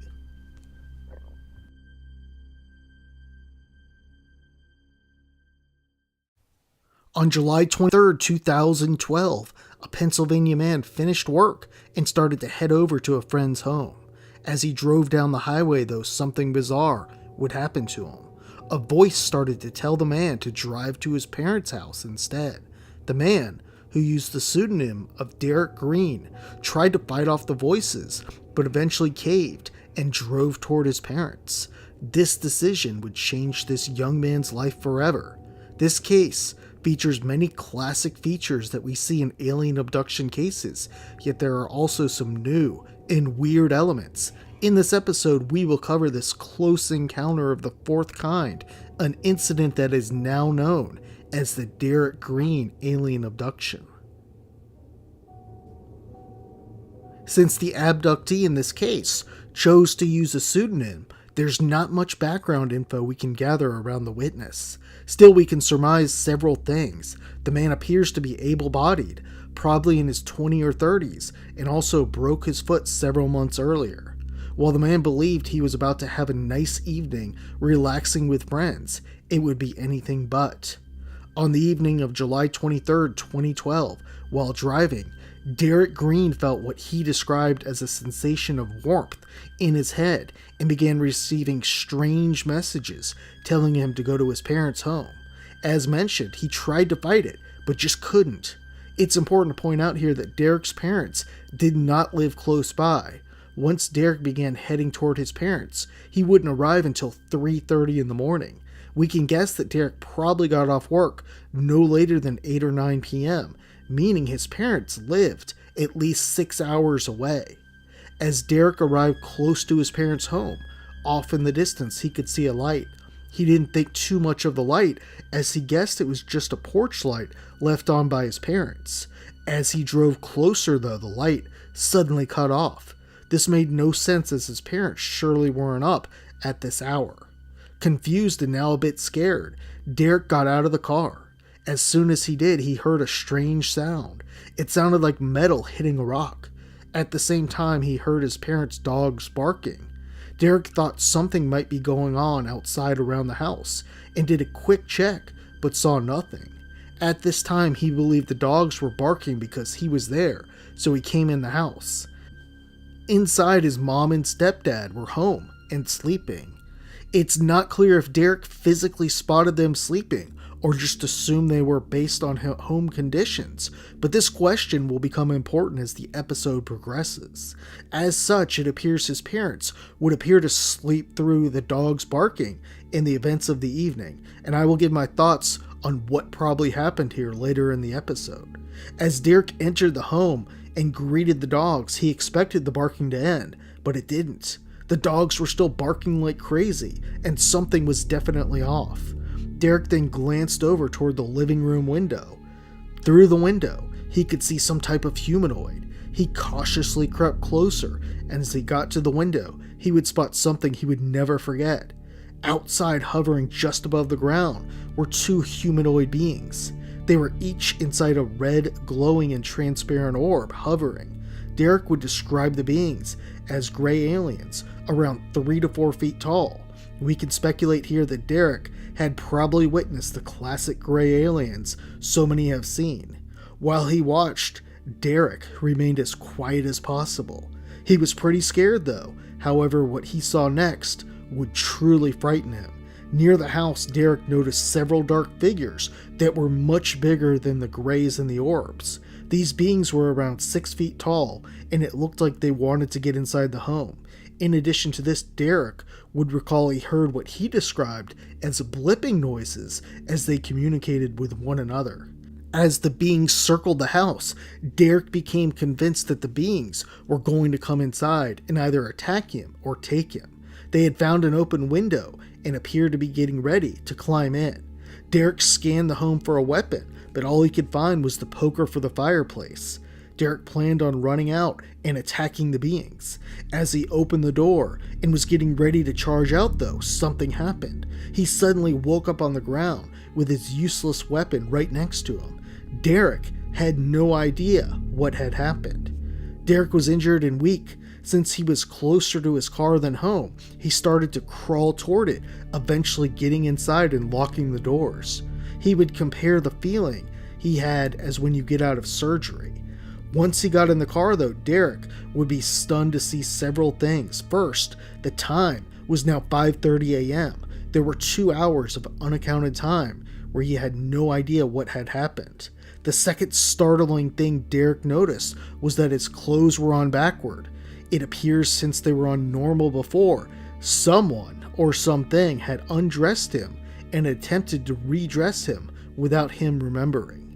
A: On July 23, 2012, a Pennsylvania man finished work and started to head over to a friend's home. As he drove down the highway, though, something bizarre would happen to him. A voice started to tell the man to drive to his parents' house instead. The man, who used the pseudonym of Derek Green, tried to fight off the voices, but eventually caved and drove toward his parents. This decision would change this young man's life forever. This case features many classic features that we see in alien abduction cases, yet there are also some new and weird elements. In this episode, we will cover this close encounter of the fourth kind, an incident that is now known as the Derek Green alien abduction. Since the abductee in this case chose to use a pseudonym, there's not much background info we can gather around the witness. Still, we can surmise several things. The man appears to be able-bodied, probably in his 20s or 30s, and also broke his foot several months earlier. While the man believed he was about to have a nice evening relaxing with friends, it would be anything but. On the evening of July 23, 2012, while driving, Derek Green felt what he described as a sensation of warmth in his head and began receiving strange messages telling him to go to his parents' home. As mentioned, he tried to fight it, but just couldn't. It's important to point out here that Derek's parents did not live close by. Once Derek began heading toward his parents, he wouldn't arrive until 3:30 in the morning. We can guess that Derek probably got off work no later than 8 or 9 p.m., meaning his parents lived at least 6 hours away. As Derek arrived close to his parents' home, off in the distance he could see a light. He didn't think too much of the light, as he guessed it was just a porch light left on by his parents. As he drove closer though, the light suddenly cut off. This made no sense, as his parents surely weren't up at this hour. Confused and now a bit scared, Derek got out of the car. As soon as he did, he heard a strange sound. It sounded like metal hitting a rock. At the same time, he heard his parents' dogs barking. Derek thought something might be going on outside around the house and did a quick check, but saw nothing. At this time, he believed the dogs were barking because he was there, so he came in the house. Inside, his mom and stepdad were home and sleeping. It's not clear if Derek physically spotted them sleeping or just assumed they were based on home conditions, but this question will become important as the episode progresses. As such, it appears his parents would appear to sleep through the dogs barking in the events of the evening, and I will give my thoughts on what probably happened here later in the episode. As Derek entered the home and greeted the dogs, he expected the barking to end, but it didn't. The dogs were still barking like crazy, and something was definitely off. Derek then glanced over toward the living room window. Through the window, he could see some type of humanoid. He cautiously crept closer, and as he got to the window, he would spot something he would never forget. Outside, hovering just above the ground, were two humanoid beings. They were each inside a red, glowing and transparent orb hovering. Derek would describe the beings as gray aliens, around 3 to 4 feet tall. We can speculate here that Derek had probably witnessed the classic gray aliens so many have seen. While he watched, Derek remained as quiet as possible. He was pretty scared though. However, what he saw next would truly frighten him. Near the house, Derek noticed several dark figures that were much bigger than the grays and the orbs. These beings were around 6 feet tall, and it looked like they wanted to get inside the home. In addition to this, Derek would recall he heard what he described as blipping noises as they communicated with one another. As the beings circled the house, Derek became convinced that the beings were going to come inside and either attack him or take him. They had found an open window and appeared to be getting ready to climb in. Derek scanned the home for a weapon, but all he could find was the poker for the fireplace. Derek planned on running out and attacking the beings. As he opened the door and was getting ready to charge out though, something happened. He suddenly woke up on the ground with his useless weapon right next to him. Derek had no idea what had happened. Derek was injured and weak. Since he was closer to his car than home, he started to crawl toward it, eventually getting inside and locking the doors. He would compare the feeling he had as when you get out of surgery. Once he got in the car though, Derek would be stunned to see several things. First, the time was now 5:30 a.m. There were 2 hours of unaccounted time where he had no idea what had happened. The second startling thing Derek noticed was that his clothes were on backward. It appears since they were on normal before, someone or something had undressed him and attempted to redress him without him remembering.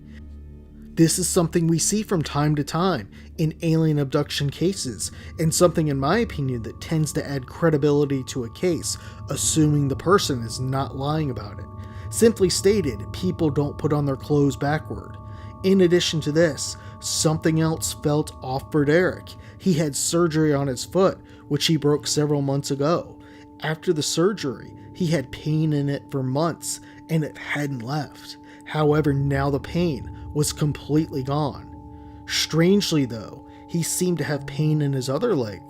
A: This is something we see from time to time in alien abduction cases, and something in my opinion that tends to add credibility to a case, assuming the person is not lying about it. Simply stated, people don't put on their clothes backward. In addition to this, something else felt off for Derek. He had surgery on his foot, which he broke several months ago. After the surgery, he had pain in it for months, and it hadn't left. However, now the pain was completely gone. Strangely though, he seemed to have pain in his other leg.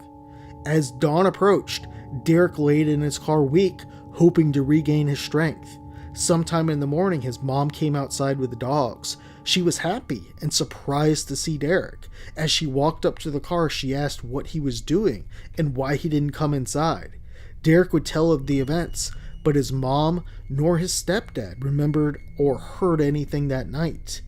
A: As dawn approached, Derek laid in his car weak, hoping to regain his strength. Sometime in the morning, his mom came outside with the dogs. She was happy and surprised to see Derek. As she walked up to the car, she asked what he was doing and why he didn't come inside. Derek would tell of the events, but his mom nor his stepdad remembered or heard anything that night.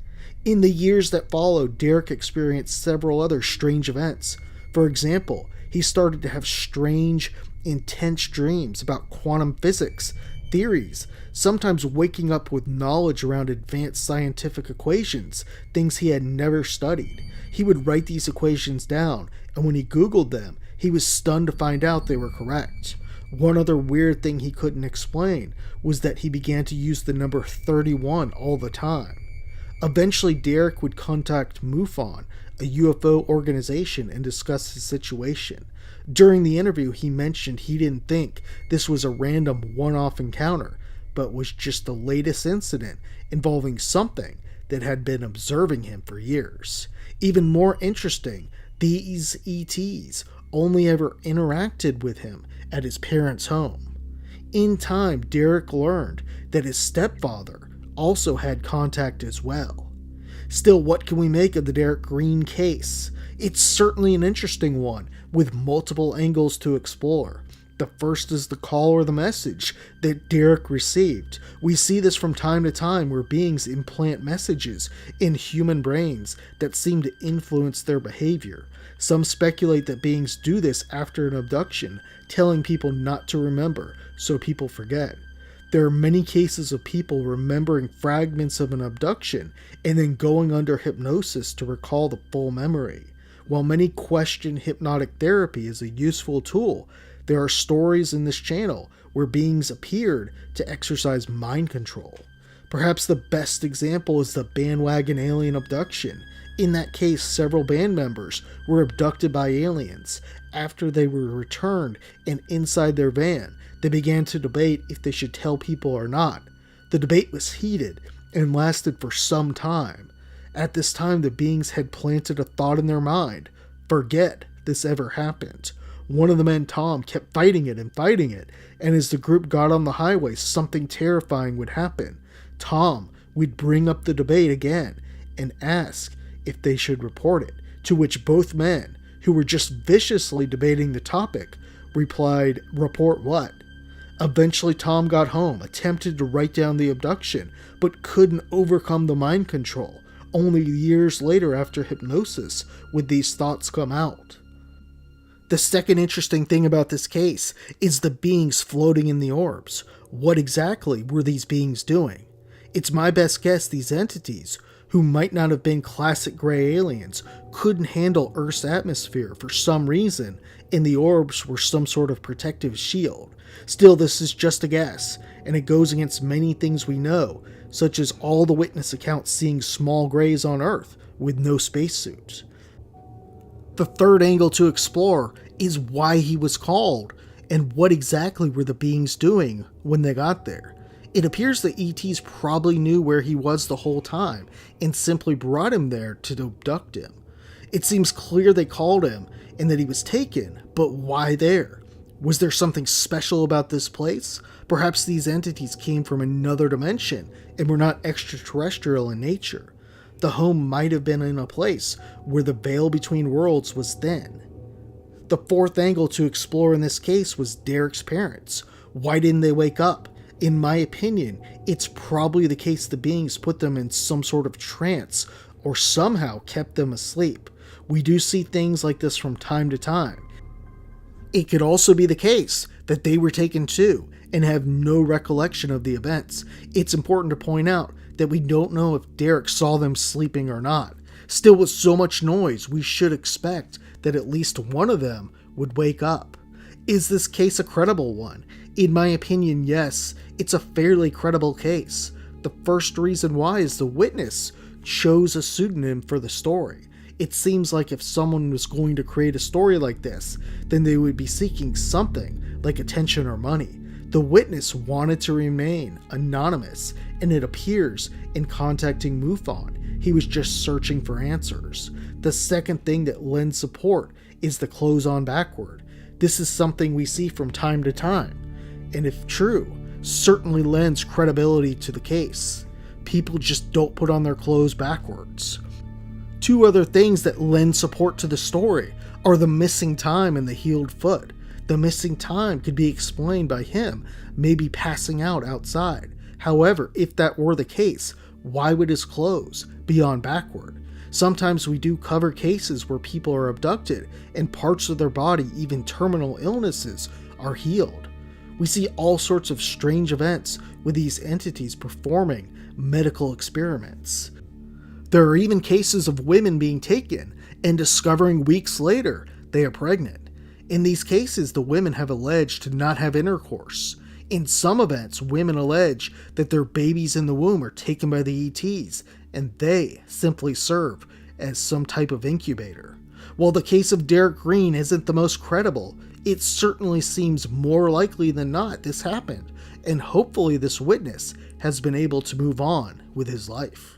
A: In the years that followed, Derek experienced several other strange events. For example, he started to have strange, intense dreams about quantum physics, theories, sometimes waking up with knowledge around advanced scientific equations, things he had never studied. He would write these equations down, and when he Googled them, he was stunned to find out they were correct. One other weird thing he couldn't explain was that he began to use the number 31 all the time. Eventually, Derek would contact MUFON, a UFO organization, and discuss his situation. During the interview, he mentioned he didn't think this was a random one-off encounter, but was just the latest incident involving something that had been observing him for years. Even more interesting, these ETs only ever interacted with him at his parents' home. In time, Derek learned that his stepfather also had contact as well. Still, what can we make of the Derek Green case? It's certainly an interesting one, with multiple angles to explore. The first is the call or the message that Derek received. We see this from time to time where beings implant messages in human brains that seem to influence their behavior. Some speculate that beings do this after an abduction, telling people not to remember so people forget. There are many cases of people remembering fragments of an abduction and then going under hypnosis to recall the full memory. While many question hypnotic therapy as a useful tool, there are stories in this channel where beings appeared to exercise mind control. Perhaps the best example is the bandwagon alien abduction. In that case, several band members were abducted by aliens. After they were returned and inside their van, they began to debate if they should tell people or not. The debate was heated and lasted for some time. At this time, the beings had planted a thought in their mind: forget this ever happened. One of the men, Tom, kept fighting it, and as the group got on the highway, something terrifying would happen. Tom would bring up the debate again and ask if they should report it, to which both men, who were just viciously debating the topic, replied, "Report what?" Eventually, Tom got home, attempted to write down the abduction, but couldn't overcome the mind control. Only years later, after hypnosis, would these thoughts come out. The second interesting thing about this case is the beings floating in the orbs. What exactly were these beings doing? It's my best guess these entities, who might not have been classic gray aliens, couldn't handle Earth's atmosphere for some reason, and the orbs were some sort of protective shield. Still, this is just a guess, and it goes against many things we know, such as all the witness accounts seeing small grays on Earth with no spacesuits. The third angle to explore is why he was called, and what exactly were the beings doing when they got there. It appears the ETs probably knew where he was the whole time, and simply brought him there to abduct him. It seems clear they called him, and that he was taken, but why there? Was there something special about this place? Perhaps these entities came from another dimension, and were not extraterrestrial in nature. The home might have been in a place where the veil between worlds was thin. The fourth angle to explore in this case was Derek's parents. Why didn't they wake up? In my opinion, it's probably the case the beings put them in some sort of trance, or somehow kept them asleep. We do see things like this from time to time. It could also be the case that they were taken too, and have no recollection of the events. It's important to point out that we don't know if Derek saw them sleeping or not. Still, with so much noise, we should expect that at least one of them would wake up. Is this case a credible one? In my opinion, yes, it's a fairly credible case. The first reason why is the witness chose a pseudonym for the story. It seems like if someone was going to create a story like this, then they would be seeking something like attention or money. The witness wanted to remain anonymous, and it appears in contacting MUFON, he was just searching for answers. The second thing that lends support is the clothes on backward. This is something we see from time to time, and if true, certainly lends credibility to the case. People just don't put on their clothes backwards. Two other things that lend support to the story are the missing time and the healed foot. The missing time could be explained by him maybe passing out outside. However, if that were the case, why would his clothes be on backward? Sometimes we do cover cases where people are abducted and parts of their body, even terminal illnesses, are healed. We see all sorts of strange events with these entities performing medical experiments. There are even cases of women being taken and discovering weeks later they are pregnant. In these cases, the women have alleged to not have intercourse. In some events, women allege that their babies in the womb are taken by the ETs, and they simply serve as some type of incubator. While the case of Derek Green isn't the most credible, it certainly seems more likely than not this happened, and hopefully this witness has been able to move on with his life.